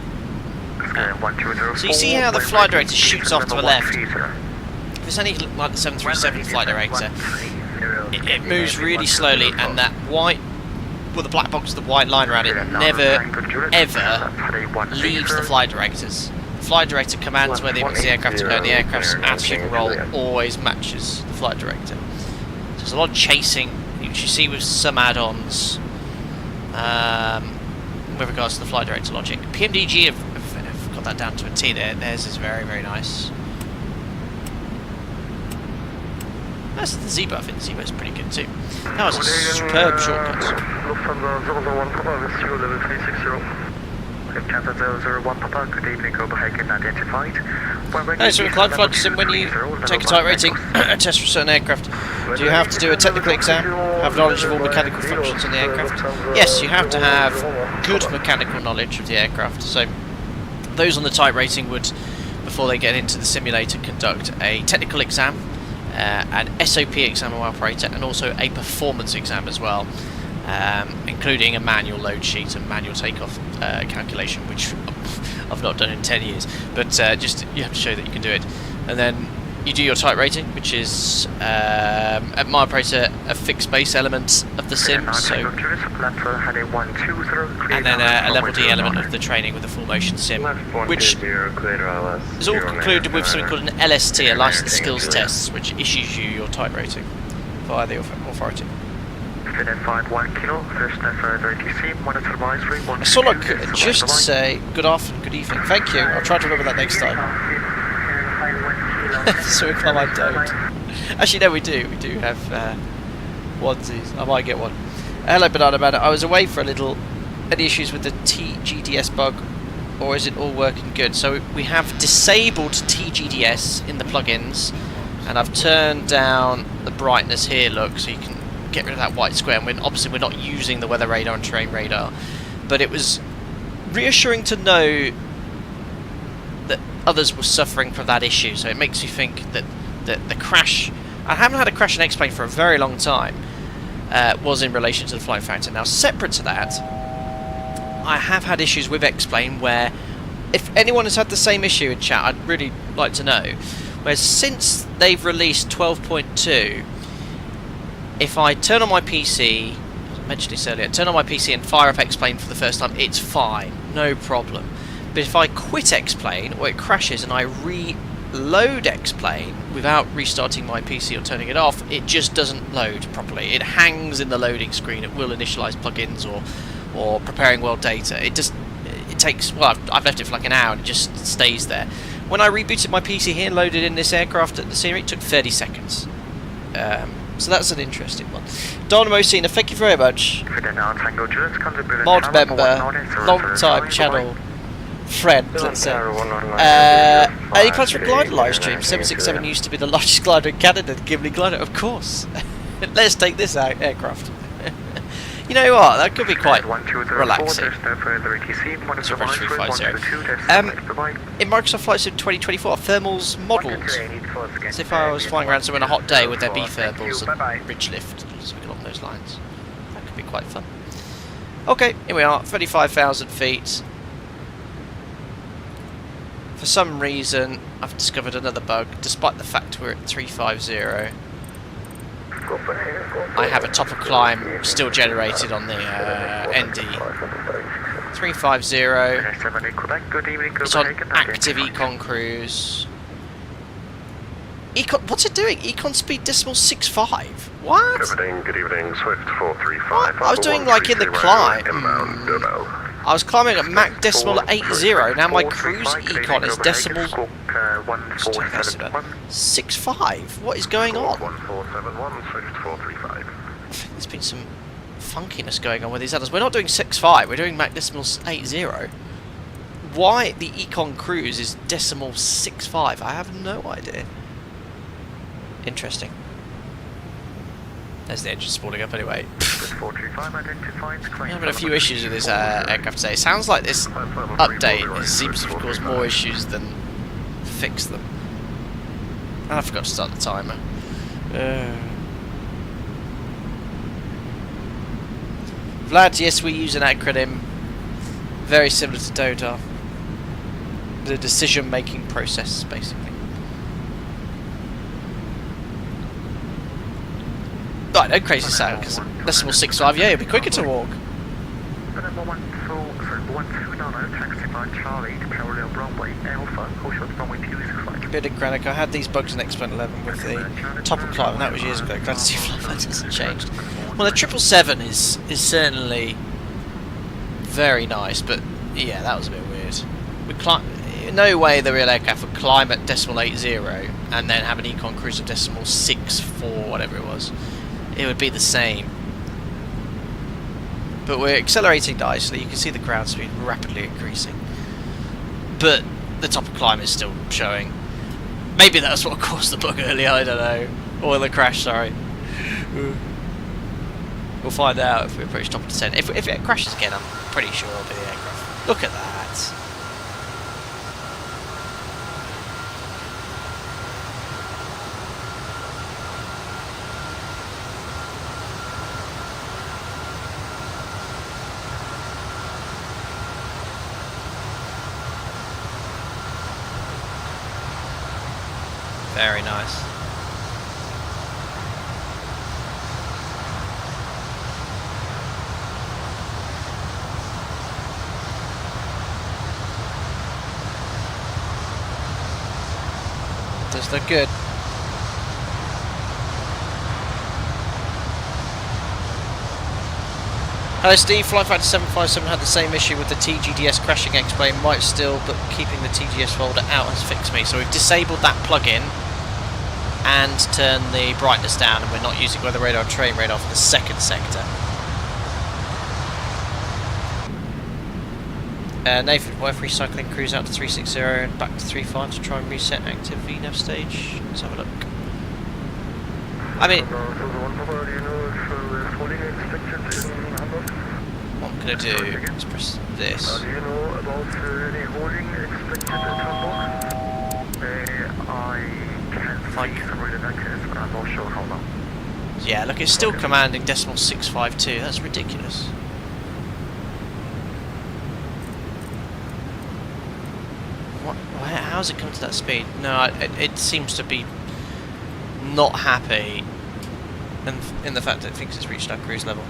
you see how the flight director shoots off to the left. If it's anything like the 737 flight director, it moves really slowly, and that white, well, the black box, the white line around it, never ever leaves the flight directors. flight director commands where they want the aircraft to go, and the aircraft's attitude and role always matches the flight director. So there's a lot of chasing, which you see with some add-ons with regards to the flight director logic. PMDG have got that down to a T there. Theirs is very, very nice. That's the Zebra. I think the Zebra is pretty good too. That was a superb shortcut. Lufthansa 001 Papa, this is your level 360. Lufthansa 001 Papa, good evening, Copenhagen identified. No, so Clyde Flight Sim, when you take a type rating test for a certain aircraft, do you have to do a technical exam, have knowledge of all mechanical functions on the aircraft? Yes, you have to have good mechanical knowledge of the aircraft. So those on the type rating would, before they get into the simulator, conduct a technical exam, an SOP exam of operator, and also a performance exam as well, including a manual load sheet and manual takeoff calculation, which I've not done in 10 years, but just you have to show that you can do it. And then you do your type rating, which is at my operator a fixed base element of the sim, so, and then a level D element of the training with a full motion sim, which is all concluded with something called an LST, a license skills test, which issues you your type rating via the authority. So look, just say good afternoon, good evening, thank you. I'll try to remember that next time. So I don't. Actually, no, we do have onesies. I might get one. Hello, Banana Man. I was away for a little. Any issues with the TGDS bug, or is it all working good? So we have disabled TGDS in the plugins, and I've turned down the brightness here. Look, so you can get rid of that white square. And obviously we're not using the weather radar and terrain radar, but it was reassuring to know that others were suffering from that issue. So it makes you think that the crash, I haven't had a crash in X-Plane for a very long time, was in relation to the FlightFactor. Now, separate to that, I have had issues with X-Plane where, if anyone has had the same issue in chat, I'd really like to know, where since they've released 12.2, if I turn on my PC, I mentioned this earlier, turn on my PC and fire up X-Plane for the first time, it's fine, no problem. But if I quit X-Plane, or it crashes and I reload X-Plane without restarting my PC or turning it off, it just doesn't load properly. It hangs in the loading screen. It will initialize plugins or preparing world data. It takes, well, I've left it for like an hour and it just stays there. When I rebooted my PC here and loaded in this aircraft at the scenery, it took 30 seconds. So that's an interesting one. Dynamo Cena, thank you very much. Mod member, long time channel friend, let's say. Any plans for a glider live stream? 767 used to be the largest glider in Canada, the Gimli glider, of course. Let's take this aircraft. You know what, that could be quite relaxing. In Microsoft Flight Sim 2024, thermals models. As if I was flying around somewhere on a hot day, would there be thermals and ridge lift, something along those lines? That could be quite fun. Okay, here we are, 35,000 feet. For some reason, I've discovered another bug, despite the fact we're at 350. I have a topper climb still generated on the ND. 350. It's on active econ cruise. Econ, what's it doing? Econ speed decimal 6.5. What? Good evening, Swift 435. What? I was doing like in the climb. I was climbing at Mach decimal 80. Now my cruise econ is decimal 6.5. What is going on? 1471, Swift 435. I think there's been some funkiness going on with these others. We're not doing 6.5, we're doing Mach decimal 80. Why the econ cruise is decimal 6.5, I have no idea. Interesting. There's the engine spooling up anyway. I'm having a few issues with this aircraft today. It sounds like this update seems to have caused more issues than fix them. And I forgot to start the timer. Vlad, yes, we use an acronym very similar to DOTA. The decision-making process, basically. Right, no crazy sound, because decimal 6.5, yeah, it'll be quicker to walk. runway Alpha, hold short runway 205. Bit of Granick. I had these bugs in X-Plane 11 with the top of climb, and that was years ago. Glad to see FlightFactor hasn't changed. Well, the 777 is certainly very nice, but yeah, that was a bit weird. No way the real aircraft would climb at decimal 80 and then have an econ cruise of decimal 64, whatever it was. It would be the same. But we're accelerating nicely. You can see the ground speed rapidly increasing. But the top of climb is still showing. Maybe that's what caused the bug earlier, I don't know. Or the crash, sorry. We'll find out if we approach top of descent. If it crashes again, I'm pretty sure it'll be the aircraft. Look at that. Very nice. Does look good. Hello Steve, FlightFactor 757 had the same issue with the TGDS crashing X-plane, might still, but keeping the TGS folder out has fixed me. So we've disabled that plugin and turned the brightness down, and we're not using weather radar and train radar for the second sector. Nathan, worth recycling cruise out to 360 and back to 35 to try and reset active VNAV stage. Let's have a look. I mean, what I'm going to do is press this. Do you know about any holding expected at Hamburg? I can see some really vectors, but I'm not sure how long. Yeah, look, it's still commanding decimal 652. That's ridiculous. How's it come to that speed? No, it seems to be not happy in the fact that it thinks it's reached our cruise level.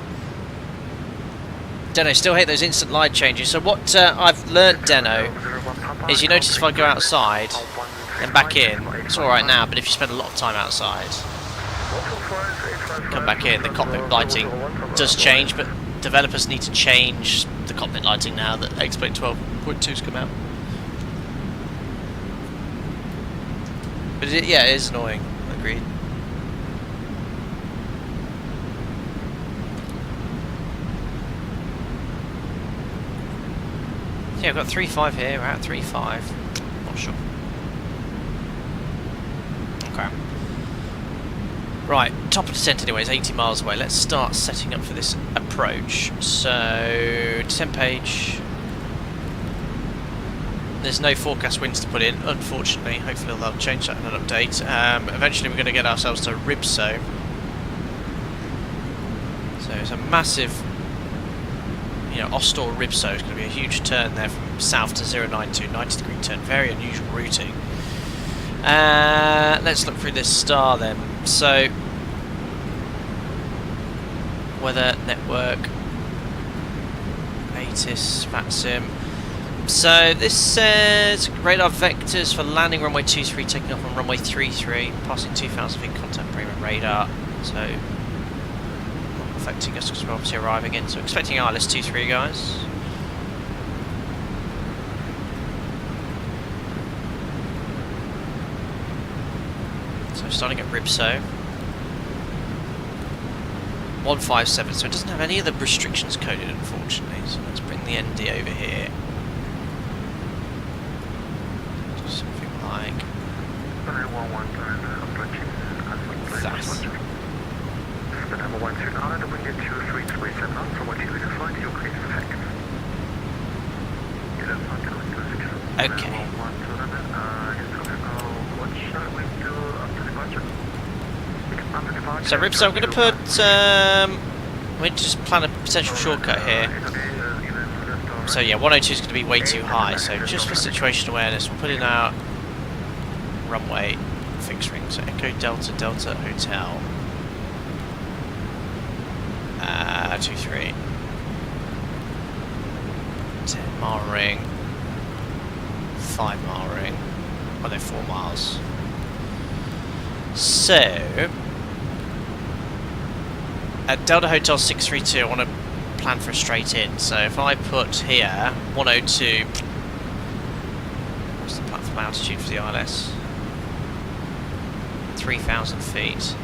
Deno, still hate those instant light changes. So what I've learnt, Deno, is you notice if I go outside and back in, it's alright now, but if you spend a lot of time outside, come back in, the cockpit lighting does change, but developers need to change the cockpit lighting now that X-Plane 12.2's come out. But yeah, it is annoying. Agreed. Yeah, I've got 3.5 here. We're at 3.5. Not sure. Okay. Right, top of descent anyways, 80 miles away. Let's start setting up for this approach. So, descent page. There's no forecast winds to put in, unfortunately. Hopefully they'll change that in an update. Eventually we're going to get ourselves to Ribso. So it's a massive, Ostor Ribso. It's going to be a huge turn there from south to 092, 90-degree turn. Very unusual routing. Let's look through this star then. So, weather, network, ATIS, VATSIM. So this says radar vectors for landing runway 23, taking off on runway 33, passing 2,000 feet contact Bremen radar. So not affecting us because we're obviously arriving in. So expecting ILS 23 guys. So starting at Ribso. 157. So it doesn't have any of the restrictions coded, unfortunately. So let's bring the ND over here. Like that. The number 129, and we get 2337 up from what you would find your clear effect. Okay. What shall we do after departure? So Ribso, I'm going to put, we just plan a potential shortcut here. So yeah, 102 is going to be way too high, so just for situation awareness, we'll put in our runway fixed ring, so Echo Delta Delta Hotel 23 10 mile ring 5 5 mile ring. Well, they're 4 miles. So, at Delta Hotel 632, I want to plan for a straight in. So if I put here 102, what's the platform altitude for the ILS? 3,000 feet.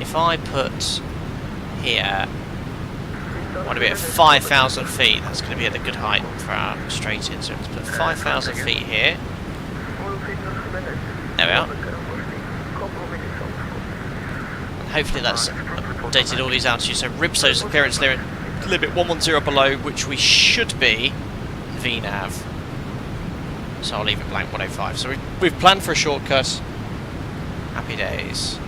If I put here, I want to be at 5,000 feet, that's going to be at a good height for our straight in. So let's put 5,000 feet here. There we are. And hopefully that's updated all these altitudes. So Ribso's clearance limit 110 below, which we should be VNAV. So I'll leave it blank 105. So we've planned for a shortcut. Happy days.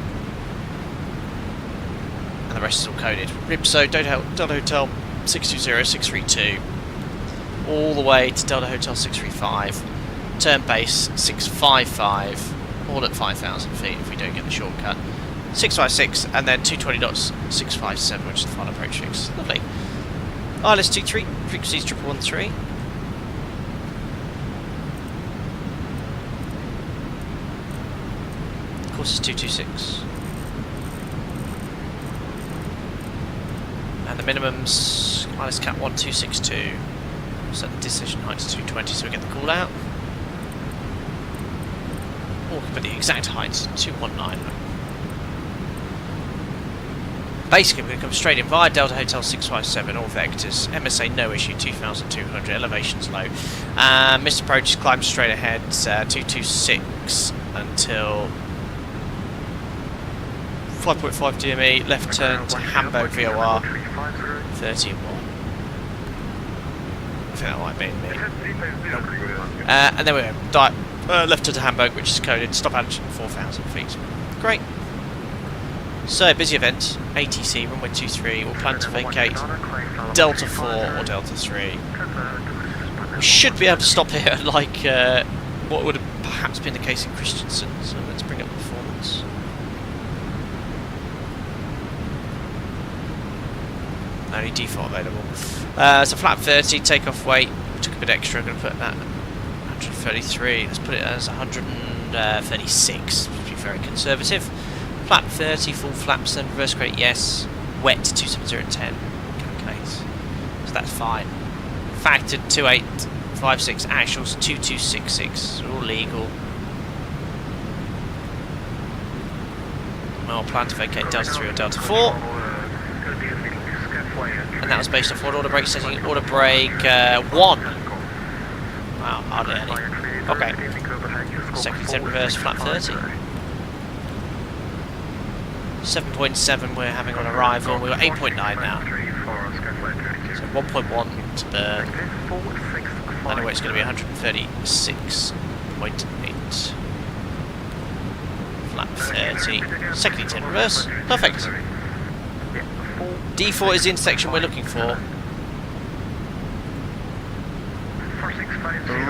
And the rest is all coded. Ribso, Delta Hotel 620-632. All the way to Delta Hotel 635. Turn base 655. All at 5,000 feet if we don't get the shortcut. 656 and then 220 knots 657, which is the final approach fix. Lovely. ILS 23, frequencies 1113. Course is 226. And the minimum's ILS cap 1262. Set the decision height to 220 so we get the call out. Or put the exact height 219. Basically, we're going to come straight in via Delta Hotel 657, all vectors. MSA no issue, 2,200, elevation's low. Missed approach, climb straight ahead, 226 until 5.5 DME, left turn to Hamburg VOR, 31. I think that might be me. And then we're left turn to Hamburg, which is coded, stop altitude 4,000 feet. Great. So, busy event, ATC, runway 23, we'll plan to vacate Delta 4 or Delta 3. We should be able to stop here like what would have perhaps been the case in Kristiansand, so let's bring up performance. Only default available. So flat 30, takeoff weight, took a bit extra, I'm going to put that 133, let's put it as 136, to be very conservative. Flap 30, full flaps, then reverse credit, yes. Wet 27010. Calculate. So that's fine. Factored 2856, actuals 2266. All legal. I'll plan to vacate Delta 3 or Delta 4. And that was based off what order brake setting? Order brake 1. Wow, hardly any. Okay. Second 10 reverse, flap 30. 7.7 we're having on arrival, we've got 8.9 now. So 1.1 to burn. Anyway, it's going to be 136.8. Flap 30. Second 10 reverse. Perfect. D4 is the intersection we're looking for.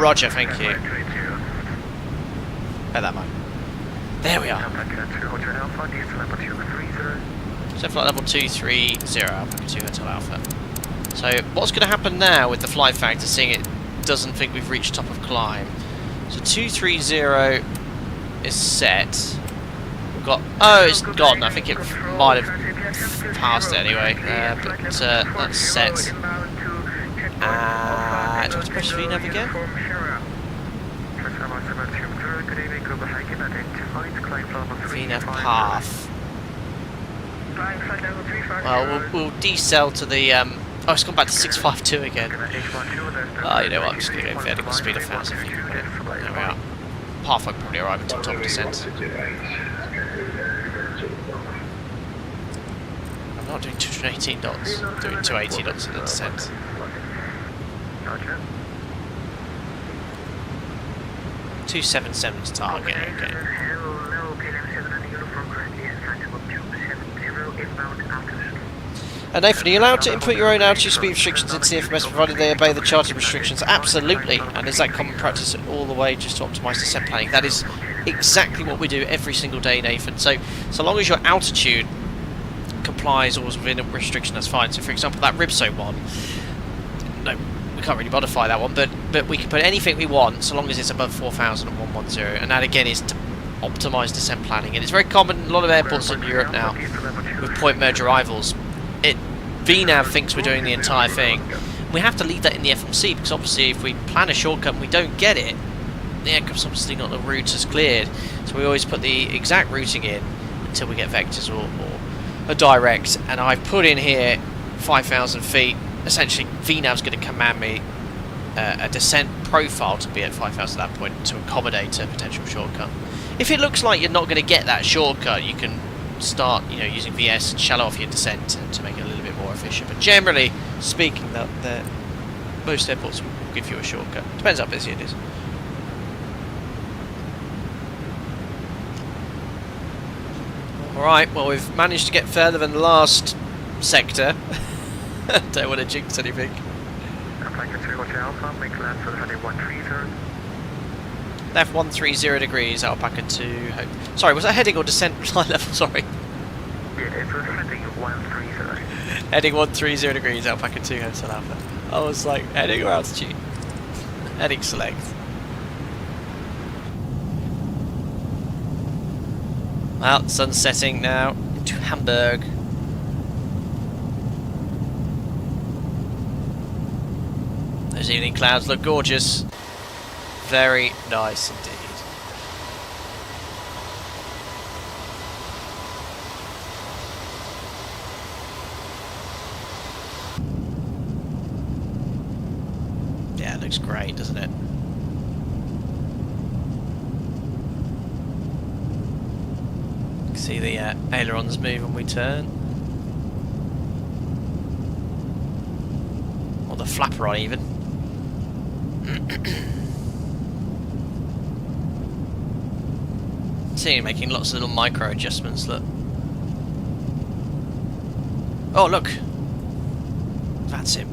Roger, thank you. Bear that in mind. There we are. So flight level 230, Alpha 2 Hotel Alpha. So what's going to happen now with the FlightFactor, seeing it doesn't think we've reached top of climb. So 230 is set. We've got, oh, it's gone. I think it might have passed it anyway, but that's set. Do you want to press VNAV again? VNAV path. Well, we'll decel to the oh, it's gone back to 652 again. Oh, you know what, I'm just going to go vertical speed of 1,000 feet. There we are. Halfway probably arriving to top of descent. I'm not doing 218 knots, I'm doing 280 knots in the descent. 277's target, okay. And Nathan, are you allowed to input your own altitude speed restrictions into the FMS provided they obey the charted restrictions? Absolutely. And is that common practice all the way just to optimise descent planning? That is exactly what we do every single day, Nathan. So long as your altitude complies or is within a restriction, that's fine. So for example, that Ribso one, no, we can't really modify that one, but but we can put anything we want so long as it's above 4,000 and 110, and that again is to optimise descent planning. And it's very common in a lot of airports in Europe now with point merge arrivals. VNAV thinks we're doing the entire thing. We have to leave that in the FMC, because obviously if we plan a shortcut and we don't get it, the aircraft's obviously not the route is cleared. So we always put the exact routing in until we get vectors or a direct. And I've put in here 5,000 feet. Essentially, VNAV's going to command me a descent profile to be at 5,000 at that point to accommodate a potential shortcut. If it looks like you're not going to get that shortcut, you can start, using VS and shallow off your descent to make it a little bit more efficient. But generally speaking, most airports will give you a shortcut. Depends how busy it is. Alright, well, we've managed to get further than the last sector. Don't want to jinx anything. Flight 2 Hotel Alpha, make land for the heading 130. Left 130 degrees, Alpaca 2. Sorry, was that heading or descent flight level? Sorry. Yeah, it's a heading 130. Heading 130 degrees, Alpaca 2, Hotel Alpha. I was like, heading or altitude? Heading select. Well, sun's setting now into Hamburg. Those evening clouds look gorgeous. Very nice indeed. Yeah, it looks great, doesn't it? You can see the ailerons move when we turn. Or the flapper on even. See, making lots of little micro adjustments. Look. Oh, look. That's him.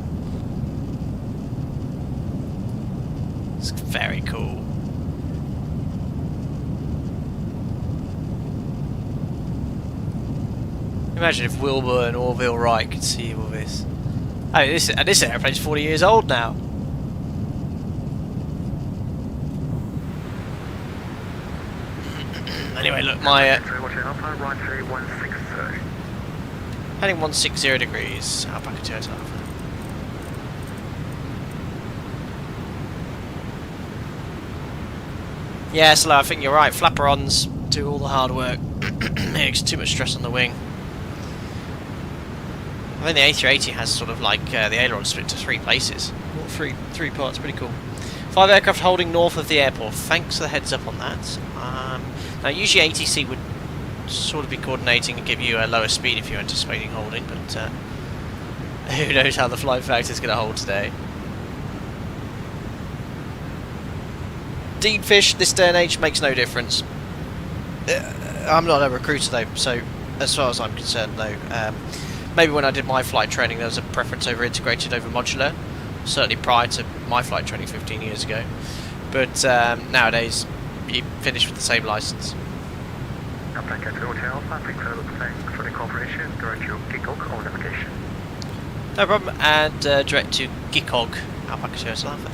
It's very cool. Imagine if Wilbur and Orville Wright could see all this. Oh, this airplane's 40 years old now. Anyway, look, my heading 160 degrees. Alpaca 2 Hotel Alpha. Yeah, so I think you're right. Flapperons do all the hard work. It's too much stress on the wing. I think the A380 has sort of like the aileron split to 3 places. Or three parts, pretty cool. 5 aircraft holding north of the airport. Thanks for the heads up on that. Now usually ATC would sort of be coordinating and give you a lower speed if you're anticipating holding, but who knows how the FlightFactor is going to hold today. Deep fish this day and age makes no difference. I'm not a recruiter though, so as far as I'm concerned though, maybe when I did my flight training there was a preference over integrated over modular, certainly prior to my flight training 15 years ago, but nowadays you finish with the same license. Alpaca 2 Hotel Alpha, thanks for the cooperation, direct to GICOG on navigation. No problem, and direct to GICOG, Alpaca 2 Hotel Alpha.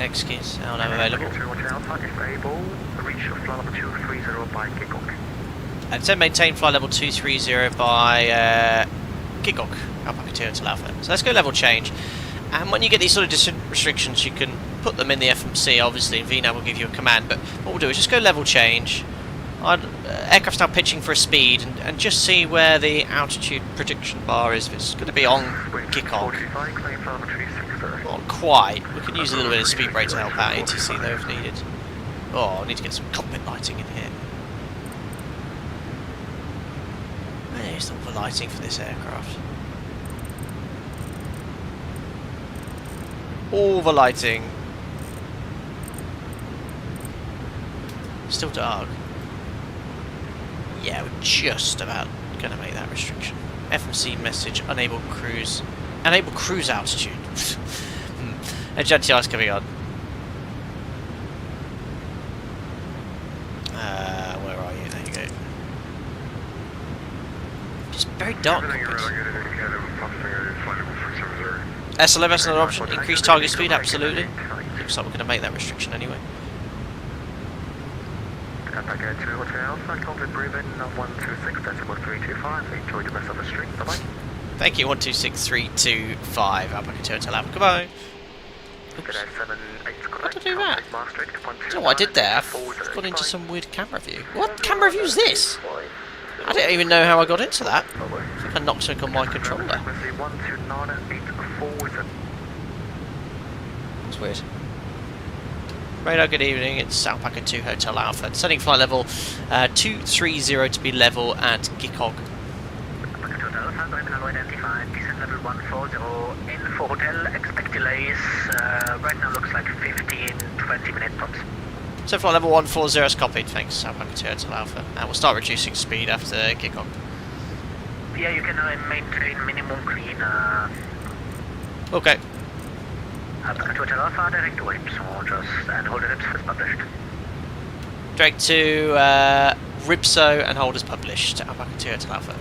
Excuse, now I'm available. Alpaca 2 Hotel Alpha is able to reach flight level 230 by GICOG. And so maintain flight level 230 by GICOG, Alpaca 2 Hotel Alpha. So let's go level change. And when you get these sort of descent restrictions, you can put them in the FMC, obviously, and VNAV will give you a command. But what we'll do is just go level change. Aircraft's now pitching for a speed, and just see where the altitude prediction bar is. If it's going to be on GICOG. Not quite. We can use a little bit of speed brake to help out ATC, though, if needed. Oh, I need to get some cockpit lighting in here. Where's all the lighting for this aircraft? All the lighting. Still dark. Yeah, we're just about going to make that restriction. FMC message, enable cruise altitude. And JTI's coming on. Where are you? There you go. Just very dark. SLMS another option. Increase target speed, absolutely. Looks like we're going to make that restriction anyway. Contact Air 2 Hotel Alpha, Cockpit breathing 126.325. Enjoy the rest of the stream. Bye bye. Thank you, 126325. Alpha to Hotel Alpha. Goodbye. Good day, 78 What did I do that? I don't know what I did there. I've gone into some weird camera view. What camera view is this? I don't even know how I got into that. I think I knocked something on my controller. That's weird. Radar, good evening. It's Alpaca 2 Hotel Alpha. Setting flight level 230 to be level at Gikog. Alpaca 2 Hotel Alpha, going to identified. Descent level 140 in for hotel. Expect delays. Right now looks like 15-20 minute tops. So flight level 140 is copied. Thanks, Alpaca 2 Hotel Alpha. And we'll start reducing speed after Gikog. Yeah, you can maintain minimum clean. Okay. Alpaca 2 Hotel Alpha, direct to Rips, so just and hold the Rips as published. Direct to Ribso and hold as published. Alpaca 2 Hotel Alpha.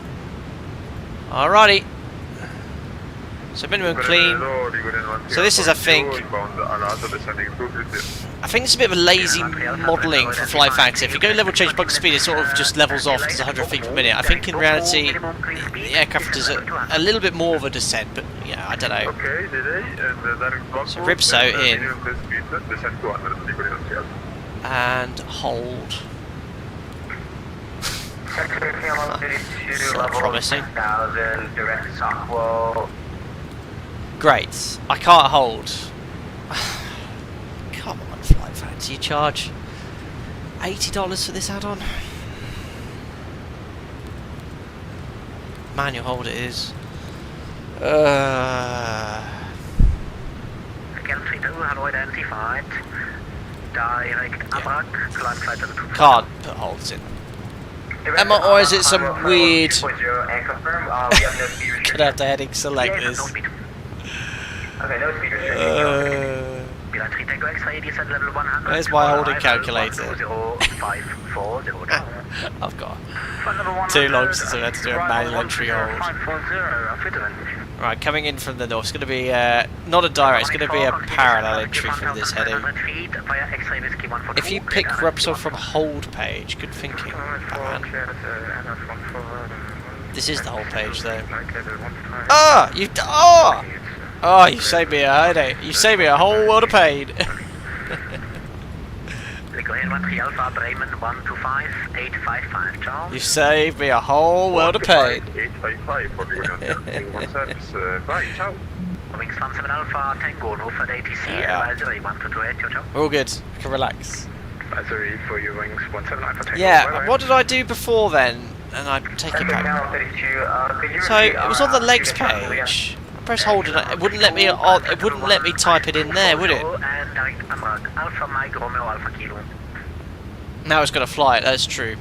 Alrighty. So minimum clean. So this is, I think it's a bit of a lazy modelling for FlightFactor. If you go level change bug speed, it sort of just levels off to 100 feet per minute. I think in reality, the aircraft does a little bit more of a descent, but yeah, I don't know. So Ribso in. And hold. It's not promising. Great. I can't hold. Come on, FlightFactor. You charge $80 for this add-on? Manual hold it is. Can't put holds in. Emma, or is it some weird... Gonna have to heading select this. Where's my holding calculator? I've got too long since I've had to do a manual entry hold. Right, coming in from the north. It's going to be not a direct, it's going to be a parallel entry from this heading. If you pick Rupsol from hold page, good thinking, Batman. This is the whole page though. Ah! Oh, you saved me a headache. You saved me a whole world of pain. You saved me a whole world of pain. We're all good. We can relax. Yeah, what did I do before then? And I take it back. So it was on the legs page. Press hold and it wouldn't let me. It wouldn't let me type it in there, would it? Now it's going to fly it. That's true.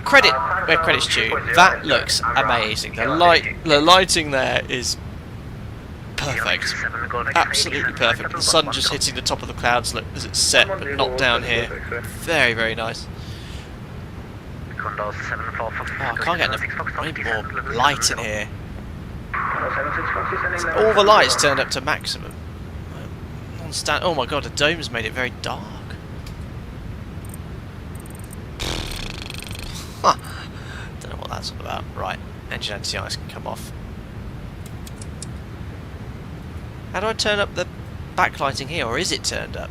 Credit where credit's due. That looks amazing. The lighting there is perfect. Absolutely perfect. The sun just hitting the top of the clouds. Look, as it's set but not down here. Very, very nice. Oh, I can't get enough. I need more light in here. All the lights turned up to maximum. Oh my god, the dome's made it very dark. Huh. Don't know what that's all about. Right, engine anti-ice can come off. How do I turn up the backlighting here, or is it turned up?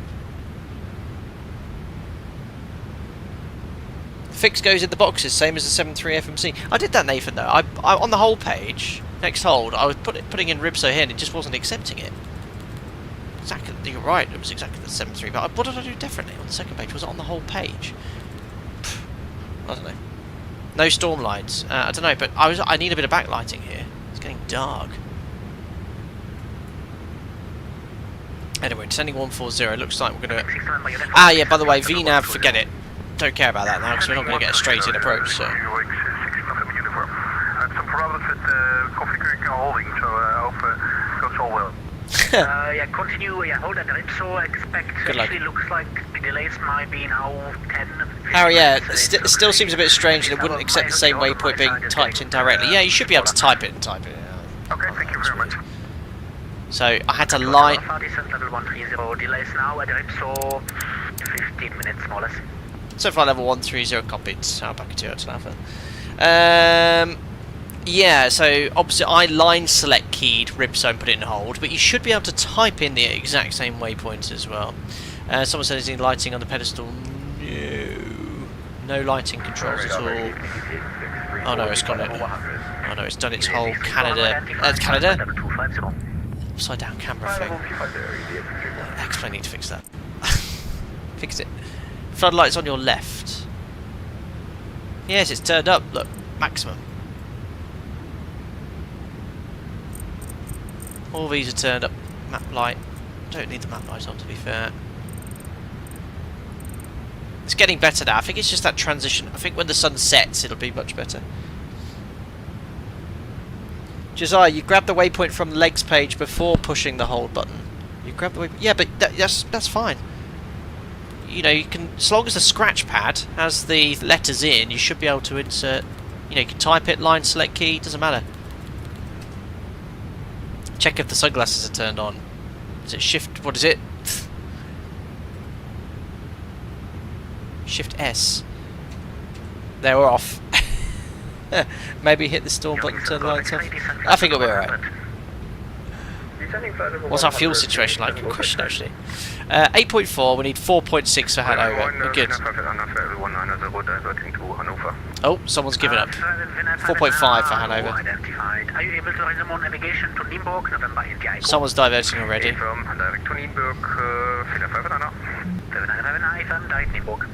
Fix goes in the boxes, same as the 73 FMC. I did that, Nathan, though. I on the whole page, next hold, I was putting in Ribso here and it just wasn't accepting it. Exactly, you're right, it was exactly the 73, but what did I do differently on the second page? Was it on the whole page? I don't know. No storm lights. I don't know, but I need a bit of backlighting here. It's getting dark. Anyway, descending 140, looks like we're going to... Ah, yeah, by the way, VNAV, forget it. Don't care about that now, because we're not going to get a straight-in approach, so... Some problems with configuring holding, so I hope it goes all well. Yeah, continue, yeah, hold that grip, so expect, actually looks like the delays might be now 10, 15 Oh yeah, it still seems a bit strange that it wouldn't accept the same waypoint being typed in directly. Yeah, you should be able to type it and type it. Okay, thank you very much. So I had to line. Descent level 130, delays now at so 15 minutes more or less. So flight level 130 copied. I'll back to Alpha. Yeah, so opposite I line select keyed ribzone, put it in hold, but you should be able to type in the exact same waypoints as well. Someone says he's lighting on the pedestal. No lighting controls at all. Oh no, it's got it. Oh no, it's done its whole Canada. Upside down camera thing. X-Plane need to fix that. Fix it. Floodlights on your left. Yes, it's turned up. Look, maximum. All these are turned up. Map light. Don't need the map light on, to be fair. It's getting better now. I think it's just that transition. I think when the sun sets, it'll be much better. Josiah, you grab the waypoint from the legs page before pushing the hold button. You grab the waypoint. Yeah, but that's fine. You know, you can, as long as the scratch pad has the letters in, you should be able to insert. You know, you can type it, line select key, doesn't matter. Check if the sunglasses are turned on. Is it shift? What is it? Shift S. They were off. Maybe hit the storm button, turn the lights off. I think it'll be alright. What's our fuel situation like? Good question, actually. 8.4, we need 4.6 for Hanover. We're good. Oh, someone's given up. 4.5 for Hanover. Are you able to resume navigation to Limburg, November India Echo? Someone's diverting already. Direct to Nienburg, 797 direct Limburg.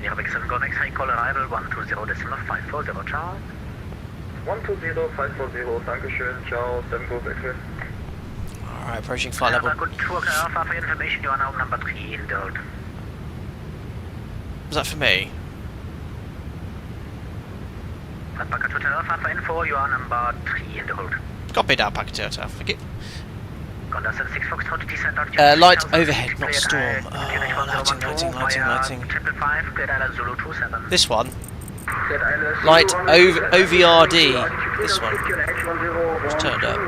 Wechseln go next call arrival 120.540, ciao. 120.540, Dankeschön, ciao, 7 go wechsel. Alright, approaching flight level. Good tour, for information, you are now number 3 in the hold. Was that for me? Packet Hotel Alpha for info, you are number 3 in the hold. Copy down, Packet Hotel Alpha. Forget. Condensate 6 Foxtrot descent light overhead, not storm. Oh, lighting. This one. Light OVRD. This one. It's turned up.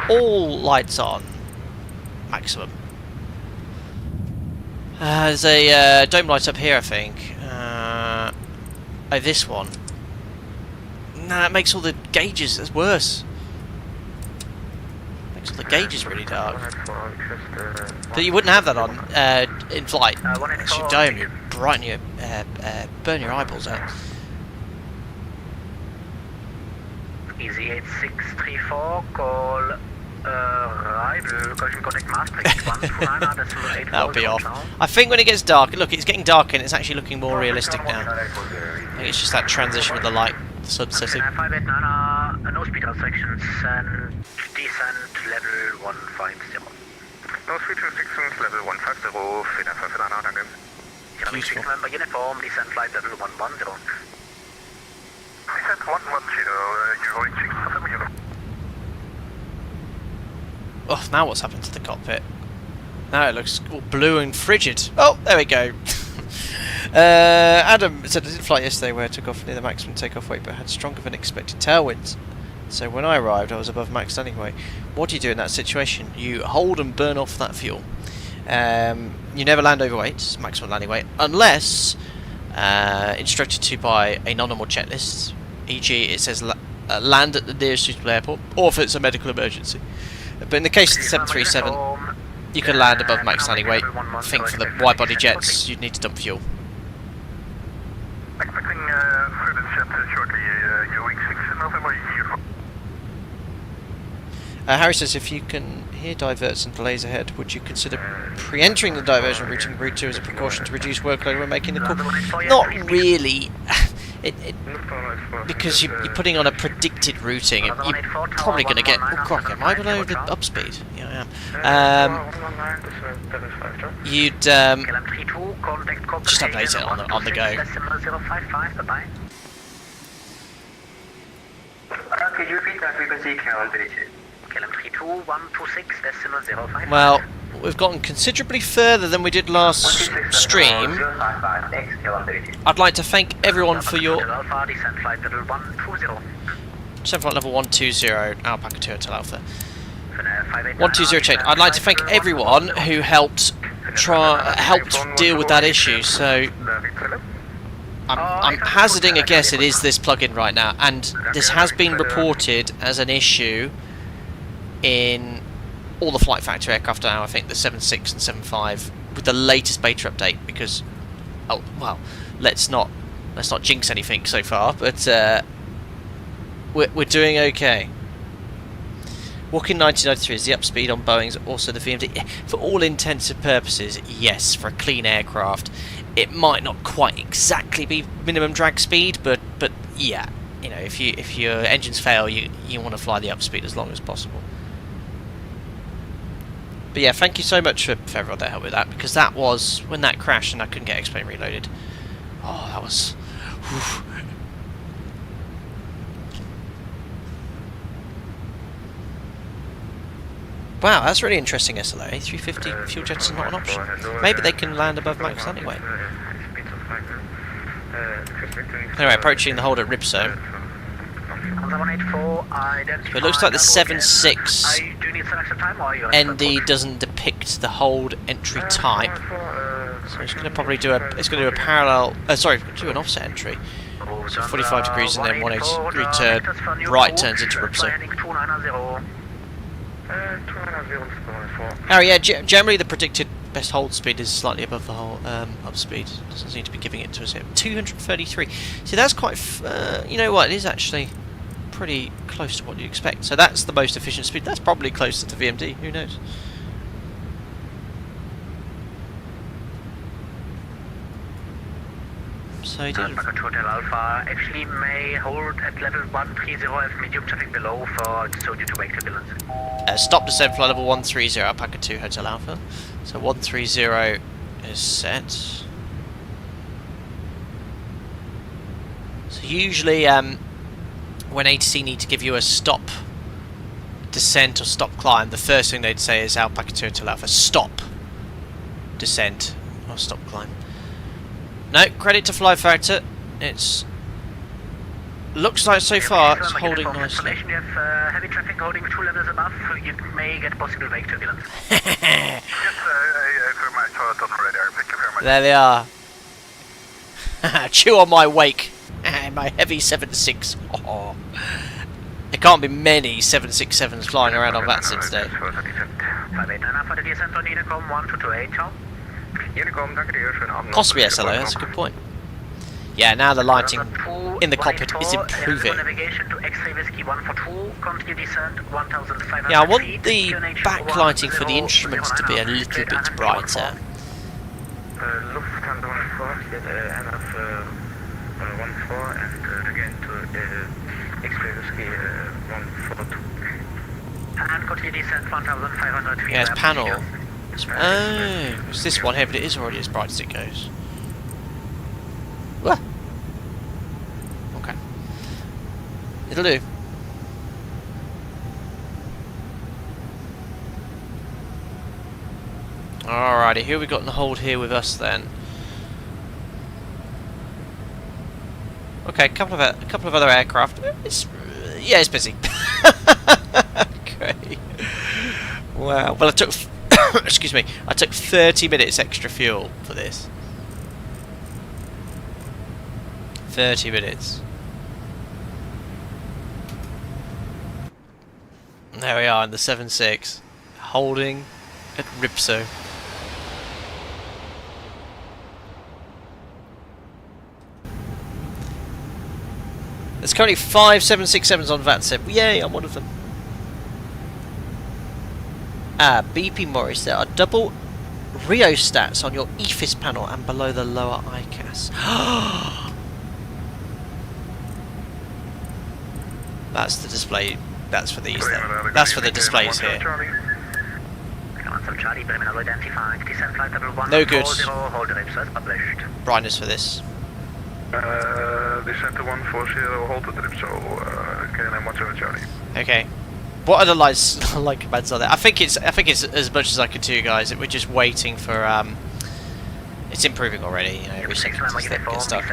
All lights on. Maximum. There's a dome light up here, I think. Oh, this one. Nah, it makes all the gauges. It's worse. So the gauge is really dark. But you wouldn't have that on in flight. It's your dome, you brighten your burn your eyeballs out. Easy 8634, call arrival, connect Maastricht 129. That'll be off. I think when it gets dark, look, it's getting darker and it's actually looking more realistic now. I think it's just that transition with the light, the sun setting. 589, no speed restrictions and descent level 150. No speed restrictions, level 150, Feder 589, danke. Beautiful. Member uniform, descent flight level 110. Descent 110, you're reaching Hamburg. Oh, now what's happened to the cockpit? Now it looks all blue and frigid. Oh, there we go. Adam said I did flight yesterday where I took off near the maximum takeoff weight but had stronger than expected tailwinds. So when I arrived I was above max anyway. What do you do in that situation? You hold and burn off that fuel. You never land overweight, maximum landing weight, unless instructed to by a non-normal checklist, e.g. it says land at the nearest suitable airport, or if it's a medical emergency. But in the case of the 737, you can land above max landing weight. I think for the wide-body jets, you'd need to dump fuel. Expecting further descent shortly, going 6 November uniform. Harry says if you can hear diverts and delays ahead, would you consider pre-entering the diversion route in Route 2 as a precaution to reduce workload when making the call? Not really. Because you're putting on a predicted routing, you're probably going to get... Oh, crock, am I below the upspeed? Yeah, I am. You'd just update it on the go. Could you repeat that frequency, Carol? KLM 32126.05. Well, we've gotten considerably further than we did last stream. I'd like to thank everyone for your... Descent flight level 120. Descent flight level 120, Alpaca 2 Hotel Alpha. 120 check. I'd like to thank everyone who helped deal with that issue. So I'm hazarding a guess it is this plugin right now, and this has been reported as an issue in all the FlightFactor aircraft now. I think the 76 and 75 with the latest beta update, because let's not jinx anything so far, but we're doing okay. Walking 1993 is the upspeed on Boeing's, also the VMD. For all intents and purposes, yes, for a clean aircraft, it might not quite exactly be minimum drag speed, but yeah, you know, if your engines fail, you want to fly the upspeed as long as possible. But yeah, thank you so much for everyone that helped with that, because that was when that crashed and I couldn't get X-Plane reloaded. Oh, that was... Whew. Wow, that's really interesting, SLO. A350 fuel jets are not an option. Maybe they can land above max anyway. Anyway, approaching the hold at Ribso. So it looks like the 76 ND doesn't depict the hold entry type. So it's going to probably do a parallel, do an offset entry. So 45 degrees and then 180 degree turn, right turns into Ribso. Oh yeah, generally the predicted best hold speed is slightly above the whole up speed. Doesn't seem to be giving it to us here. 233. See, that's quite. You know what? It is actually pretty close to what you expect. So that's the most efficient speed. That's probably closer to VMD. Who knows? So he did. Hotel Alpha actually may hold at level 130 as medium traffic below for due to wake turbulence. Stop descent flight level 130, Alpaca 2 Hotel Alpha. So 130 is set. So usually when ATC need to give you a stop descent or stop climb, the first thing they'd say is Alpaca 2 Hotel Alpha, stop descent or stop climb. No, credit to FlightFactor. It's looks like so far it's holding nicely. You have heavy traffic holding 2 levels above, so you may get possible wake turbulence. There they are. Chew on my wake. My heavy 76. Oh. There can't be many 767s flying around on that since today. Possibly SLO, that's a good point. Yeah, now the lighting in the cockpit is improving. Yeah, I want the backlighting for the instruments to be a little bit brighter. Yeah, it's panel. Oh, it's this one here, but it is already as bright as it goes. Wah. Okay. It'll do. Alrighty, who have we got in the hold here with us then? Okay, a couple of other aircraft. It's busy. Great. Wow. Well, I took excuse me. I took 30 minutes extra fuel for this. 30 minutes. And there we are in the 7.6, holding at Ribso. There's currently 5 767s on VATSIM. Yay, I'm one of them. BP Morris, there are double rheostats on your EFIS panel and below the lower ICAS. That's the display. That's for these then. That's for the displays here. No good brightness for this. Descent to 140, hold the trip, so KLM 17 Charlie. Okay. What other line commands are there? I think it's as much as I could do, guys. We're just waiting for it's improving already. You know, every second as they get stuff.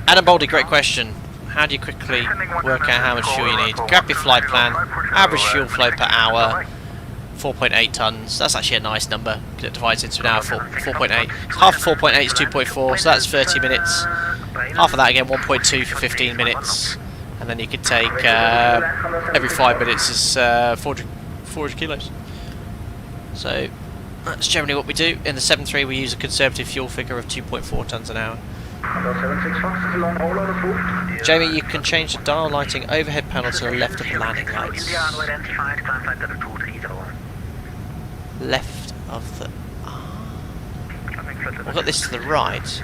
Adam Baldy, great question. How do you quickly work out how much fuel you need? Grab your flight plan. Average fuel flow per hour. 4.8 tons. That's actually a nice number because it divides into an hour. 4.8. Half of 4.8 is 2.4, so that's 30 minutes. Half of that again, 1.2 for 15 minutes. And then you could take every 5 minutes is 400 kilos. So that's generally what we do. In the 7.3 we use a conservative fuel figure of 2.4 tons an hour. Jamie, you can change the dial lighting overhead panel to the left of the landing lights. Left of the... I've got this to the right.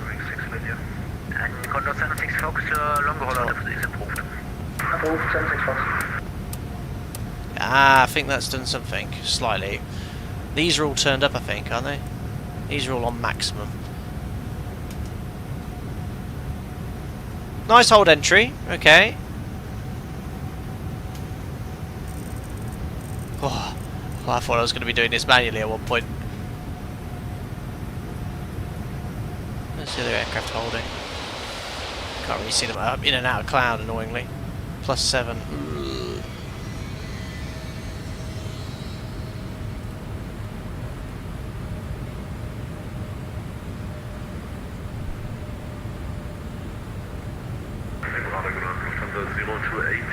I think that's done something, slightly. These are all turned up, I think, aren't they? These are all on maximum. Nice hold entry, okay. Oh, well, I thought I was going to be doing this manually at one point. Where's the other aircraft holding? Can't really see them in and out of cloud, annoyingly. +7.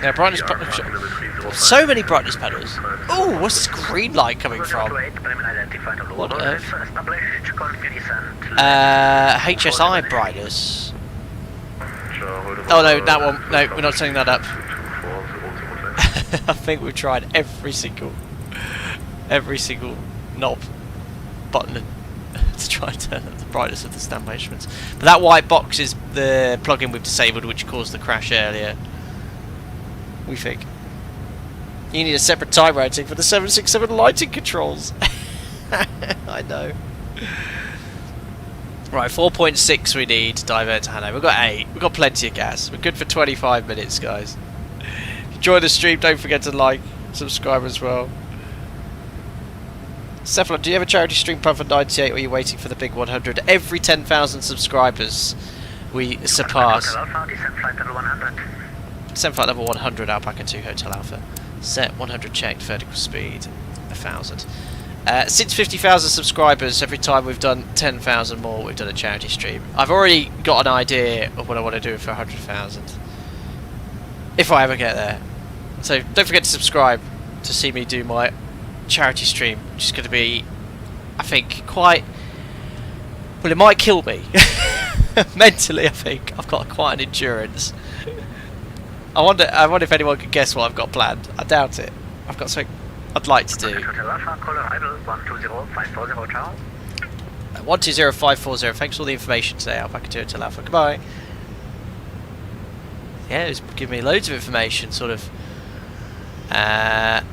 Yeah, brightness so many brightness pedals. Oh, what's this green light coming from? What on earth? HSI brightness. Oh no, that one. No, we're not setting that up. I think we've tried every single knob button to try and turn up the brightness of the standby instruments. But that white box is the plugin we've disabled, which caused the crash earlier. We think. You need a separate time rating for the 767 lighting controls. I know. Right, 4.6 we need to divert to Hanoi. We've got 8. We've got plenty of gas. We're good for 25 minutes, guys. If you enjoy the stream, don't forget to like, subscribe as well. Cephalon, do you have a charity stream plan for 98 or are you waiting for the big 100? Every 10,000 subscribers we surpass. Send flight level 100, Alpaca 2 Hotel Alpha. Set 100 checked, vertical speed 1,000. Since 50,000 subscribers, every time we've done 10,000 more, we've done a charity stream. I've already got an idea of what I want to do for 100,000. If I ever get there. So don't forget to subscribe to see me do my charity stream, which is going to be, I think, quite... Well, it might kill me. Mentally, I think. I've got quite an endurance. I wonder if anyone can guess what I've got planned. I doubt it. I've got something I'd like to do. 120540. Thanks for all the information today, Alpaca 2 Hotel Alpha. Goodbye. Yeah, it's giving me loads of information, sort of. If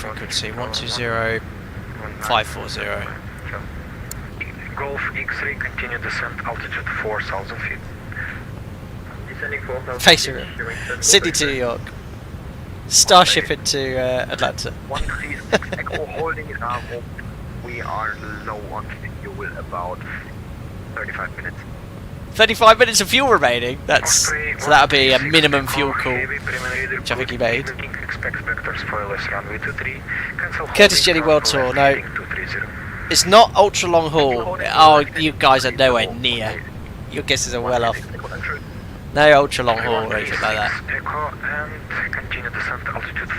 I could see 120540. Golf X-ray, continue descent, altitude 4,000 feet. Facer, Sydney to New York. Starship into Atlanta. Holding it up. We are low on fuel, about 35 minutes. 35 minutes of fuel remaining. That's so that'll be a minimum fuel call, which I think he made. Curtis Jenny World Tour. No, it's not ultra long haul. Oh, you guys are nowhere near. Your guesses are well off. No ultra long haul or anything like that.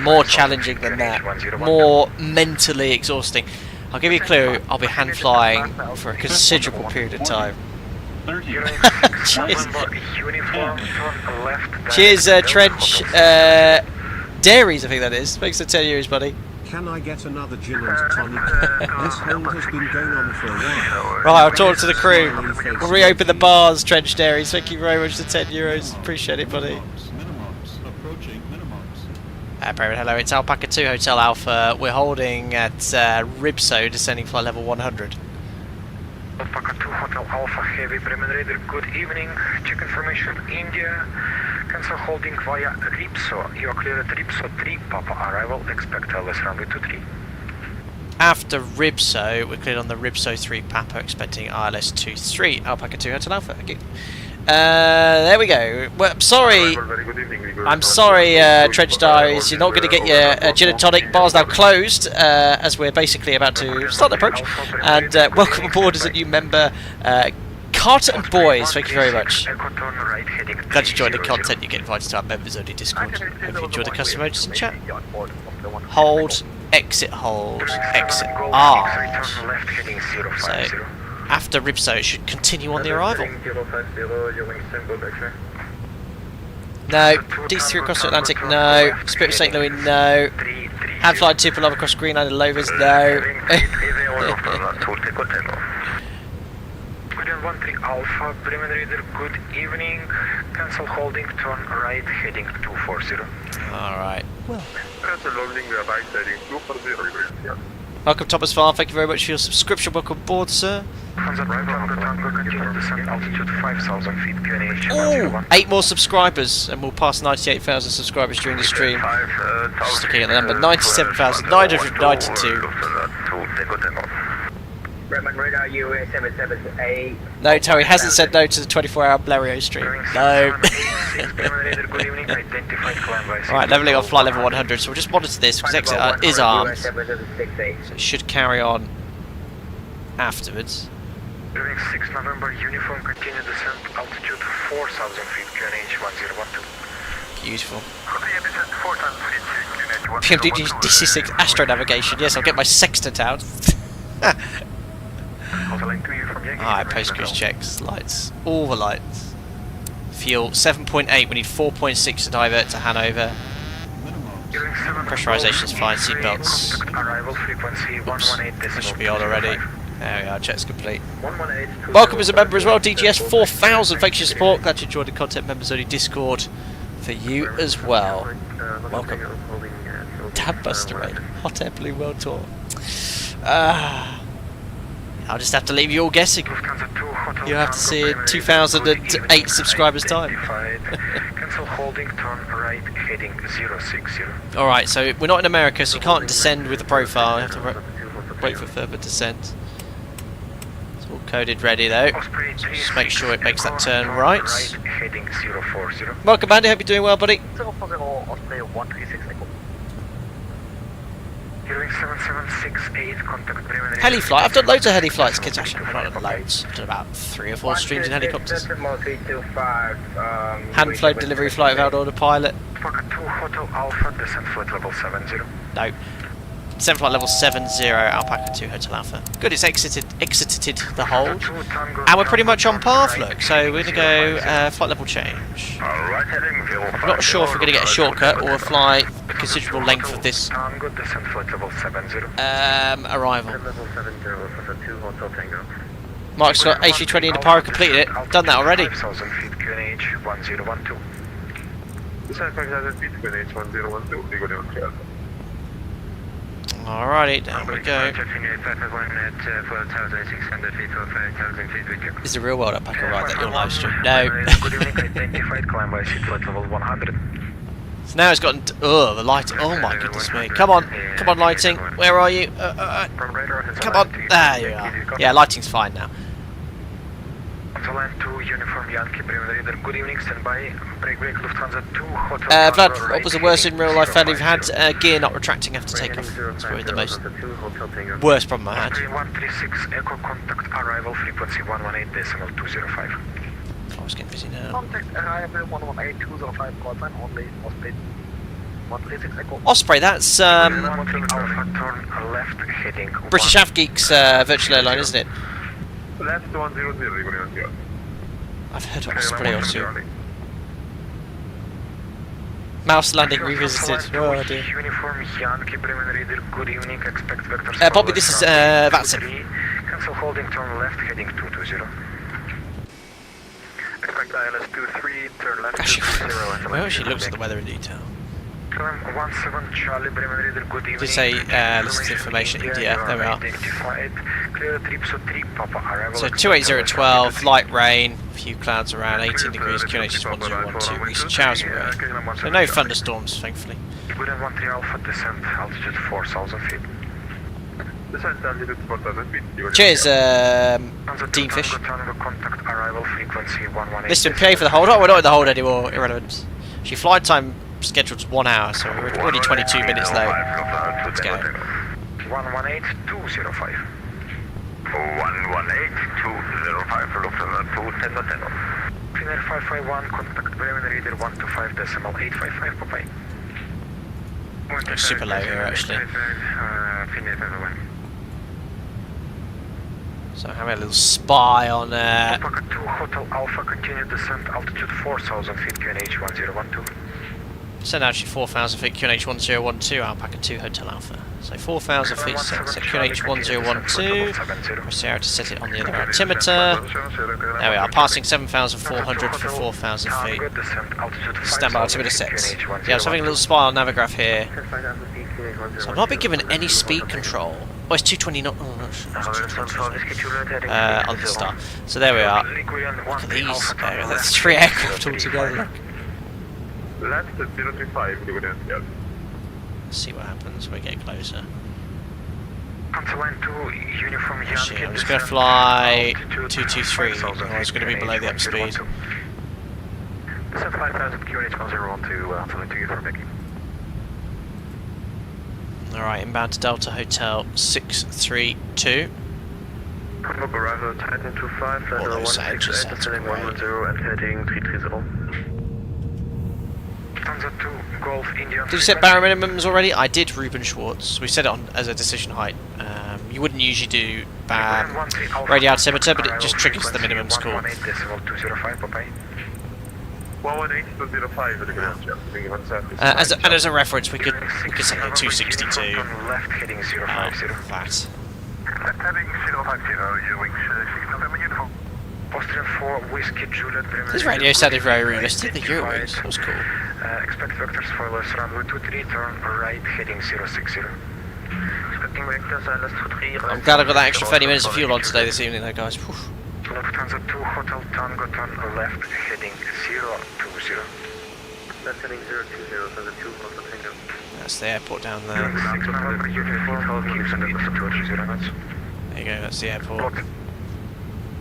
More challenging than that. More mentally exhausting. I'll give you a clue. I'll be hand flying for a considerable period of time. Cheers. Cheers, Trench. Dairies, I think that is. Thanks for 10 years, buddy. Can I get another gin and tonic? This hold has been going on for a while. Right, I'll talk to the crew. We'll reopen the bars, Trench Dairies. Thank you very much for 10 euros. Appreciate it, buddy. Minimums. Approaching minimums. Hello, it's Alpaca 2 Hotel Alpha. We're holding at Ribso, descending flight level 100. Alpaca 2 Hotel Alpha Heavy, Bremen Raider, good evening. Check information, India. Cancel holding via Ripso. You are clear at Ripso 3, Papa arrival. Expect LS runway 23. After Ribso, we're cleared on the Ribso 3 Papa, expecting ILS 23, Alpaca 2 Hotel Alpha. Okay. There we go. Well, I'm sorry, Trench Diaries, you're not going to get your gin and tonic. Bar's now closed, as we're basically about to start the approach. And welcome aboard as a new member, Carter and Boys, thank you very much. Glad you joined the content, you get invited to our members only Discord. Hope you enjoy the custom emojis and chat. Hold, exit hold, exit R. So, after Ribso, it should continue on the arrival. No. D3 across the Atlantic, no. Spirit of St. Louis, no. Hand flight 2 below across Greenland and Lovers, no. 13 Alpha, Bremen Raider, good evening. Cancel holding, turn right, heading 240. Alright. Cancel holding, right, heading 240. Welcome Thomas Farr, thank you very much for your subscription. Welcome aboard, sir. Ooh, 8 more subscribers and we'll pass 98,000 subscribers during the stream. Just looking at the number, 97,992. No, Terry hasn't said no to the 24-hour Blériot stream. No. Alright, levelling on flight level 100, so we'll just monitor this because exit is armed. So it should carry on afterwards. 6 November, uniform, continue descent, altitude 4,000 feet, QNH 1012. Beautiful. PMDG DC6 Astro Navigation, yes, I'll get my sextant out. Alright, post-cruise checks, lights, all the lights. Fuel, 7.8, we need 4.6 to divert to Hanover. Pressurization is fine, seatbelts. Oops, that should be on already. There we are, check's complete. Welcome as a member as well, DGS 4000, thanks for your support. Glad you enjoyed the content, members only Discord for you as well. Welcome. Dad Buster Raid, Hot Air Blue World Tour. I'll just have to leave you all guessing. You'll have to see in 2008 subscribers time. Alright, so we're not in America, so you can't descend with the profile. You have to wait for further descent. It's all coded ready though. So just make sure it makes that turn right. Welcome Andy, hope you're doing well buddy. Heli flight, I've done loads of heli flights, kids. Actually, I've not done loads. I've done about 3 or 4 streams in helicopters. Hand flown delivery flight without order pilot. No. Descent flight level 70, Alpaca 2 Hotel Alpha. Good, it's exited the hold. And we're pretty much on path, look. So we're going to go flight level change. I'm not sure if we're going to get a shortcut or fly a considerable length of this arrival. Mark's got A320 in the pyro, completed it. Done that already. Alrighty, down we go. Is the real world Alpaca right that you're live stream? No. So now it's gotten. Oh, the lighting. Oh my goodness me. Come on, lighting. Where are you? Come on. There you are. Yeah, lighting's fine now. Vlad, what was the worst in real life found you've had? Gear not retracting after takeoff. That's probably the most worst problem I had. I was getting busy now. Osprey, that's British Av Geeks virtual airline, isn't it? I've heard of Osprey or two. Mouse landing revisited. Oh dear. Bobby, this is that's it. Cancel holding, turn left, heading 220. Expect ILS 23, turn left. Gosh, well, she looks at the weather in detail. KLM 17 Charlie, Bremen Reader, good evening. Did say listen to information, India. There we are. Clear Tripso 3 Papa arrival. So 28012, light rain, few clouds around, 18 degrees, QNH is 1012, recent showers away. So no thunderstorms, thankfully. Golden 13 Alpha, descent altitude 4,000 feet. Cheers, Dean Fish. Contact arrival frequency 118. Listen, pay for the hold. Oh, we're not in the hold anymore. Irrelevant. Actually, flight time scheduled is 1 hour, so we're already 22 minutes late. Let's go. 118205. 118205, Lufthansa 210. Finnair 551, contact Bremen Reader 125.855, bye-bye. It's super low here, actually. Finnair 551. So I'm having a little spy on Alpaca 2 Hotel Alpha, continue descent altitude 4,000 feet, QNH 1012. send actually 4,000 feet QNH 1012, Alpaca 2 Hotel Alpha. So 4,000 feet set QNH 1012. Press the arrow to set it on the other altimeter. There we are, passing 7,400 for 4,000 feet. Standby altimeter set. Yeah, I was having a little spy on Navigraph here. So I've not been given any speed control. Oh, it's 220 knots. Oh, on the star. So there we are. Look at these. That's 3 aircraft altogether. Left 035, Let's see what happens when we get closer. Actually, I'm just going to fly 223. Or it's going to be below the up speed. 5,000 QNH 1012, to you for Becky. Alright, inbound to Delta Hotel 632. Hamburg arrival Titan 25, All those edges, that's great. 110 and heading 330. Did you set barrier minimums already? I did, Ruben Schwartz. We set it on as a decision height. You wouldn't usually do radio altimeter, but it just triggers the minimum score. 118.05. And as a reference, we could set it at 262. That. Heading 050, your wings 6 November uniform. Austrian 4 Whiskey Juliet. This radio sounded very realistic. The Eurowings, that was cool. Expect vectors for less runway 23, turn right, heading 060. Expecting vectors, let's 23. I'm glad I got that extra 30 minutes of fuel on today this evening though, guys. Whew. Lufthansa 2 Hotel Tango, turn left, heading 020. That's heading 020, Lufthansa 2 Hotel Tango. That's the airport down there. 6 November uniform, keep speed 220 knots. There you go, that's the airport.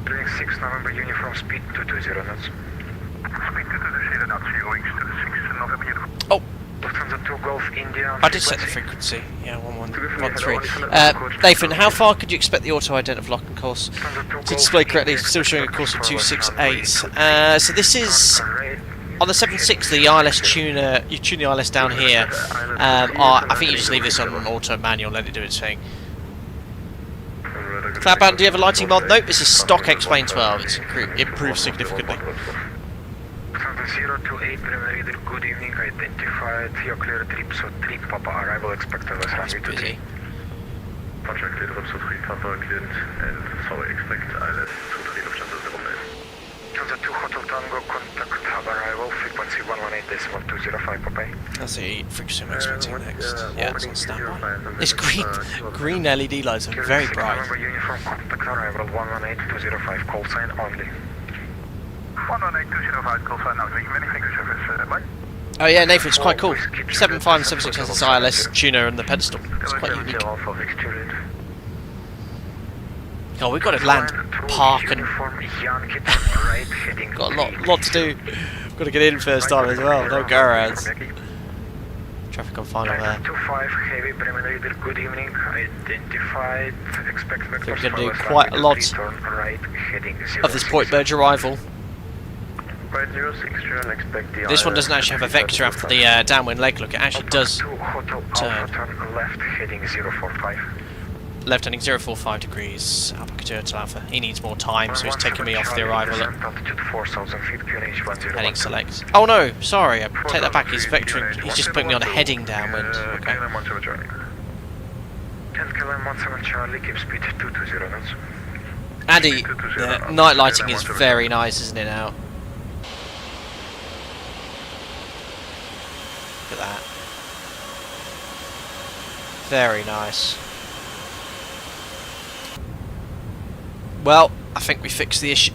Doing 6 November uniform, speed 220 knots. Speed 220 knots, your wings to the 6 November uniform. Oh! Lufthansa 2 Golf India. I did set the frequency, yeah, 1113. Nathan, how far could you expect the auto-ident lock and course to display correctly? Still showing a course of 268. So this is on the 76, the ILS tuner. You tune the ILS down here. I think you just leave this on auto manual, let it do its thing. Cloudbound, do you have a lighting mod? Nope, this is stock X-Plane 12. It's improved significantly. 028 preliminary, good evening, identified, your clear trip, so 3 Papa arrival, expected as That's busy. Contract trip, so 3 Papa cleared, and sorry, expect ILS 23 Lufthansa 05. Lufthansa 2 Hotel Tango, contact hub arrival, frequency 118.205, Papa. That's the frequency I'm expecting next. Yeah, it's on standby. This green LED lights are very bright. November uniform, contact arrival 118.205, call sign only. 118.205, call sign only. Many thanks, service. Bye. Oh yeah, Nathan, it's quite cool. 7576 has its ILS tuner and the pedestal. It's quite unique. Oh, we've got to land, park, and got a lot to do. We've got to get in first time as well. No go arounds. Traffic on final there. 25 heavy preliminary, good evening. Identified. Expect We're going to do quite a lot of this point merge arrival. This one doesn't actually have a vector after the downwind leg look. It actually does turn. Left heading 045. Left heading 045 degrees. Alpaca 2 Hotel Alpha. He needs more time, so he's taking me off the arrival at heading select. Oh no, sorry, I take that back. He's vectoring. He's just putting me on a heading downwind. Okay. 10 KLM 17 Charlie, keep speed 220 knots. Andy, the night lighting is very nice, isn't it now? Look at that. Very nice. Well, I think we fixed the issue.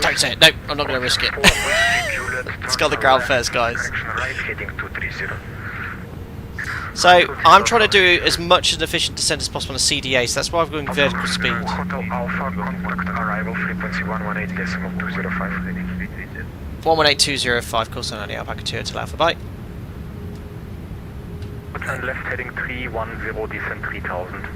Don't say it. No, I'm not going to risk it. Let's go on the ground first, guys. So, I'm trying to do as much an efficient descent as possible on a CDA, so that's why I'm going vertical speed. Hotel Alpha, contact arrival frequency 118.205. 118205, course on only Alpha 2 Hotel Alpha, bye. And left heading 310, descent 3000.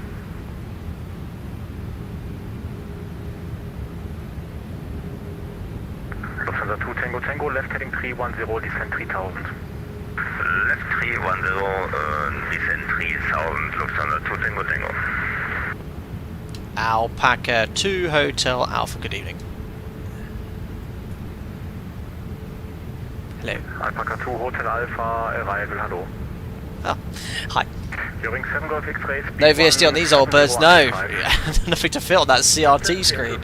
Lufthansa 2 Tango Tango, left heading 310, descent 3000. Left 310, descent 3000, Lufthansa 2 Tango Tango. Alpaca 2 Hotel Alpha, good evening. Hello. Alpaca 2 Hotel Alpha, arrival, hello. Oh, hi. During 7 Golf X-ray, No VSD on these old birds, no. Nothing to fit on that CRT screen.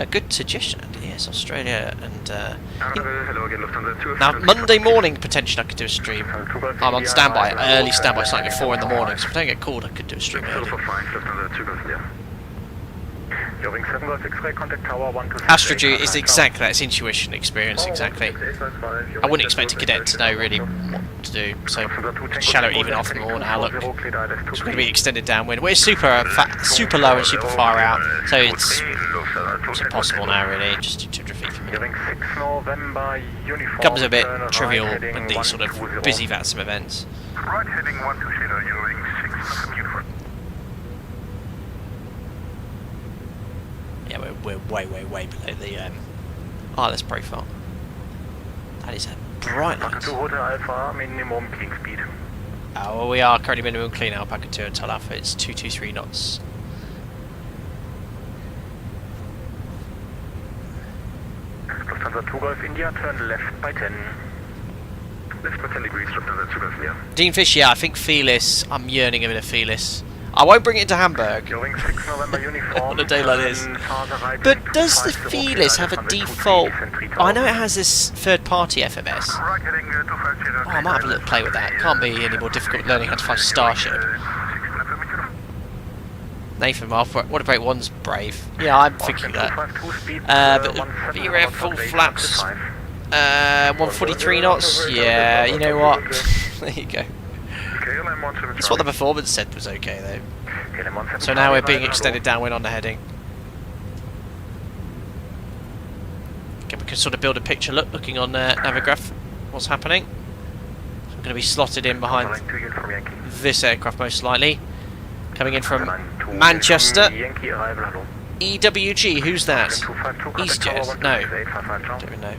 Good suggestion, Andy. Yes, Australia and... now, Monday morning, potentially I could do a stream. I'm on standby, early standby, starting at 4 in the morning, so if I don't get called, I could do a stream early. Astrodew is exactly that, it's intuition, experience, exactly. I wouldn't expect a cadet to know really what to do, so shadow it even off more now, look. It's going to be extended downwind. We're super low and super far out, so it's impossible now really, just 200 feet from here. Becomes a bit trivial in these sort of busy VATSIM events. Right heading 120, you're reading 6 uniform. Yeah, we're way below the ILS profile. That is a bright light. Oh, well, we are currently minimum clean Alpaca 2 Hotel Alpha. It's 223 knots. Lufthansa 2 Golf India, turn left by 10. Left by 10 degrees, Lufthansa 2 Golf India. Dean Fish, yeah, I think Fearless. I'm yearning a bit of Fearless. I won't bring it to Hamburg on a day like this. But does the Fearless have a default? Oh, I know it has this third-party FMS. Oh, I might have a little play with that. Can't be any more difficult learning how to fly Starship. Nathan, what about one's brave? Yeah, I'm thinking that. But VREF full flaps, 143 knots. Yeah, you know what? There you go. That's what the performance said was okay though. So now we're being extended downwind on the heading. Okay, we can sort of build a picture looking on Navigraph what's happening. I'm going to be slotted in behind this aircraft most likely. Coming in from Manchester. EWG, who's that? EastJet? No. Don't even know.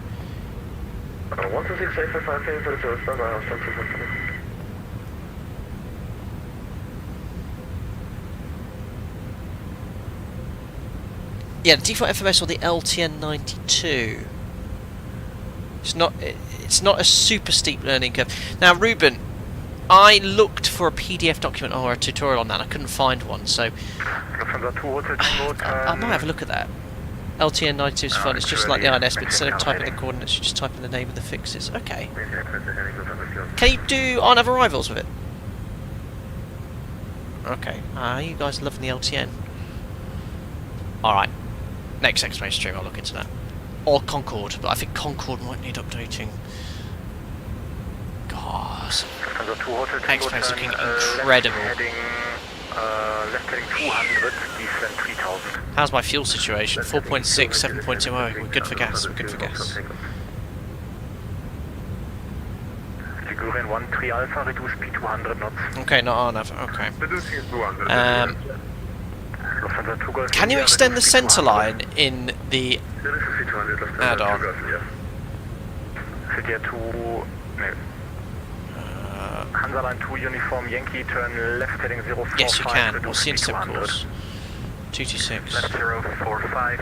Yeah, the default FMS or the LTN 92. It's not a super steep learning curve. Now, Ruben, I looked for a PDF document or a tutorial on that. I couldn't find one, so I might have a look at that. LTN 92 is fun. It's just like the INS, but instead of typing the coordinates, you just type in the name of the fixes. Okay. Can you do on-have arrivals with it? Okay. You guys loving the LTN? All right. Next X-Ray stream, I'll look into that. Or Concorde, but I think Concorde might need updating. God, X-Ray's looking incredible. How's my fuel situation? 4.6, 7.2. We're good for gas. We're good for gas. Okay, not on-nav. Okay. Can you extend the centre line in the add-on? Yes, you can. What's the intercept course? 226. Left 045,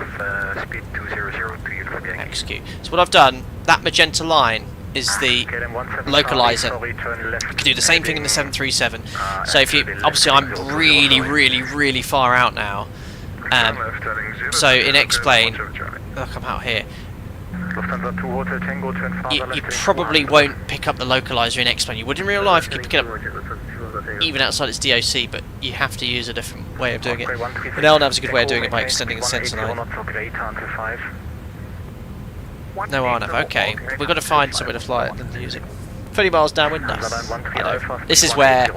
speed 200 to uniform Yankee. Execute. So what I've done, that magenta line is the localizer. You can do the same thing in the 737. So if you, obviously I'm really far out now. So in X-plane, look, I'm out here. Lufthansa 2 Hotel Tango, turn farther You left. probably won't pick up the localizer in X-Plane. You would in real life, you could pick it up even outside its DOC, but you have to use a different way of doing it. And LNAV's a good way of doing it by extending the sensor line. No RNAV, okay. We've got to find somewhere to fly it and use it. 30 miles downwind, nice. I know. This is where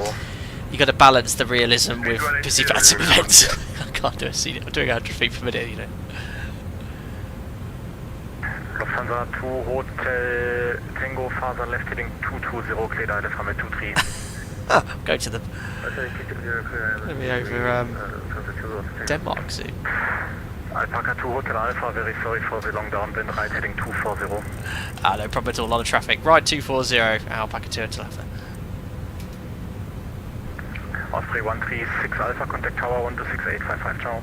you got to balance the realism with busy phantom events. I can't do a scene. I'm doing 100 feet per minute, you know. Lufthansa 2 Hotel Tango, farther left heading 220, cleared ILS runway 23. Go to the... Maybe over Denmark soon. Alpaca 2 Hotel Alpha, very sorry for the long downwind, right heading 240. No problem at all, a lot of traffic. Right, 240, Alpaca 2 Hotel Alpha. Osprey 136 Alpha, contact tower 126.855, ciao.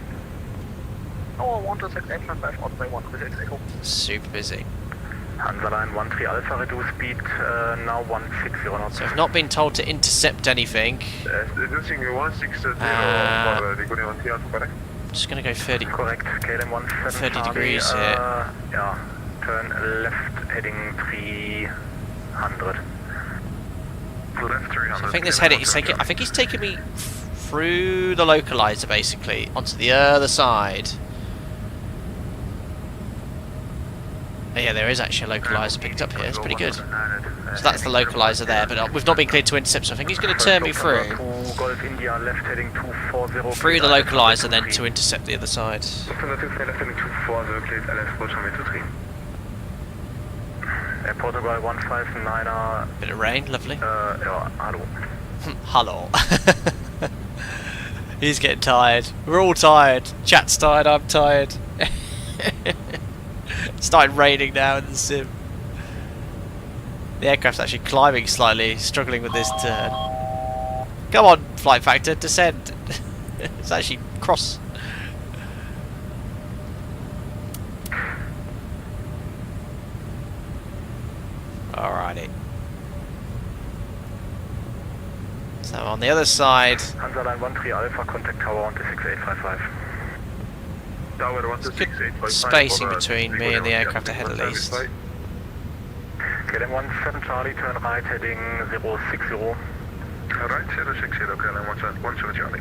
Tower 126.855, Osprey 136 Echo. Super busy. Hansa Line 13 Alpha, reduce speed, now 160 knots. So I've not been told to intercept anything. Just going to go 30, Correct, KLM 17 30 degrees here. Yeah, turn left heading 300. Left 300. So I think this heading is taking. I think he's taking me through the localizer basically onto the other side. Oh, yeah, there is actually a localizer picked up here. It's pretty good. So that's the localizer there, but we've not been cleared to intercept. So I think he's going to turn me through the localizer, then to intercept the other side. Portugal 159er. Bit of rain, lovely. Yeah, hello. Hello. He's getting tired. We're all tired. Chat's tired, I'm tired. It's started raining now in the sim. The aircraft's actually climbing slightly, struggling with this turn. Come on, FlightFactor, descend. It's actually cross. Alrighty. So on the other side, Hansa Line 13 Alpha, contact tower 126.855. there's good spacing between me and the aircraft ahead at least. KLM 17 Charlie, turn right heading 060. Right, 060, KLM 17 Charlie.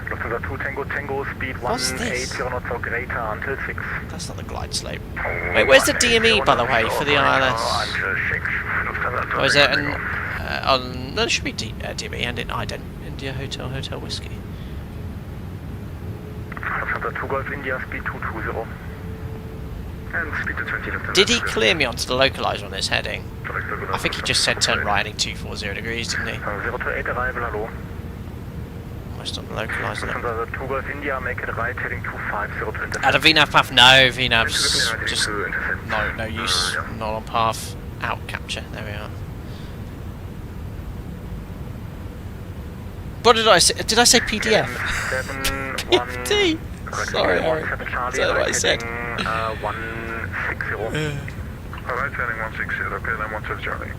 Lufthansa 2 Tango Tango, speed What's 180 knots or greater until 6. That's not the glide slope. Wait, where's the DME by the way for the ILS? Or is it an, on... No, it should be DME and in IDEN, India Hotel Whiskey. Lufthansa 2 Golf India, speed 220. And speed to 20 Lufthansa. Did he clear me onto the localizer on this heading? I think he just said turn right heading 240 degrees, didn't he? 0 to 8 arrival, hello. Almost on the localizer. Lufthansa 2 Golf India, make it right heading 250 to intercept. At a VNAV path? No, VNAV's just no use, not on path. Out capture, there we are. What did I say? Did I say PDF? PT! Sorry, Harry. Is that what I said? 160. Alright, turning 160, okay, then 120 Charlie.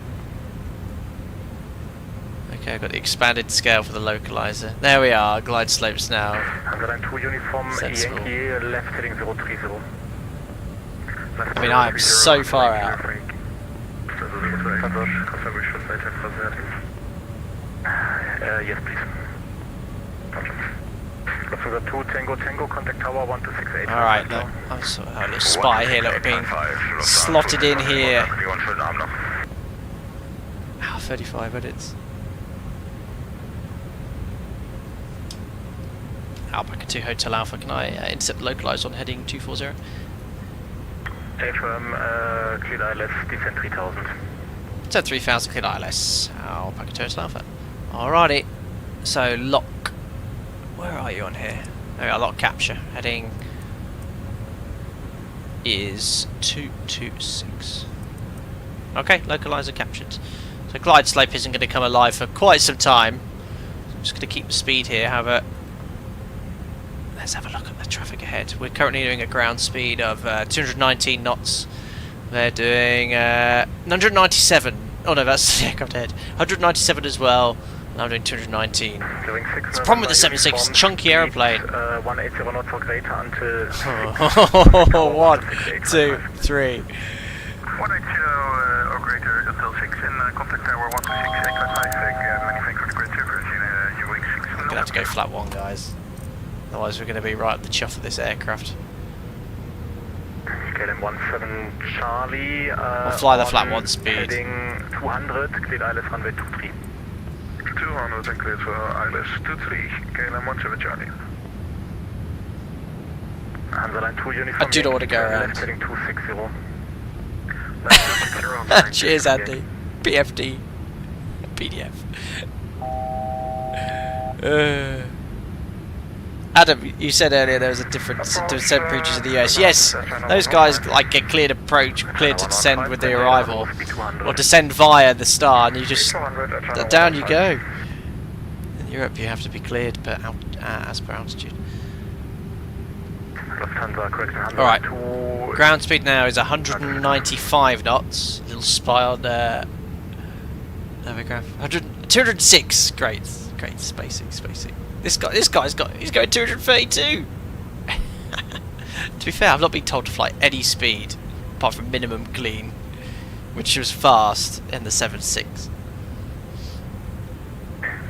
Okay, I've got the expanded scale for the localizer. There we are, glide slopes now. Hansa Line 2 uniform, Sensible. Yankee, left heading 030. I mean, I am so far out. Yes, please. Lufthansa 2 Tango Tango, contact tower 126.8. Alright, look, I'm sort of a little spy here, look, we're being slotted in here. Ah, 35 edits. Alpaca 2 Hotel Alpha, can I intercept localize on heading 240? Affirm, cleared ILS, descent 3000. So 3000 cleared ILS, Alpaca 2 Hotel Alpha. Alrighty, so lock. Where are you on here? There we are, lock capture. Heading is 226. Okay, localizer captured. So glide slope isn't going to come alive for quite some time. So I'm just going to keep the speed here. However, let's have a look at the traffic ahead. We're currently doing a ground speed of 219 knots. They're doing 197. Oh no, that's the aircraft ahead. 197 as well. And I'm doing 219. Doing 6 It's the problem with the 76, it's a chunky aeroplane. 180 knots or greater until... 1, 2, 3. 180 or greater until 6 in contact tower 126 many thanks for the great service in your wing 6. I'm gonna have to go flat 1, guys. Otherwise we're gonna be right at the chuff of this aircraft. KLM 17 Charlie. We'll fly the flat 1 speed. Heading 200, cleared ILS runway 23. 200 and cleared for ILS 23, KLM 17 Charlie. Hansa Line 2 uniform. I do not want to go around. Heading 260. Cheers, Andy. PFD. PDF. Adam, you said earlier there was a difference to descent breaches in the US. Yes, those guys like get cleared approach, cleared to descend with the arrival, or descend via the star, and you just down you go. In Europe, you have to be cleared, but as per altitude. All right, ground speed now is 195 knots. Little spy on Navigraph. 206. Great, spacing. He's going 232. To be fair, I've not been told to fly any speed apart from minimum clean, which was fast in the 76.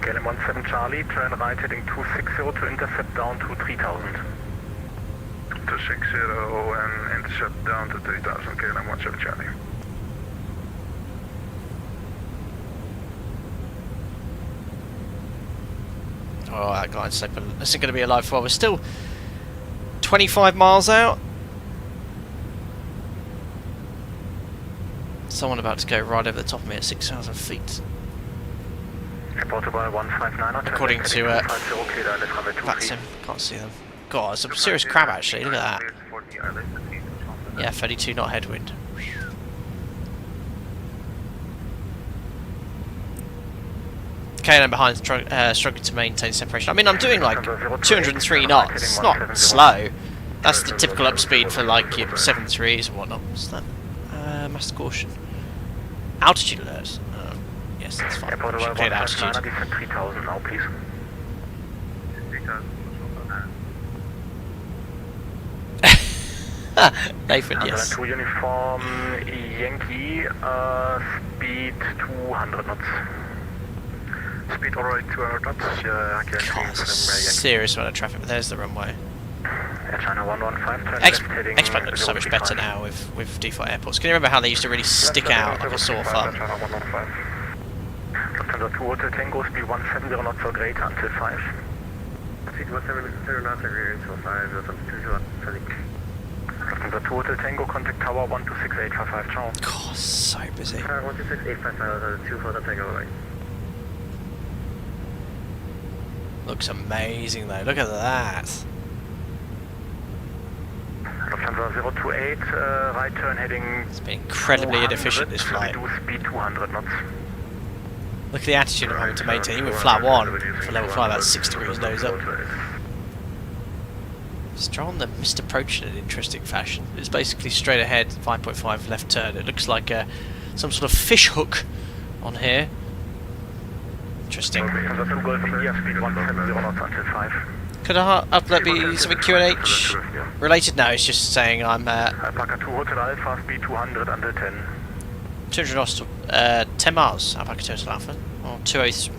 KLM 17 Charlie, turn right heading 260 to intercept down to 3000. 260 and intercept down to 3000, KLM 17 Charlie. Oh, that guy's isn't going to be alive for a while. We're still 25 miles out. Someone about to go right over the top of me at 6,000 feet. According to Vatsim, can't see them. God, it's some serious crab actually. Look at that. Yeah, 32 knot headwind. KLM behind struggling to maintain separation. I mean, I'm doing like 203 knots. It's not slow. That's the typical upspeed for like your 7.3s and whatnot. What's that? Master caution. Altitude alert. Yes, that's fine. Should clear altitude. 3000 now, please. Nathan, yes. 2 uniform Yankee, speed 200 knots. Speed alright, 200 knots. God, serious amount of traffic, but there's the runway. China 115, X-Plane looks so much better now with default airports. Can you remember how they used to really stick out like a sore thumb? Lufthansa 2 Hotel Tango, speed 170 knots or greater until 5. Speed 170 knots or greater until 5, Lufthansa 2 Hotel Tango, contact tower 126855, ciao. God, so busy. 126855, 2 Hotel Tango, right. Looks amazing though, look at that. Lufthansa 028, right turn heading... It's been incredibly inefficient this flight. Speed 200 knots. Look at the attitude I'm having to maintain, even with flat 1, for level 5 that's 6 degrees nose up. Stroll the missed approach in an interesting fashion. It's basically straight ahead, 5.5 left turn. It looks like some sort of fish hook on here. Interesting. Could I upload me something Q&H related? No, it's just saying I'm 200 knots to 10 miles Alpaca Total Alpha, or 203.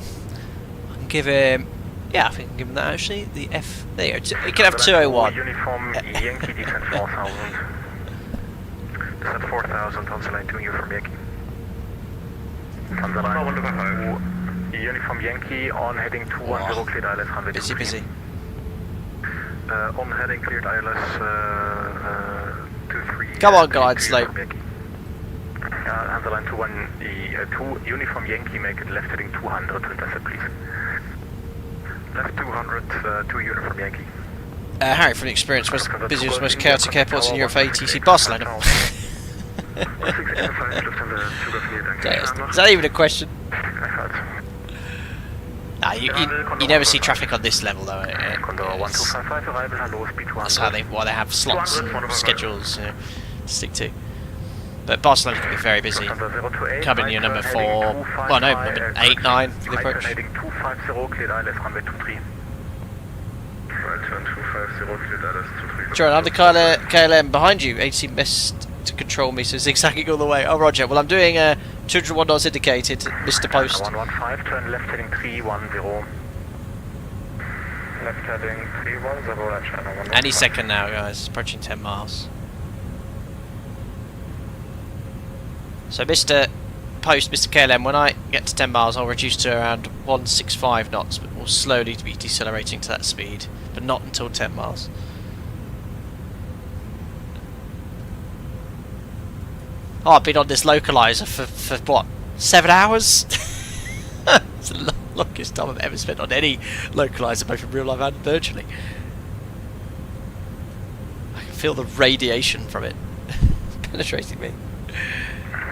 I can give him, yeah, I think I can give him that actually. The F, there you go. You can have 201. Uniform Yankee descent 4000. Descent 4000, Hansa Line 2 uniform Yankee. Hansa Line 2 uniform Yankee on heading 210 cleared ILS runway 23. Busy. On heading cleared ILS 23. Come on, guide slow. Hansa Line 2 uniform Yankee, make it left heading 200 to intercept, please. Left 200, 2 uniform Yankee. Harry, from experience, busiest, most chaotic airports in Europe for ATC, Barcelona. Is that even a question? Nah, you never see traffic on this level though. That's why they have slots and schedules to stick to. But Barcelona can be very busy. Coming in number 4, well no, number 8, 9 for the approach. Heading 250, cleared ILS runway 23. Right turn 250, cleared ILS 23. John, under KLM behind you. 18 best to control me, so zigzagging all the way. Oh, roger. Well, I'm doing 201 knots indicated, Mr. Post. 115, turn left heading 310. Left heading 310, China 115. Any second now, guys. Approaching 10 miles. So, Mr. Post, Mr. KLM, when I get to 10 miles, I'll reduce to around 165 knots, but we'll slowly be decelerating to that speed, but not until 10 miles. Oh, I've been on this localizer for what, 7 hours? It's the longest time I've ever spent on any localizer, both in real life and virtually. I can feel the radiation from it penetrating me.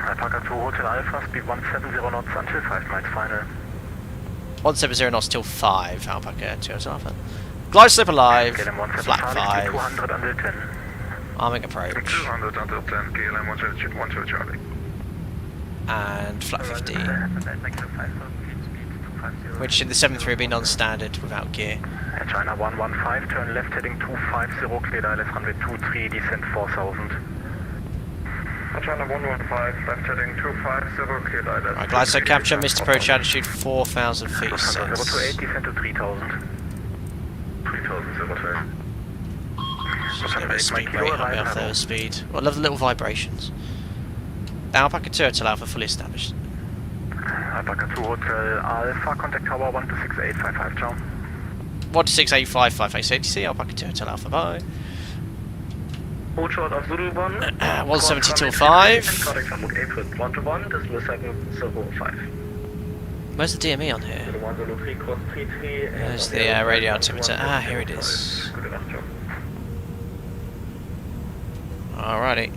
Alpaca 2 Hotel Alpha, speed 170 knots until 5 miles final. 170 knots till 5, Alpaca 2 Hotel Alpha. Glide slope alive, flat 5. 200 until 10. Arming approach. 200 until 10, KLM 1 Charlie. And flat 50. Which in the 7-3 will be non-standard without gear. China 115, turn left heading 250, cleared ILS runway 23, descent 4000. China 115, left heading 250, cleared ILS. Right, glide slope capture, missed approach altitude 4,000 feet. 028, descent to 3000. 3000, 02. Just a little bit of speed rate, I'll be off there with speed. Well, I love the little vibrations. Alpaca 2 Hotel Alpha fully established. Alpaca 2 Hotel Alpha, contact tower 126855, ciao. 1268558, ATC, Alpaca 2 Hotel Alpha, bye. Hold short of Zulu 1. 170 till 5. Contact Hamburg April 121, decimal 705. Where's the DME on here? Zulu 1, Zulu 3, cross 33. There's the radio altimeter. Ah, here it is. Good enough, ciao. Alrighty.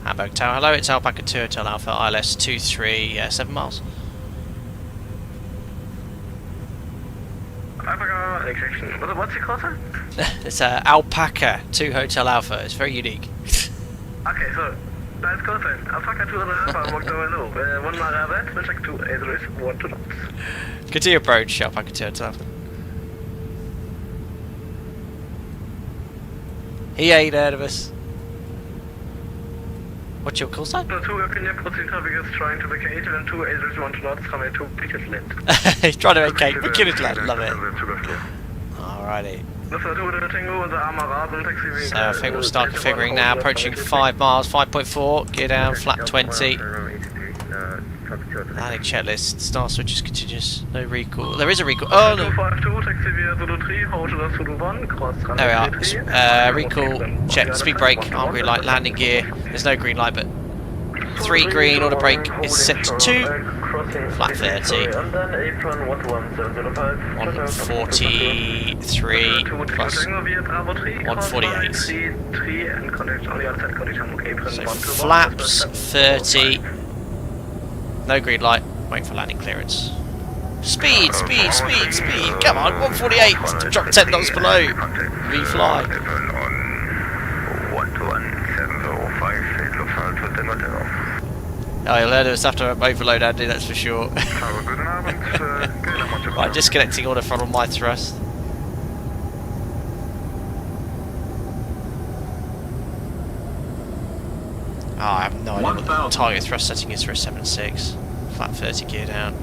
Hamburg Tower, hello, it's Alpaca 2 Hotel Alpha, ILS 23, 7 miles. Alpaca, extraction. What's it called, sir? It's Alpaca 2 Hotel Alpha, it's very unique. Okay, so, let's go then. Alpaca 2 Hotel Alpha, walk down low. 1 mile ahead, check 2, there is 1 to knots. Continue approach, Alpaca 2 Hotel Alpha. He ain't heard of us. What's your call sign? 2 Opinion approaching traffic is trying to vacate and 2 is 1 to knots, runway 2, picket land. He's trying to vacate, picket land, love it. Alrighty. So I think we'll start configuring now, approaching 5 miles, 5.4, gear down, flat 20. Landing checklist, star switches continuous, no recall. There is a recall. Oh no! There we are. Recall, check, speed brake, arm green light, landing gear. There's no green light, but 3 green, auto brake is set to 2. Flat 30. 143 plus 148. So flaps 30. No green light, waiting for landing clearance. Speed, speed, speed, speed, come on, 148, drop 10 knots below, V-fly. Oh, you'll learn us after overload, Andy, that's for sure. Right, disconnecting all the throttle, my thrust. Oh, I have no idea what the target thrust setting is for a 7.6. Flat 30 gear down.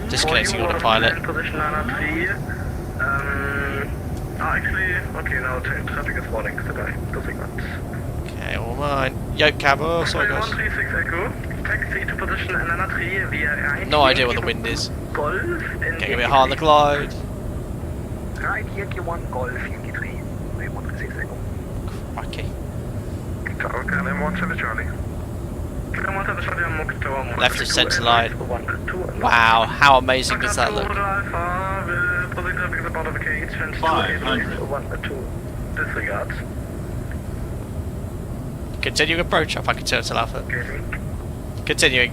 Disconnecting autopilot. Position 903. Actually, okay, now traffic is falling. Okay, all mine. Yoke cab, oh, sorry guys. 136 Echo. Taxi to position 903 via No idea what the wind is. Golf. Getting a bit hard on the glide. Right, Yankee 1 Golf, Yankee 3. 136 Echo. Crikey. Tower KLM 17 Charlie. Left of centre line. Wow, how amazing does that look? 500. Disregard. Continuing approach, Alpaca 2 Hotel Alpha. Continuing.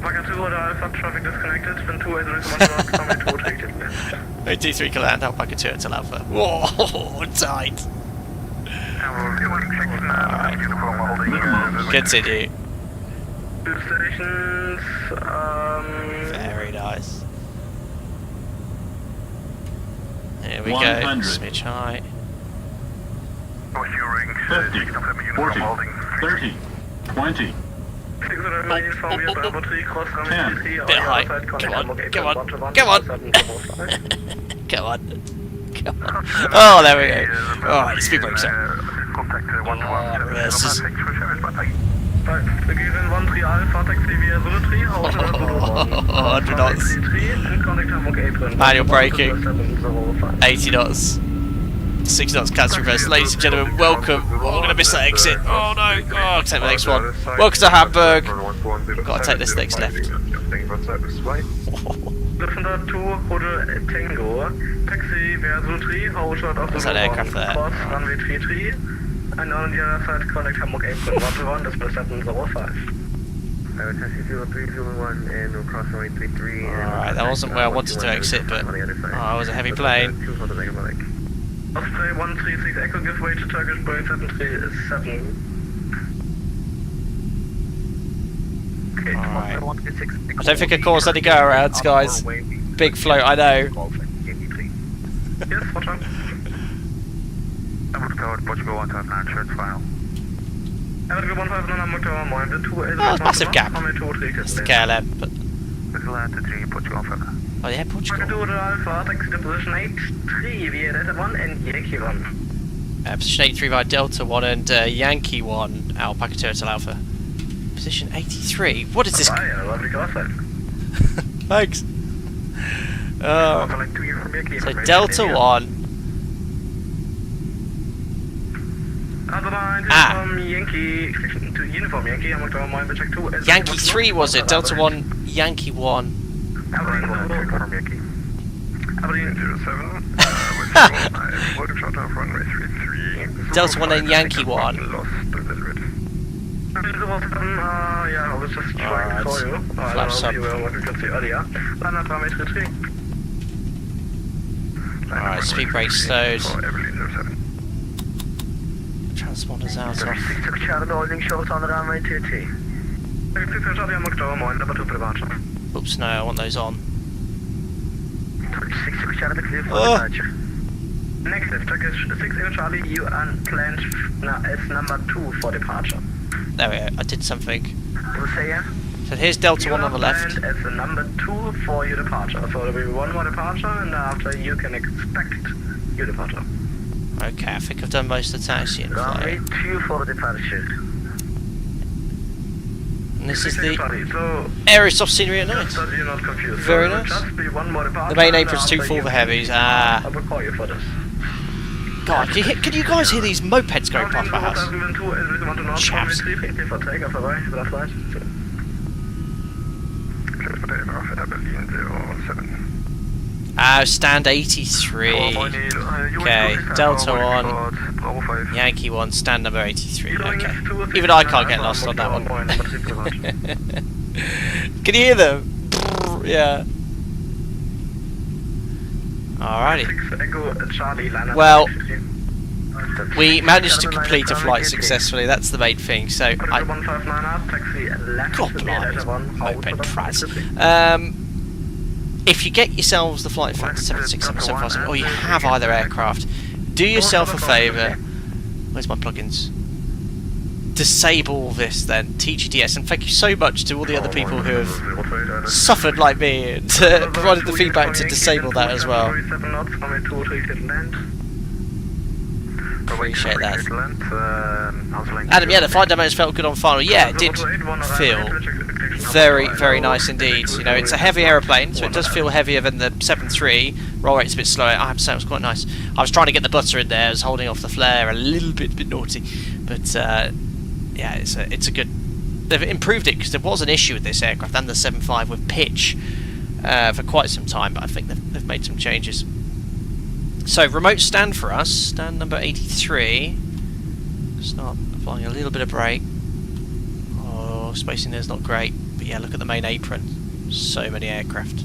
Wacker 2 or Alpha, traffic disconnected, spin 2 as one route, summit 2, take it left. 83 can land, Alpaca 2 until Alpha. Whoa, tight. Continue. Two stations, Very nice. Here we 100. go, smidge high. 50, 40, 30, 20, 600 from your Bravo 3, cross runway 3, Bit high. Come on, come on, come on. Come on. Come on. Oh, there we go. Alright, speed brakes up. Reverses. Begin 13 Alpha, taxi via Zulu 3, house 100 knots. and contact Hamburg apron. Manual braking. 80 knots. 60 knots, catch reverse. Ladies and gentlemen, welcome. Oh, I'm going to miss that exit. Oh no. Oh, I'll take the next one. Welcome to Hamburg. Got to take this next left. Lufthansa 2, Hotel Tango, taxi via Zulu 3, house short of What's that aircraft there? cross runway 33, and on the other side contact Hamburg apron, 121, display 705. Taxi 0301 and we'll cross runway 33. Alright, that wasn't where I wanted to exit, but oh, it was a heavy plane. Osprey 136 Echo, give way to Turkish Boeing 737. Okay, Alright. 136 I don't think I caused any go-arounds, guys. Big float, I know. Yes, watch out. Hamburg Tower, Portugal 159, short file. Hamburg 159, Hamburg Tower, Moin, the 2 is Oh, it's massive gap. It's It's the KLM, but... Land to 3, Portugal 5. Oh yeah, Portugal. Alpha, taxi to position 83 via Delta 1 and Yankee 1. Position 83 by Delta 1 and Yankee 1, Alpaca 2 until Alpha. Position 83? What is this? Thanks. So Delta 1. From Yankee to Uniform Yankee, Hamburg Tower, Moin, check 2. Yankee 3 was it? Delta 1, Yankee 1. Aberdeen 07, Delta 1 and Yankee 1. yeah, I was just trying to call you. I Flaps don't know if up. you were what we could see earlier. Landing parameter 3. Alright, speed brake slowed. Transponders out off. Charlie holding short on the runway 2T. Charlie Hamburg Tower, Moin, number 2 departure. Oops, no, I want those on. 6 Charlie, clear for Oh. departure. Negative, Turkish 6 Charlie, you unplanned as number 2 for departure. There we go, I did something. To say yeah? So here's Delta You 1 on the left. unplanned as the number 2 for your departure. So there will be one more departure, and after you can expect your departure. Okay, I think I've done most of the taxiing Runway flight. 2 for departure. And this is the So, Aerosoft scenery at night. just so you're not confused. Very So nice. Just be one more departure, The main and apron's after too full you for can- heavies. Ah. I will call you for this. God, can you guys hear these mopeds going past my house? Chaps. Stand 83. Okay, Delta 1, Yankee 1, stand number 83. Okay. Even I can't get lost on that one. Can you hear them? Yeah. Alrighty. Well, we managed to complete a flight successfully, that's the main thing, so I... God blimey, moped Fraz. If you get yourselves the FlightFactor 767-300ER, or you have either aircraft, do yourself a favour... Where's my plugins? Disable this then, TGDS, and thank you so much to all the other people who have suffered like me and provided the feedback to disable that as well. Appreciate that. Adam, yeah, the flight demos felt good on final. Yeah, it did feel very, very nice indeed. You know, it's a heavy aeroplane, so it does feel heavier than the 7.3. Roll rate's a bit slower. I have to say it was quite nice. I was trying to get the butter in there. I was holding off the flare a little bit naughty, but yeah, it's a good. They've improved it because there was an issue with this aircraft and the 7.5 with pitch for quite some time, but I think they've made some changes. So, remote stand for us, stand number 83. Start applying a little bit of brake. Oh, spacing there's not great. But yeah, look at the main apron. So many aircraft.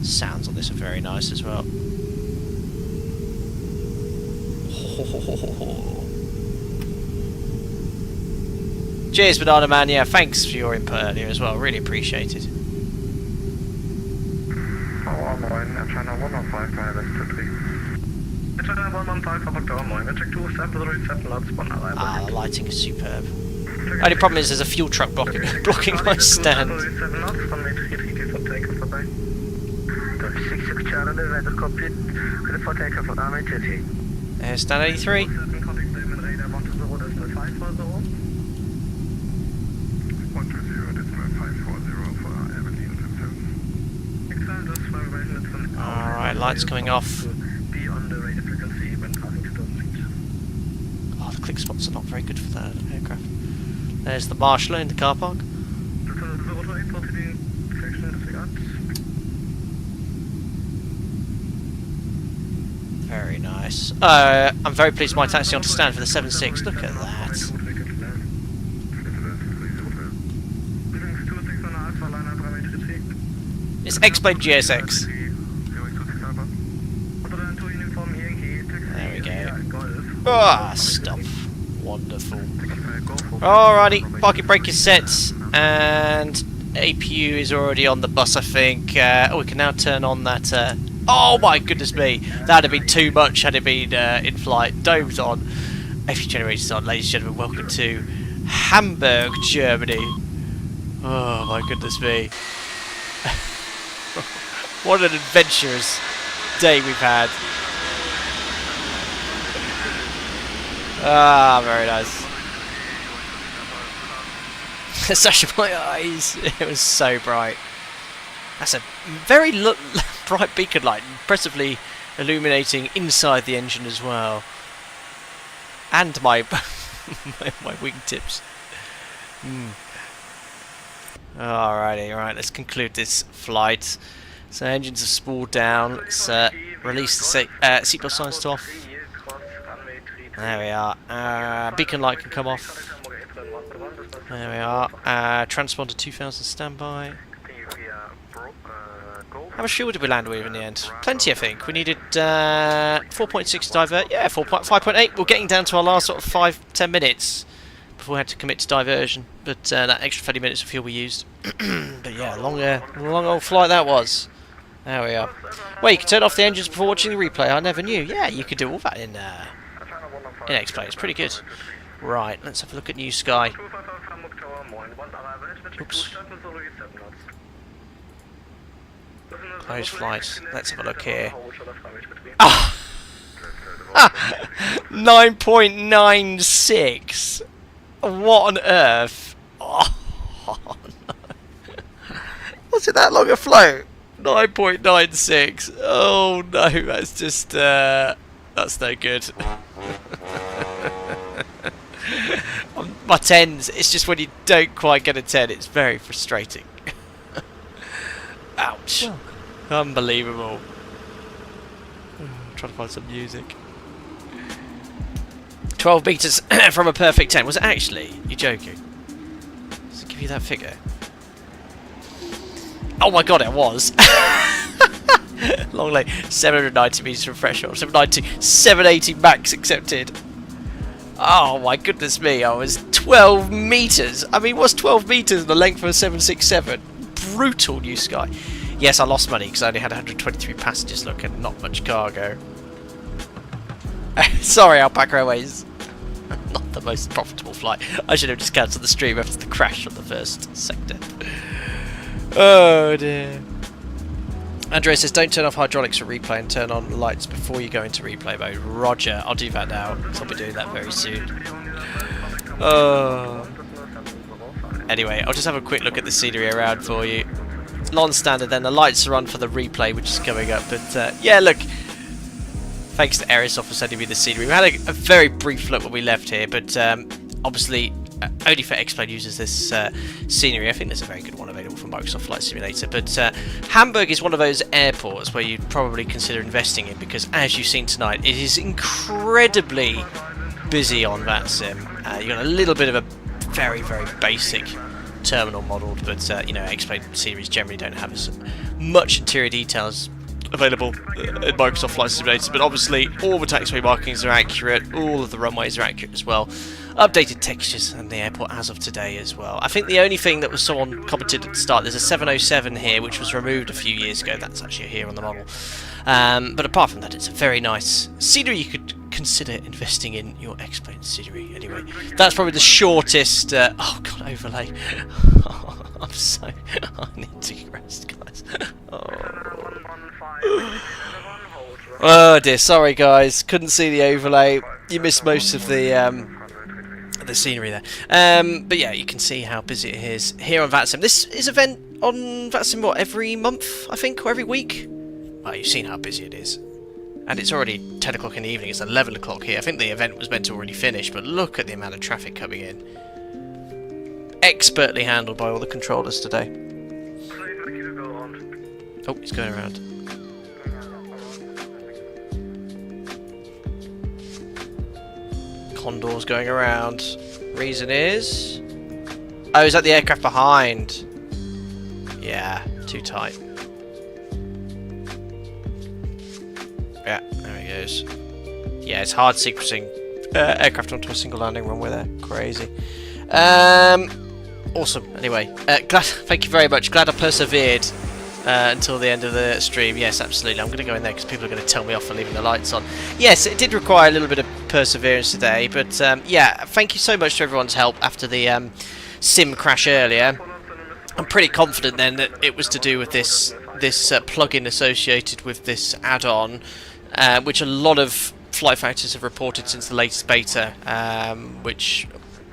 Sounds on this are very nice as well. Cheers, Banana Man. Yeah, thanks for your input earlier as well. Really appreciated. Ah, the lighting is superb. Only problem is there's a fuel truck blocking my stand. There's stand 83. Alright, lights coming off. Oh, the click spots are not very good for that aircraft. There's the marshaller in the car park. Very nice. I'm very pleased my taxi on to stand for the 7.6. Look at that. It's X-Plane GSX. There we go. Ah, stop. Wonderful. Alrighty, parking brake is set, and APU is already on the bus, I think. We can now turn on that. Oh my goodness me, that'd have been too much had it been in flight. Domes on, APU generators on, ladies and gentlemen. Welcome to Hamburg, Germany. Oh my goodness me. What an adventurous day we've had. Ah, very nice. Such my eyes. It was so bright. That's a very bright beacon light, impressively illuminating inside the engine as well. And my my wingtips. Alrighty, alright, let's conclude this flight. So engines have spooled down. Let's release the seatbelt signs to off. There we are. Beacon light can come off. There we are. Transponder 2000 standby. How much fuel did we land with in the end? Plenty, I think. We needed 4.6 to divert. Yeah, 5.8. We're getting down to our last sort of 5-10 minutes before we had to commit to diversion. But that extra 30 minutes of fuel we used. But yeah, long old flight that was. There we are. Well, you can turn off the engines before watching the replay. I never knew. Yeah, you could do all that in X-Plane. It's pretty good. Right, let's have a look at New Sky. Oops. Close flight. Let's have a look here. Ah! 9.96. What on earth? Oh, no. Was it that long a float? 9.96. Oh no, that's just that's no good. My 10s, it's just when you don't quite get a 10, it's very frustrating. Ouch. Welcome. Unbelievable. I'm trying to find some music. 12 meters from a perfect 10. Was it actually? You're joking. Does it give you that figure? Oh my god, it was. Long lane. 790 meters from threshold. 790, 780 max accepted. Oh my goodness me, I was 12 meters. I mean, what's 12 meters in the length of a 767? Brutal, New Sky. Yes, I lost money because I only had 123 passengers, look, and not much cargo. Sorry, Alpaca Airways. Not the most profitable flight. I should have just cancelled the stream after the crash on the first sector. Oh dear. Andrea says, don't turn off hydraulics for replay and turn on the lights before you go into replay mode. Roger, I'll do that now, because I'll be doing that very soon. Anyway, I'll just have a quick look at the scenery around for you. Non-standard then, the lights are on for the replay, which is coming up. But yeah, look, thanks to Aerosoft for sending me the scenery. We had a very brief look when we left here, but obviously only for X-Plane users this scenery. I think there's a very good one available from Microsoft Flight Simulator. But Hamburg is one of those airports where you'd probably consider investing in, because as you've seen tonight, it is incredibly busy on that sim. You've got a little bit of a very, very basic terminal modelled, but you know, X-Plane series generally don't have as much interior details available in Microsoft Flight Simulator, but obviously all the taxiway markings are accurate, all of the runways are accurate as well. Updated textures and the airport as of today as well. I think the only thing that was someone commented at the start, there's a 707 here which was removed a few years ago. That's actually here on the model. But apart from that, it's a very nice scenery. You could consider investing in your X-Plane scenery. Anyway, that's probably the shortest oh god, overlay. I'm so I need to rest, guys. Oh dear, sorry guys, couldn't see the overlay. You missed most of the scenery there. But yeah, you can see how busy it is here on VATSIM. This is event on VATSIM, what, every month, I think, or every week? Well, you've seen how busy it is. And it's already 10 o'clock in the evening, it's 11 o'clock here. I think the event was meant to already finish, but look at the amount of traffic coming in. Expertly handled by all the controllers today. Oh, he's going around. Condor's going around. Reason is... oh, is that the aircraft behind? Yeah, too tight. Yeah, there he goes. Yeah, it's hard sequencing aircraft onto a single landing runway there. Crazy. Awesome. Anyway, glad. Thank you very much. Glad I persevered until the end of the stream. Yes, absolutely. I'm going to go in there because people are going to tell me off for leaving the lights on. Yes, it did require a little bit of perseverance today, but yeah, thank you so much to everyone's help after the sim crash earlier. I'm pretty confident then that it was to do with this plugin associated with this add-on, which a lot of flight factors have reported since the latest beta, which...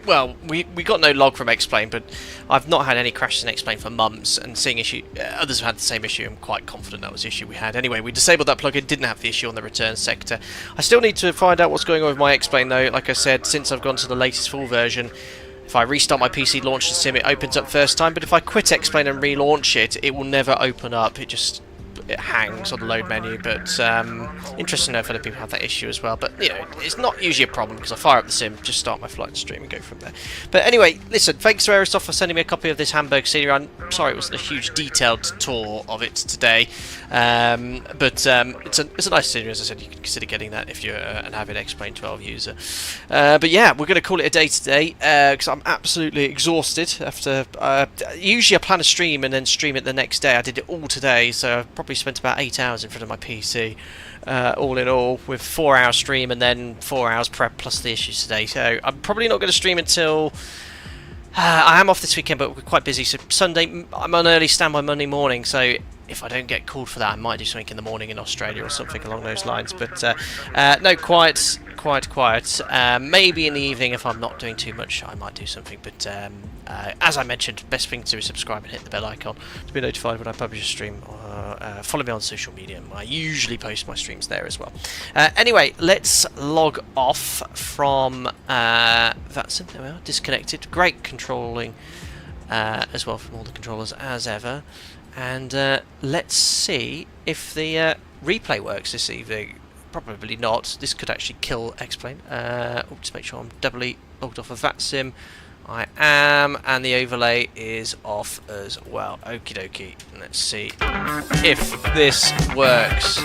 well, we got no log from X-Plane, but I've not had any crashes in X-Plane for months, and seeing others have had the same issue. I'm quite confident that was the issue we had. Anyway, we disabled that plugin, didn't have the issue on the return sector. I still need to find out what's going on with my X-Plane though. Like I said, since I've gone to the latest full version, if I restart my PC, launch the sim, it opens up first time, but if I quit X-Plane and relaunch it, it will never open up. It hangs on the load menu, but interesting to know if other people have that issue as well. But you know, it's not usually a problem because I fire up the sim, just start my flight stream and go from there. But anyway, listen, thanks to Aerosoft for sending me a copy of this Hamburg scenery. I'm sorry it wasn't a huge detailed tour of it today, but it's a nice scenery, as I said. You can consider getting that if you're an avid X-Plane 12 user. But yeah, we're going to call it a day today because I'm absolutely exhausted after. Usually I plan a stream and then stream it the next day. I did it all today, so I've probably spent about 8 hours in front of my PC, all in all, with 4 hour stream and then 4 hours prep plus the issues today. So I'm probably not going to stream until I am off this weekend, but we're quite busy. So Sunday, I'm on early standby Monday morning. So if I don't get called for that, I might do something in the morning in Australia or something along those lines. But no, quiet. Maybe in the evening, if I'm not doing too much, I might do something. But as I mentioned, best thing to do is subscribe and hit the bell icon to be notified when I publish a stream. Follow me on social media. I usually post my streams there as well. Anyway, let's log off from VATSIM. There we are, disconnected. Great controlling as well from all the controllers as ever. And let's see if the replay works this evening. Probably not. This could actually kill X-Plane. Just make sure I'm doubly logged off of VATSIM. I am, and the overlay is off as well. Okie dokie. Let's see if this works.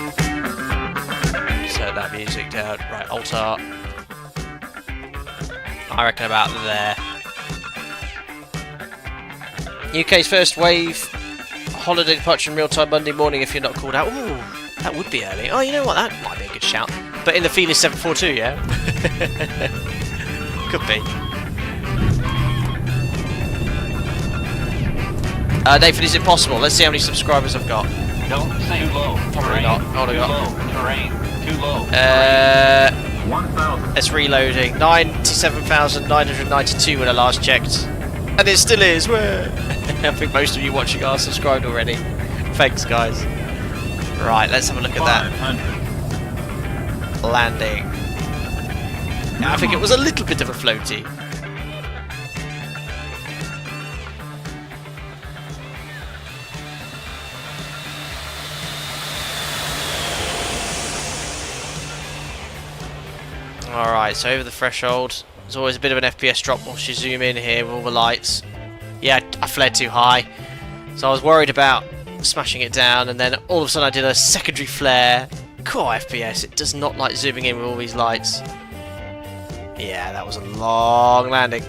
Turn that music down. Right, Alt-R. I reckon about there. UK's first wave holiday departure in real time Monday morning if you're not called out. Ooh, that would be early. Oh, you know what? That might be a good shout. But in the Felis 742, yeah? Could be. Nathan, is it possible? Let's see how many subscribers I've got. Don't say too low. Probably not. Hold on. Too low. Terrain. Too low. 1,000. It's reloading. 97,992 when I last checked. And it still is. I think most of you watching are subscribed already. Thanks, guys. Right, let's have a look at that. 500. Landing. I think it was a little bit of a floaty. Alright, so over the threshold. There's always a bit of an FPS drop once you zoom in here with all the lights. Yeah, I flared too high. So I was worried about smashing it down, and then all of a sudden I did a secondary flare. Cool FPS, it does not like zooming in with all these lights. Yeah, that was a long landing.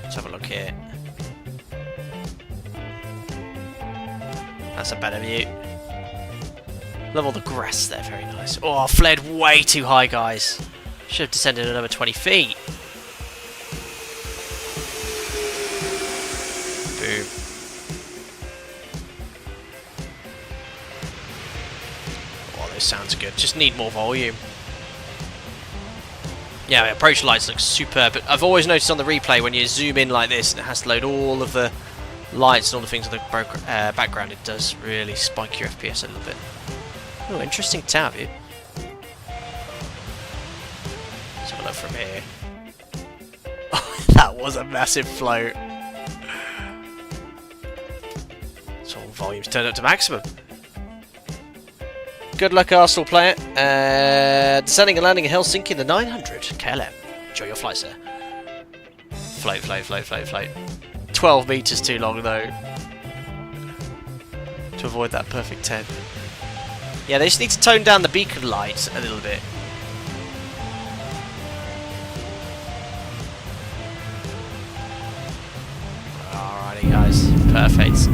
Let's have a look here. That's a better view. Love all the grass there, very nice. Oh, I flared way too high, guys. Should have descended another 20 feet. Boom. Oh, those sounds good. Just need more volume. Yeah, the approach lights look superb, but I've always noticed on the replay when you zoom in like this and it has to load all of the lights and all the things in the background, it does really spike your FPS a little bit. Oh, interesting tower view. Let's have a look from here. Oh, that was a massive float. So all volumes turned up to maximum. Good luck, Arsenal player. Descending and landing in Helsinki in the 900 KLM. Enjoy your flight, sir. Float, float, float, float, float. 12 meters too long, though, to avoid that perfect 10. Yeah, they just need to tone down the beacon lights a little bit. Alrighty, guys. Perfect.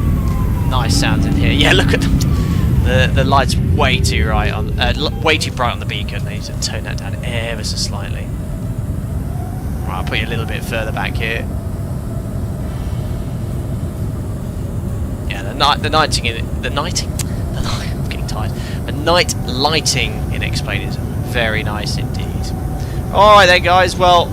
Nice sounds in here. Yeah, look at the lights way too bright on the beacon. They need to tone that down ever so slightly. Right, I'll put you a little bit further back here. Yeah, the night lighting in X-Plane is very nice indeed. Alright then, guys, well,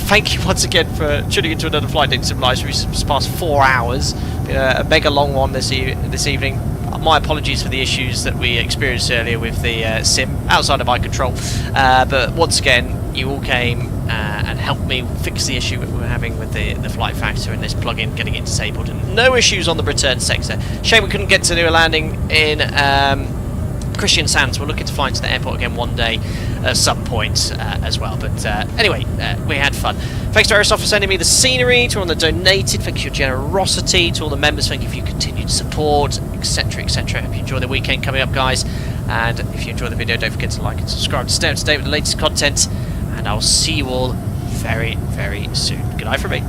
thank you once again for tuning into another Flight Data Sim live stream. It's past 4 hours. Been a mega long one this evening. My apologies for the issues that we experienced earlier with the sim, outside of my control. But once again, you all came and helped me fix the issue that we were having with the FlightFactor and this plugin getting it disabled, and no issues on the return sector. Shame we couldn't get to do a landing in Kristiansand, so we're looking to fly to the airport again one day at some point as well. But anyway, we had fun. Thanks to Aerosoft for sending me the scenery, to all the donated, thank you for your generosity, to all the members, thank you for your continued support, etc, etc. Hope you enjoy the weekend coming up, guys, and if you enjoyed the video, don't forget to like and subscribe to stay up to date with the latest content, and I'll see you all very, very soon. Good night from me.